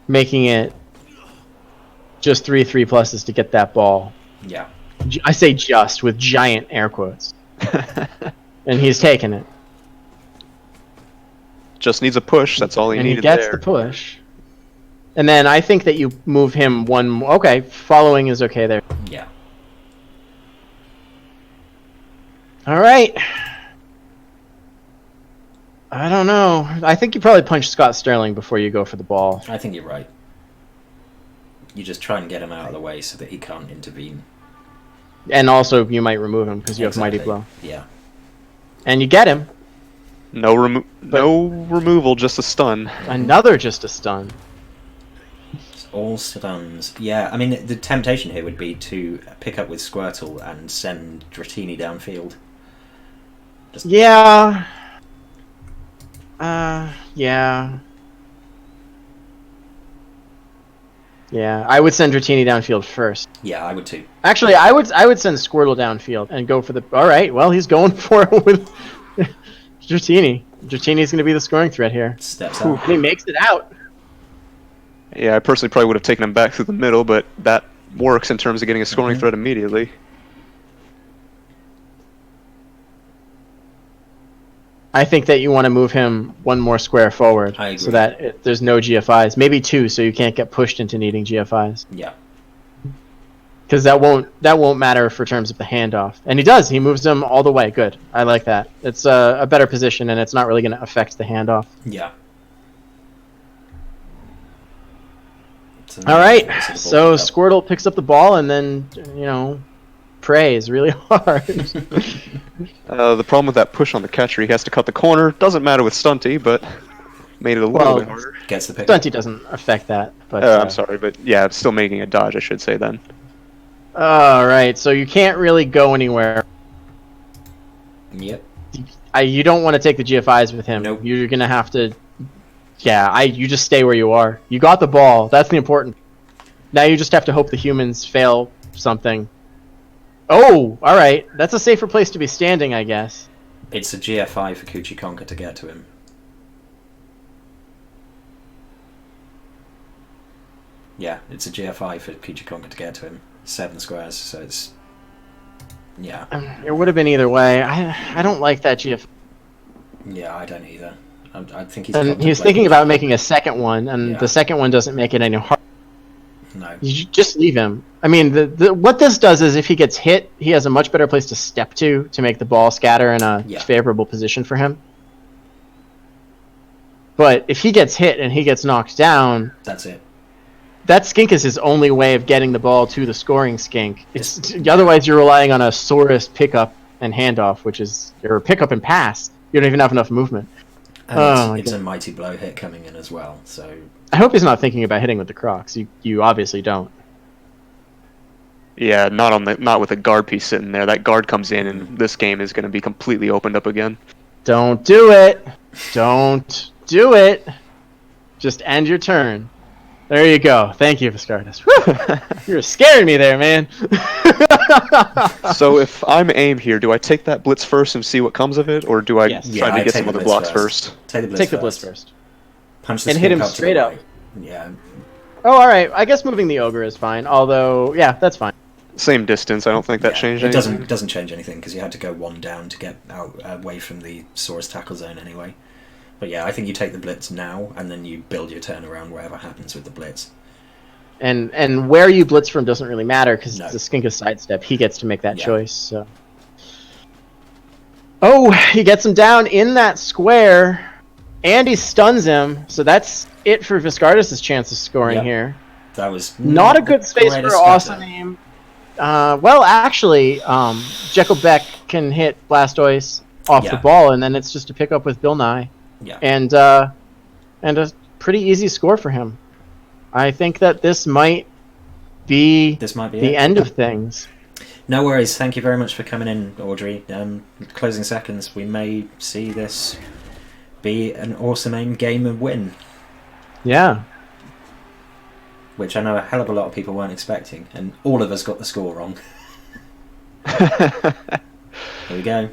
Making it just 3/3+ to get that ball. Yeah. I say just with giant air quotes. And he's taking it. Just needs a push. That's all he needed there. And he gets the push. And then I think that you move him one more. Okay, following is okay there. Yeah. All right. I don't know. I think you probably punch Scott Sterling before you go for the ball. I think you're right. You just try and get him out of the way so that he can't intervene. And also, you might remove him because you have Mighty Blow. Yeah. And you get him. No removal, just a stun. Another just a stun. It's all stuns. Yeah, I mean, the temptation here would be to pick up with Squirtle and send Dratini downfield. Yeah. Yeah. Yeah, I would send Dratini downfield first. Yeah, I would too. Actually, I would send Squirtle downfield and go for the... Alright, well, he's going for it with Dratini. Dratini's going to be the scoring threat here. Steps out. He makes it out. Yeah, I personally probably would have taken him back through the middle, but that works in terms of getting a scoring threat immediately. I think that you want to move him one more square forward so that there's no GFIs. Maybe 2, so you can't get pushed into needing GFIs. Yeah. Because that won't matter for terms of the handoff. And he does. He moves them all the way. Good. I like that. It's a better position, and it's not really going to affect the handoff. Yeah. All right. So Squirtle picks up the ball and then, prays really hard. The problem with that push on the catcher, he has to cut the corner. Doesn't matter with Stunty, but made it a little bit harder. Gets the pick. Stunty doesn't affect that. But I'm sorry, but yeah, still making a dodge, I should say then. All right, so you can't really go anywhere. Yep. You don't want to take the GFIs with him. Nope. You're gonna have to. Yeah, you just stay where you are. You got the ball. That's the important. Now you just have to hope the humans fail something. Oh, all right. That's a safer place to be standing, I guess. It's a GFI for Kuchikonka to get to him. Yeah, it's a GFI for Kuchikonka to get to him. 7 squares, so it's... Yeah. It would have been either way. I don't like that GFI. Yeah, I don't either. I think he's thinking about making a second one, and the second one doesn't make it any harder. No. You just leave him. I mean, what this does is if he gets hit, he has a much better place to step to make the ball scatter in a favorable position for him. But if he gets hit and he gets knocked down... That's it. That skink is his only way of getting the ball to the scoring skink. Otherwise, you're relying on a Saurus pickup and handoff, which is... Or pickup and pass. You don't even have enough movement. And it's a mighty blow hit coming in as well, so... I hope he's not thinking about hitting with the Crocs. You obviously don't. Yeah, not with a guard piece sitting there. That guard comes in, and this game is going to be completely opened up again. Don't do it. Don't do it. Just end your turn. There you go. Thank you, Viscardus. You're scaring me there, man. So if I'm aim here, do I take that blitz first and see what comes of it, or do I Yes. try Yeah, to I get take some the other blitz blocks first. first? Take the blitz Take the first. blitz first. Punch the And hit skink him up to the straight up. right. Yeah. Oh, all right. I guess moving the ogre is fine. Although, yeah, that's fine. Same distance. I don't think that Yeah, changed it anything. doesn't change anything because you had to go one down to get out away from the Saurus tackle zone anyway. But yeah, I think you take the blitz now and then you build your turn around wherever happens with the blitz. And where you blitz from doesn't really matter because No. the skink is sidestep. He gets to make that Yeah. choice. So. Oh, he gets him down in that square, and he stuns him. So that's it for Viscardus' chance of scoring Yep. here. That was Not a the good space for greatest awesome stutter. aim. Well, actually, Jekyll Beck can hit Blastoise off Yeah. the ball, and then it's just a pick up with Bill Nye, Yeah. and a pretty easy score for him. I think that this might be This might be the it. end of things. No worries. Thank you very much for coming in, Audrey. Closing seconds. We may see this be an awesome aim game and win, Yeah. which I know a hell of a lot of people weren't expecting, and all of us got the score wrong. There we go.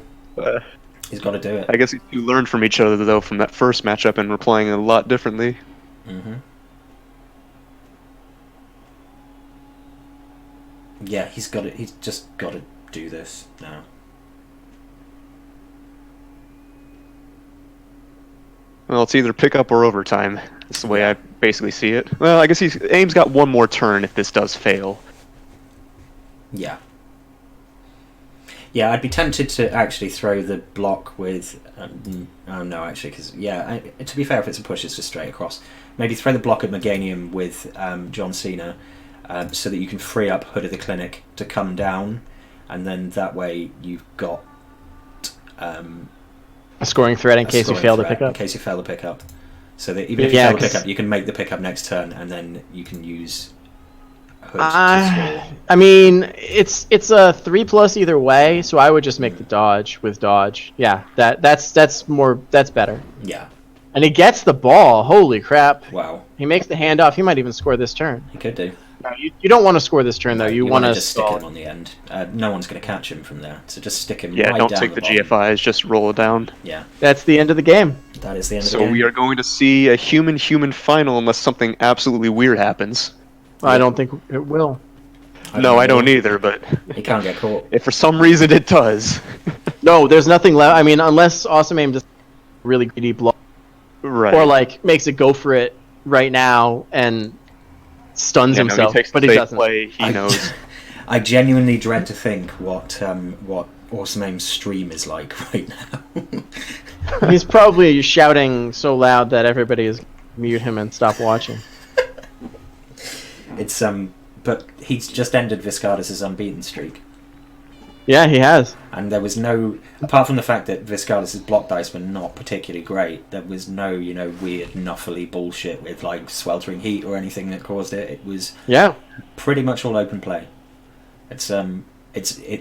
He's got to do it. I guess you learned from each other though from that first matchup, and we're playing a lot differently. Mm-hmm. Yeah, he's got it. He's just got to do this now. Well, it's either pick up or overtime. That's the way I basically see it. Well, I guess aim's got one more turn if this does fail. Yeah. Yeah, I'd be tempted to actually throw the block with... oh, no, actually, because, yeah, to be fair, if it's a push, it's just straight across. Maybe throw the block at Meganium with John Cena so that you can free up Hood of the Clinic to come down, and then that way you've got... A scoring threat in a case you scoring fail to threat pick up. In case you fail to pick up. So that even if you Yeah, fail to pick 'cause- up, you can make the pickup next turn, and then you can use Hood to I score. mean, it's a 3+ either way, so I would just make the dodge with dodge. Yeah, that's better. Yeah. And he gets the ball. Holy crap! Wow. He makes the handoff. He might even score this turn. He could do. No, you don't want to score this turn though. You want wanna to just stick stall. him on the end. No one's going to catch him from there, so just stick him Yeah, right don't down take the bottom. GFIs, just roll it down. Yeah, That's the end of the game. that is the end So of the game. we are going to see a human-human final unless something absolutely weird happens. I don't think it will. No, I don't either, but He can't get caught. if for some reason it does. No, there's nothing left. I mean, unless Awesome Aim just really greedy blow, Right. or like makes it go for it right now and stuns Yeah, no, himself, he takes the but he safe doesn't. play, he knows. I genuinely dread to think what Awesome Aim's stream is like right now. He's probably shouting so loud that everybody is mute him and stop watching. It's but he's just ended Viscardus' unbeaten streak, Yeah, he has. and there was no, apart from the fact that Viscardus' block dice were not particularly great, there was no weird nuffly bullshit with like sweltering heat or anything that caused it. It was Yeah. pretty much all open play. It's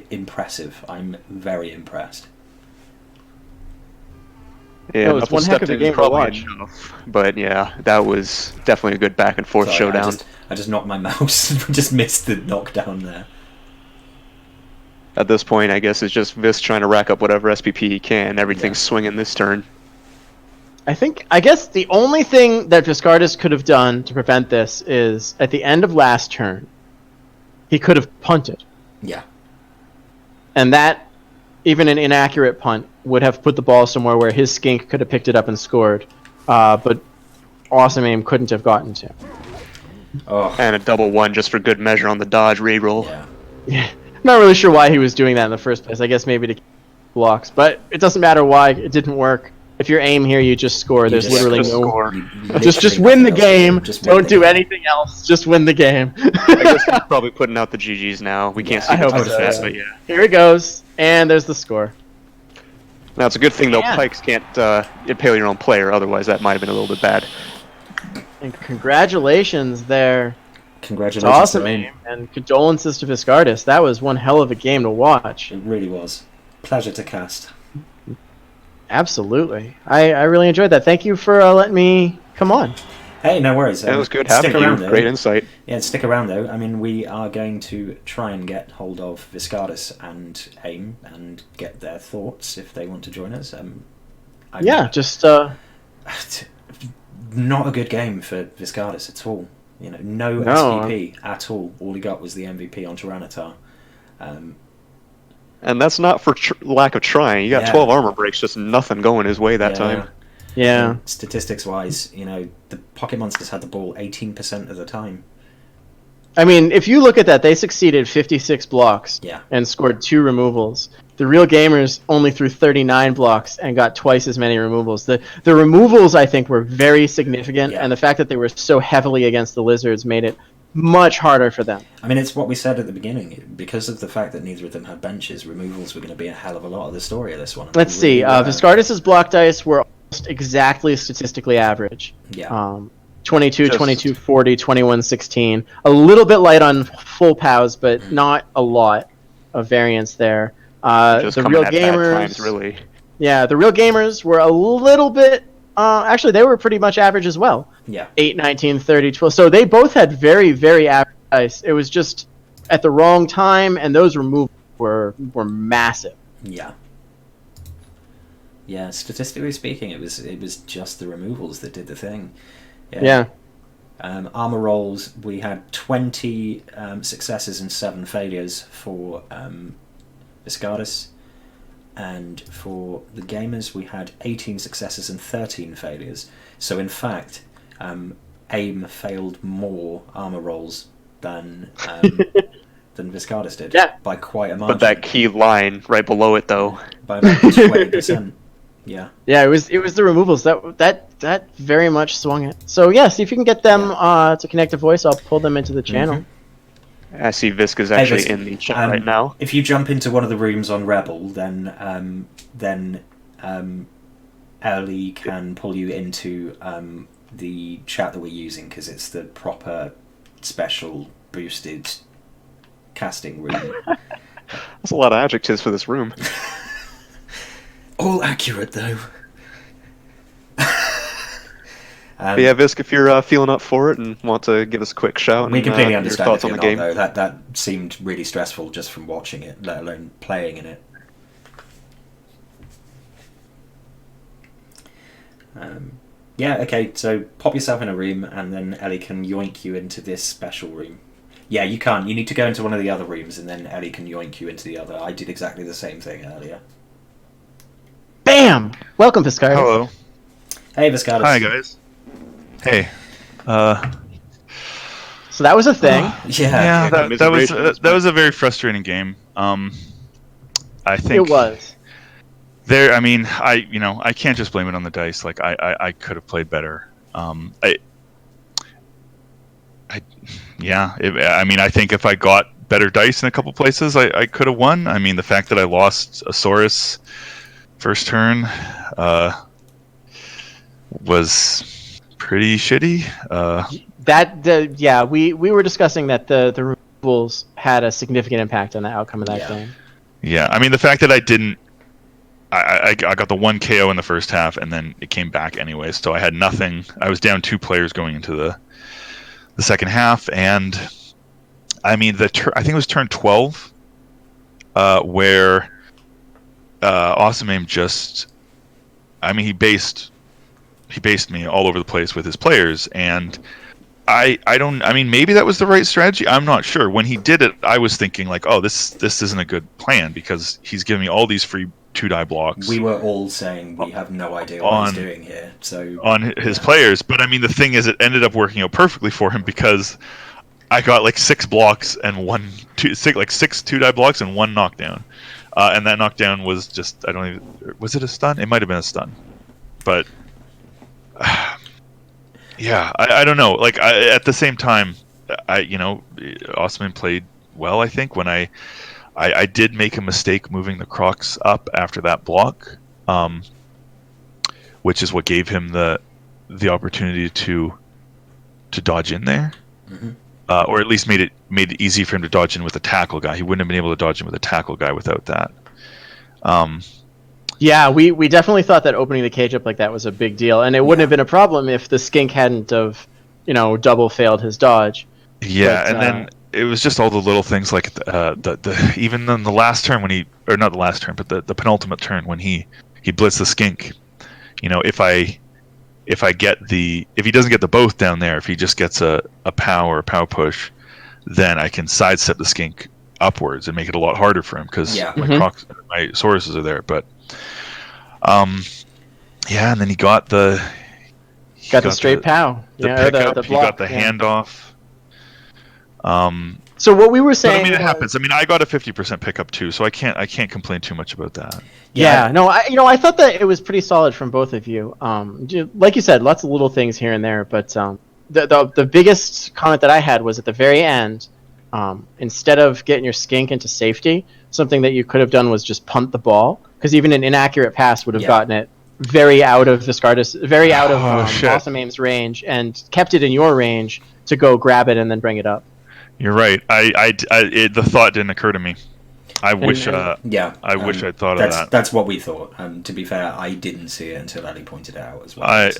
impressive. I'm very impressed. Yeah, No, it's Knuckles one heck of stepped a in game to probably watch. enough. But yeah, that was definitely a good back and forth Sorry, showdown. I just knocked my mouse. Just missed the knockdown there. At this point, I guess it's just Vis trying to rack up whatever SPP he can. Everything's swinging this turn. I guess the only thing that Viscardus could have done to prevent this is at the end of last turn, he could have punted. Yeah. And that, even an inaccurate punt, would have put the ball somewhere where his skink could have picked it up and scored. But Awesome Aim couldn't have gotten to. Oh. And a double one just for good measure on the dodge reroll. Yeah. Yeah. Not really sure why he was doing that in the first place. I guess maybe to keep blocks. But it doesn't matter why. It didn't work. If you're aim here, you just score. There's just literally just no... score. Just Literally win the nothing else. game. Just win Don't the do game. anything else. Just win the game. I guess he's probably putting out the GGs now. We can't see I the hope touch so, fast, yeah. but yeah. Here it goes. And there's the score. Now it's a good thing though. Man. Pikes can't impale your own player. Otherwise, that might have been a little bit bad. And congratulations there. It's Congratulations awesome to him. aim. And condolences to Viscardus. That was one hell of a game to watch. It really was. Pleasure to cast. Absolutely. I really enjoyed that. Thank you for letting me come on. Hey, no worries. It was good stick having around, you. though. Great insight. Yeah, stick around though. I mean, we are going to try and get hold of Viscardus and AIM and get their thoughts if they want to join us. Just not a good game for Viscardus at all. You know, no SPP at all. All he got was the MVP on Tyranitar. And that's not for lack of trying. You got 12 armor breaks, just nothing going his way that time. Yeah. Statistics-wise, you know, the Pocket Monsters had the ball 18% of the time. I mean, if you look at that, they succeeded 56 blocks and scored 2 removals. The real gamers only threw 39 blocks and got twice as many removals. The removals, I think, were very significant, and the fact that they were so heavily against the Lizards made it much harder for them. I mean, it's what we said at the beginning. Because of the fact that neither of them had benches, removals were going to be a hell of a lot of the story of this one. Let's see. Viscardus's block dice were almost exactly statistically average. Yeah. 22, 22, 40, 21, 16. A little bit light on full POWs, but not a lot of variance there. The real gamers, times, really. Yeah, the real gamers were a little bit. Actually, they were pretty much average as well. Yeah. 8, 19, 30, 12. So they both had very, very average dice. It was just at the wrong time, and those removals were massive. Yeah. Yeah, statistically speaking, it was just the removals that did the thing. Yeah. Armor rolls, we had 20 successes and 7 failures for Viscardus, and for the gamers we had 18 successes and 13 failures. So in fact, AIM failed more armor rolls than Viscardus did. By quite a margin. But that key line right below it, though, by about 20%. Yeah. Yeah, it was the removals that very much swung it. So yeah, see if you can get them to connect a voice. I'll pull them into the channel. I see Visca's actually in the chat right now. If you jump into one of the rooms on REBBRL, then Ellie can pull you into the chat that we're using, because it's the proper special boosted casting room. That's a lot of adjectives for this room. All accurate, though. But yeah, Visk, if you're feeling up for it and want to give us a quick shout, we completely and understand your if thoughts on you're the game. not, though. That seemed really stressful just from watching it, let alone playing in it. Yeah, okay, so pop yourself in a room, and then Ellie can yoink you into this special room. Yeah, you can't. You need to go into one of the other rooms, and then Ellie can yoink you into the other. I did exactly the same thing earlier. Bam! Welcome, Viscardus. Hello. Hey, Viscardus. Hi, guys. Hey. So that was a thing. Yeah, that was a very frustrating game. I think it was. I mean, I can't just blame it on the dice. Like, I could have played better. I mean, I think if I got better dice in a couple places, I could have won. I mean, the fact that I lost a Saurus first turn was pretty shitty. We were discussing that the removals had a significant impact on the outcome of that game. Yeah, I mean, the fact that I didn't, I got the 1 KO in the first half, and then it came back anyway, so I had nothing. I was down 2 players going into the second half, and I mean, I think it was turn 12, where Awesome Aim just, I mean, he based me all over the place with his players, and I mean, maybe that was the right strategy. I'm not sure. When he did it, I was thinking like, oh, this isn't a good plan, because he's giving me all these free 2-die blocks. We were all saying we have no idea what he's doing here. So on his players, but I mean, the thing is, it ended up working out perfectly for him, because I got like 6 blocks and 6 2-die blocks and 1 knockdown, and that knockdown was just, was it a stun? It might have been a stun, but yeah, I don't know. Like, at the same time, Osman played well. I think when I did make a mistake moving the Crocs up after that block, which is what gave him the opportunity to dodge in there, or at least made it easy for him to dodge in with a tackle guy. He wouldn't have been able to dodge in with a tackle guy without that. Yeah, we definitely thought that opening the cage up like that was a big deal, and it wouldn't have been a problem if the skink hadn't have double failed his dodge. Yeah, But, and then it was just all the little things like the even in the last turn when he, or not the last turn, but the penultimate turn when he blitzed the skink. If he doesn't get the both down there, if he just gets a POW or a POW push, then I can sidestep the skink upwards and make it a lot harder for him because my sources are there. But and then he got the straight POW. The pickup. He got the handoff. So what we were saying, it happens. I got a 50% pickup too, so I can't complain too much about that. Yeah, no, I thought that it was pretty solid from both of you. Like you said, lots of little things here and there, but the biggest comment that I had was at the very end. Instead of getting your skink into safety, something that you could have done was just punt the ball, because even an inaccurate pass would have gotten it very out of Awesome Aim's range and kept it in your range to go grab it and then bring it up. You're right. The thought didn't occur to me. I wish I'd thought of that. That's what we thought. To be fair, I didn't see it until Ali pointed it out as well.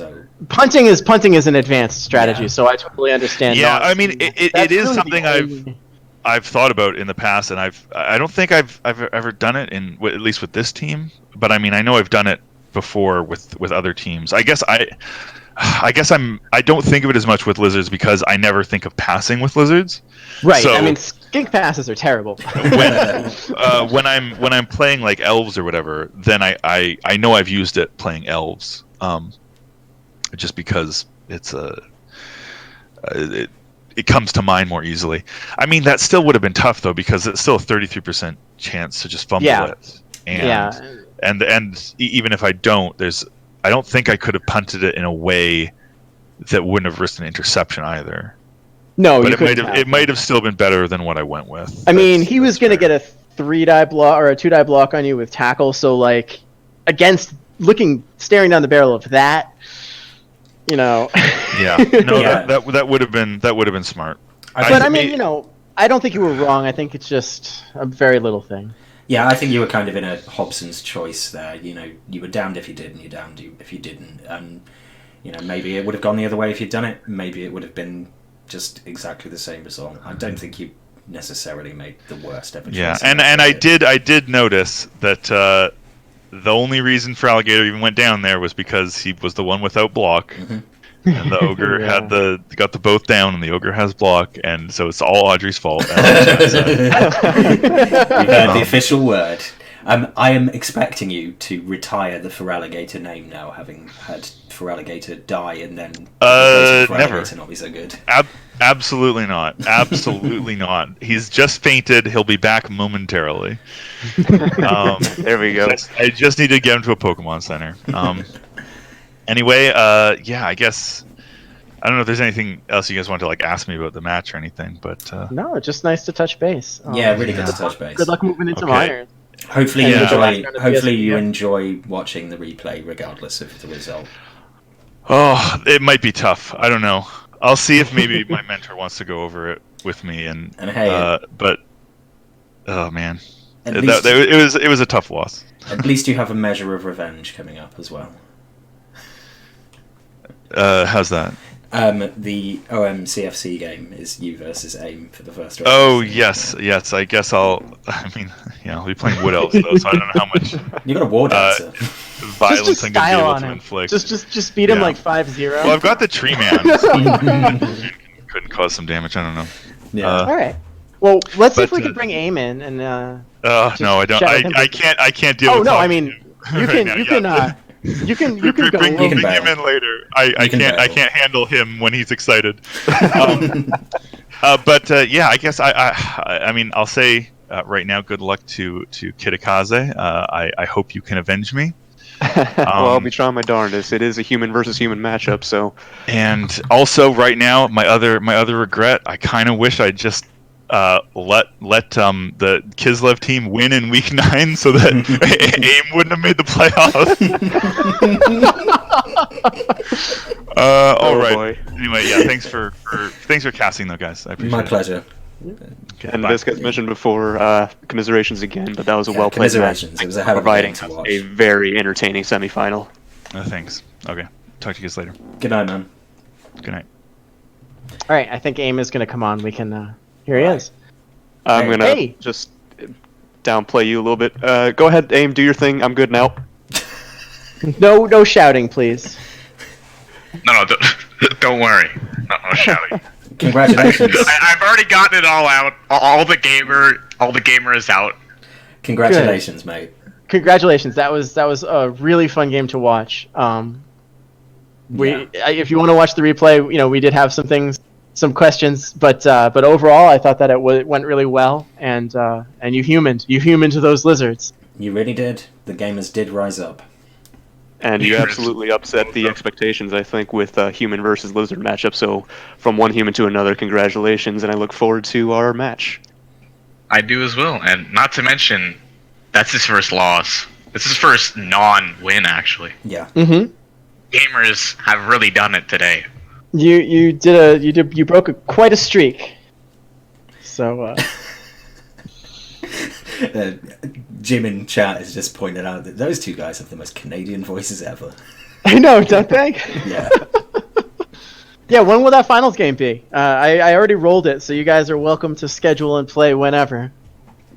Punting is an advanced strategy, so I totally understand. Yeah, it is really something I've thought about in the past, and I don't think I've ever done it at least with this team, but I know I've done it before with other teams. I guess I don't think of it as much with lizards because I never think of passing with lizards. Right. So, skink passes are terrible. when I'm playing like elves or whatever, then I know I've used it playing elves. Just because it comes to mind more easily. That still would have been tough though, because it's still a 33% chance to just fumble it. And even if I don't think I could have punted it in a way that wouldn't have risked an interception either. No, but it might have still been better than what I went with. He was going to get a 3-die block or a 2-die block on you with tackle. So staring down the barrel of that, Yeah, no, that would have been smart. I don't think you were wrong. I think it's just a very little thing. Yeah, I think you were kind of in a Hobson's choice there. You were damned if you did, and you're damned if you didn't. And maybe it would have gone the other way if you'd done it. Maybe it would have been just exactly the same result. I don't think you necessarily made the worst ever choice. Yeah, and I did notice that the only reason for Alligator even went down there was because he was the one without block. Mm-hmm. And the ogre got the both down, and the ogre has block, and so it's all Audrey's fault. You heard the official word. I am expecting you to retire the Feraligator name now, having had Feraligator die and then never not be so good. Absolutely not. Absolutely not. He's just fainted. He'll be back momentarily. There we go. I just need to get him to a Pokemon Center. Anyway, I guess I don't know if there's anything else you guys want to ask me about the match or anything, but no, just nice to touch base. Really good to touch base. Good luck moving into minors. Hopefully you enjoy watching the replay regardless of the result. Oh, it might be tough. I don't know. I'll see if maybe my mentor wants to go over it with me, and hey, but oh man, it was a tough loss. At least you have a measure of revenge coming up as well. How's that? The OMCFC game is you versus AIM for the first round. Oh yes. I guess I'll be playing Wood Elves though, so I don't know how much. You got a war dancer. Violence I'm gonna be able to inflict. Just beat him 5-0. Well, I've got the Tree Man. Couldn't cause some damage. I don't know. Yeah. All right. Well, let's see if we can bring AIM in and. No, I don't. I can't deal with. Oh no, you can. You can bring him in later. I can't handle him when he's excited. But I guess I'll say right now, good luck to Kitakaze. I hope you can avenge me. Well, I'll be trying my darndest. It is a human versus human matchup, so. And also, right now, my other regret. I kind of wish I just. Let the Kislev team win in week 9 so that AIM wouldn't have made the playoffs. All right. Boy. Anyway, thanks for casting though, guys. I appreciate it. My pleasure. Okay, and this gets mentioned before. Commiserations again, but that was a well played match. It was a hell of a game to watch. A very entertaining semifinal. Thanks. Okay. Talk to you guys later. Good night, man. Good night. All right, I think AIM is going to come on. We can. Here he Right. is. I'm gonna Hey. just downplay you a little bit. Go ahead, aim, do your thing. I'm good now. No shouting, please. No, don't worry. No shouting. Congratulations. I've already gotten it all out. All the gamer is out. Congratulations, mate. Congratulations. That was a really fun game to watch. If you want to watch the replay, we did have some questions, but overall, I thought that it went really well, and you humaned those lizards. You really did. The gamers did rise up. And you absolutely upset the expectations, I think, with human versus lizard matchup. So, from one human to another, congratulations, and I look forward to our match. I do as well, and not to mention, that's his first loss. It's his first non-win, actually. Yeah. Mm-hmm. Gamers have really done it today. You broke quite a streak. So. Jim in chat has just pointed out that those two guys have the most Canadian voices ever. I know, don't they? Yeah. Yeah, when will that finals game be? I already rolled it, so you guys are welcome to schedule and play whenever.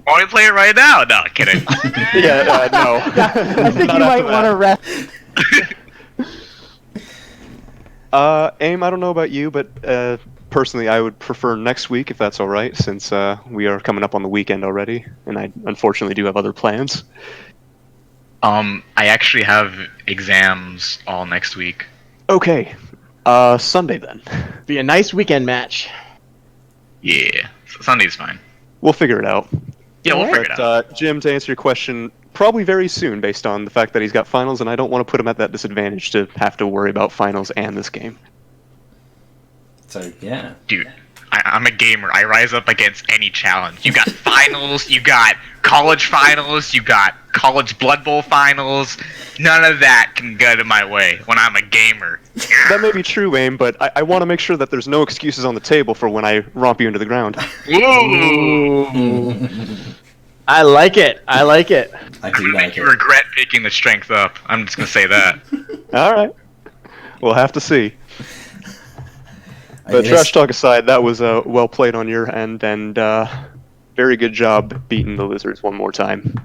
Why don't we play it right now? No, kidding. No. I think you might want to rest. Aim, I don't know about you, but personally, I would prefer next week if that's all right, since we are coming up on the weekend already, and I unfortunately do have other plans. I actually have exams all next week. Okay, Sunday then. Be a nice weekend match. Yeah, Sunday's fine. We'll figure it out. Yeah, we'll figure it out. Jim, to answer your question, probably very soon, based on the fact that he's got finals, and I don't want to put him at that disadvantage to have to worry about finals and this game. So, yeah. Dude, I'm a gamer. I rise up against any challenge. You got finals, you got college finals, you got college Blood Bowl finals. None of that can get in my way when I'm a gamer. That may be true, Aim, but I want to make sure that there's no excuses on the table for when I romp you into the ground. Ooh. I like it. I do Make like you it. regret picking the strength up. I'm just gonna say that. All right. We'll have to see. But It trash is- talk aside, that was well played on your end, and very good job beating the lizards one more time.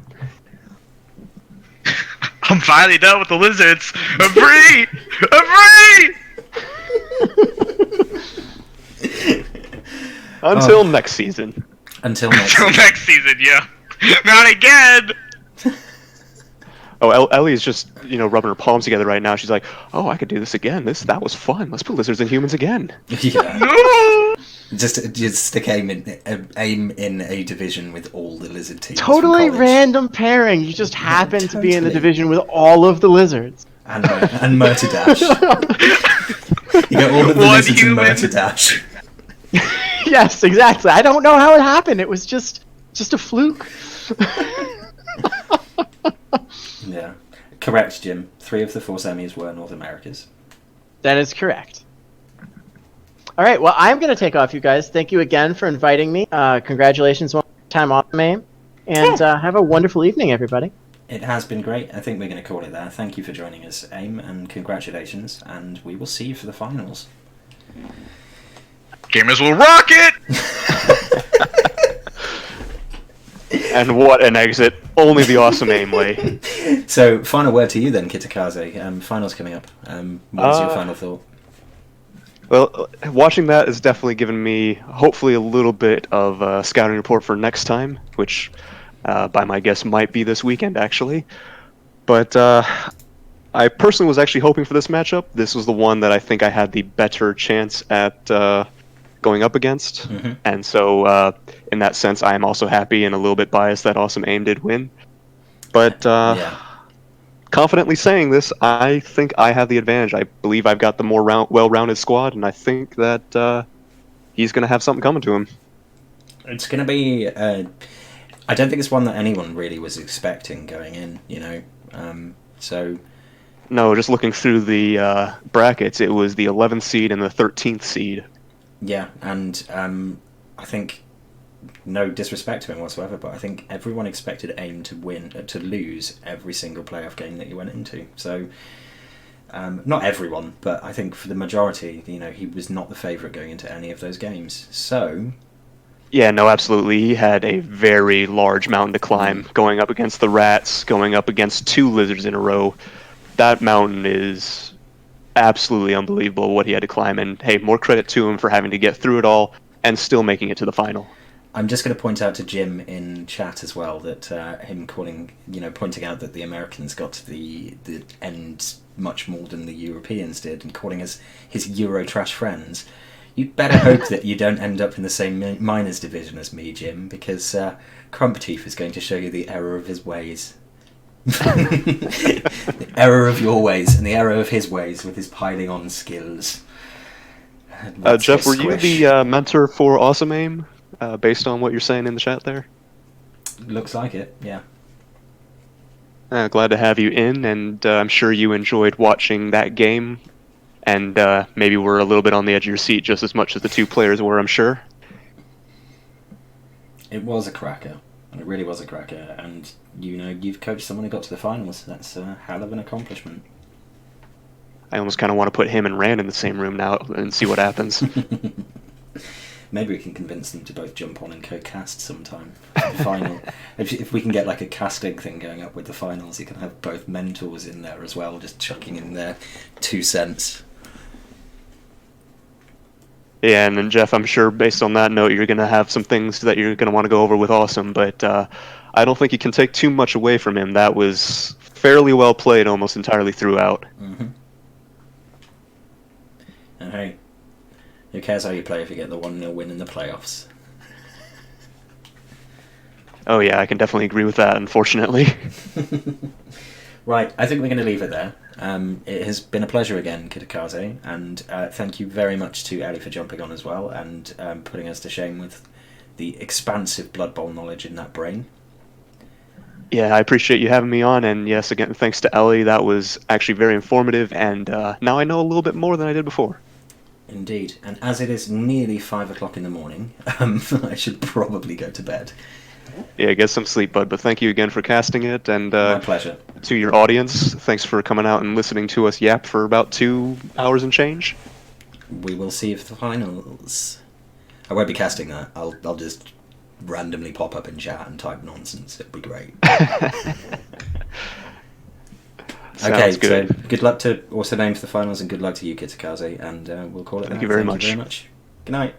I'm finally done with the lizards. I'm free. I'm free. Until next season. Until next Until next season, yeah. Not again. Oh, Ellie's just rubbing her palms together right now. She's like, "Oh, I could do this again. That was fun. Let's put lizards and humans again." Yeah. No. Just stick aim in a division with all the lizard teams. from Totally college. random pairing. You just happen to be in the Totally. division with all of the lizards. And Murta Dash. You get all of the One lizards human. in Murta Dash. Yes, exactly. I don't know how it happened. It was just a fluke. Yeah. Correct, Jim. 3 of the 4 semis were North Americas. That is correct. All right. Well, I'm going to take off, you guys. Thank you again for inviting me. Congratulations one more time on AIM. And have a wonderful evening, everybody. It has been great. I think we're going to call it there. Thank you for joining us, AIM, and congratulations. And we will see you for the finals. Gamers will rock it. And what an exit! Only the awesome Aim way. So, final word to you then, Kitakaze. Finals coming up. What's your final thought? Well, watching that has definitely given me, hopefully, a little bit of a scouting report for next time, which, by my guess, might be this weekend, actually. But I personally was actually hoping for this matchup. This was the one that I think I had the better chance at going up against. Mm-hmm. And so, in that sense, I am also happy and a little bit biased that Awesome Aim did win. But Yeah. confidently saying this, I think I have the advantage. I believe I've got the more well-rounded squad, and I think that he's going to have something coming to him. It's going to be... I don't think it's one that anyone really was expecting going in, so... No, just looking through the brackets, it was the 11th seed and the 13th seed. Yeah, and I think, no disrespect to him whatsoever, but I think everyone expected AIM to lose every single playoff game that he went into. So Not everyone, but I think for the majority, he was not the favourite going into any of those games. So, Yeah, no, absolutely. He had a very large mountain to climb, going up against the rats, going up against 2 lizards in a row. That mountain is absolutely unbelievable what he had to climb, and hey, more credit to him for having to get through it all and still making it to the final. I'm just going to point out to Jim in chat as well that him pointing out that the Americans got to the end much more than the Europeans did, and calling us his Euro trash friends. You'd better hope that you don't end up in the same minors division as me, Jim, because Crumpteeth is going to show you the error of his ways. The error of your ways and the error of his ways with his piling on skills. Jeff, were you the mentor for Awesome Aim, based on what you're saying in the chat there? Looks like it, yeah. Glad to have you in, and I'm sure you enjoyed watching that game, and maybe were a little bit on the edge of your seat just as much as the 2 players were, I'm sure. It was a cracker. It really was a cracker, and you've coached someone who got to the finals. That's a hell of an accomplishment. I almost kind of want to put him and Rand in the same room now and see what happens. Maybe we can convince them to both jump on and co-cast sometime. The final. If we can get like a casting thing going up with the finals, you can have both mentors in there as well, just chucking in their 2 cents. Yeah, and then Jeff, I'm sure based on that note, you're going to have some things that you're going to want to go over with Awesome, but I don't think you can take too much away from him. That was fairly well played almost entirely throughout. Mm-hmm. And hey, who cares how you play if you get the 1-0 win in the playoffs? Oh yeah, I can definitely agree with that, unfortunately. Right, I think we're going to leave it there. It has been a pleasure again, Kitakaze, and thank you very much to Ali for jumping on as well and putting us to shame with the expansive Blood Bowl knowledge in that brain. Yeah, I appreciate you having me on, and yes, again, thanks to Ellie. That was actually very informative, and now I know a little bit more than I did before. Indeed, and as it is nearly 5 o'clock in the morning, I should probably go to bed. Yeah, get some sleep, bud, but thank you again for casting it, and My pleasure. To your audience, thanks for coming out and listening to us yap for about 2 hours and change. We will see if the finals... I won't be casting that. I'll just randomly pop up in chat and type nonsense. It'll be great. Okay, good. So good luck to Awesome Aim for the finals, and good luck to you, Kitakaze, and we'll call it. Thank you very much. Good night.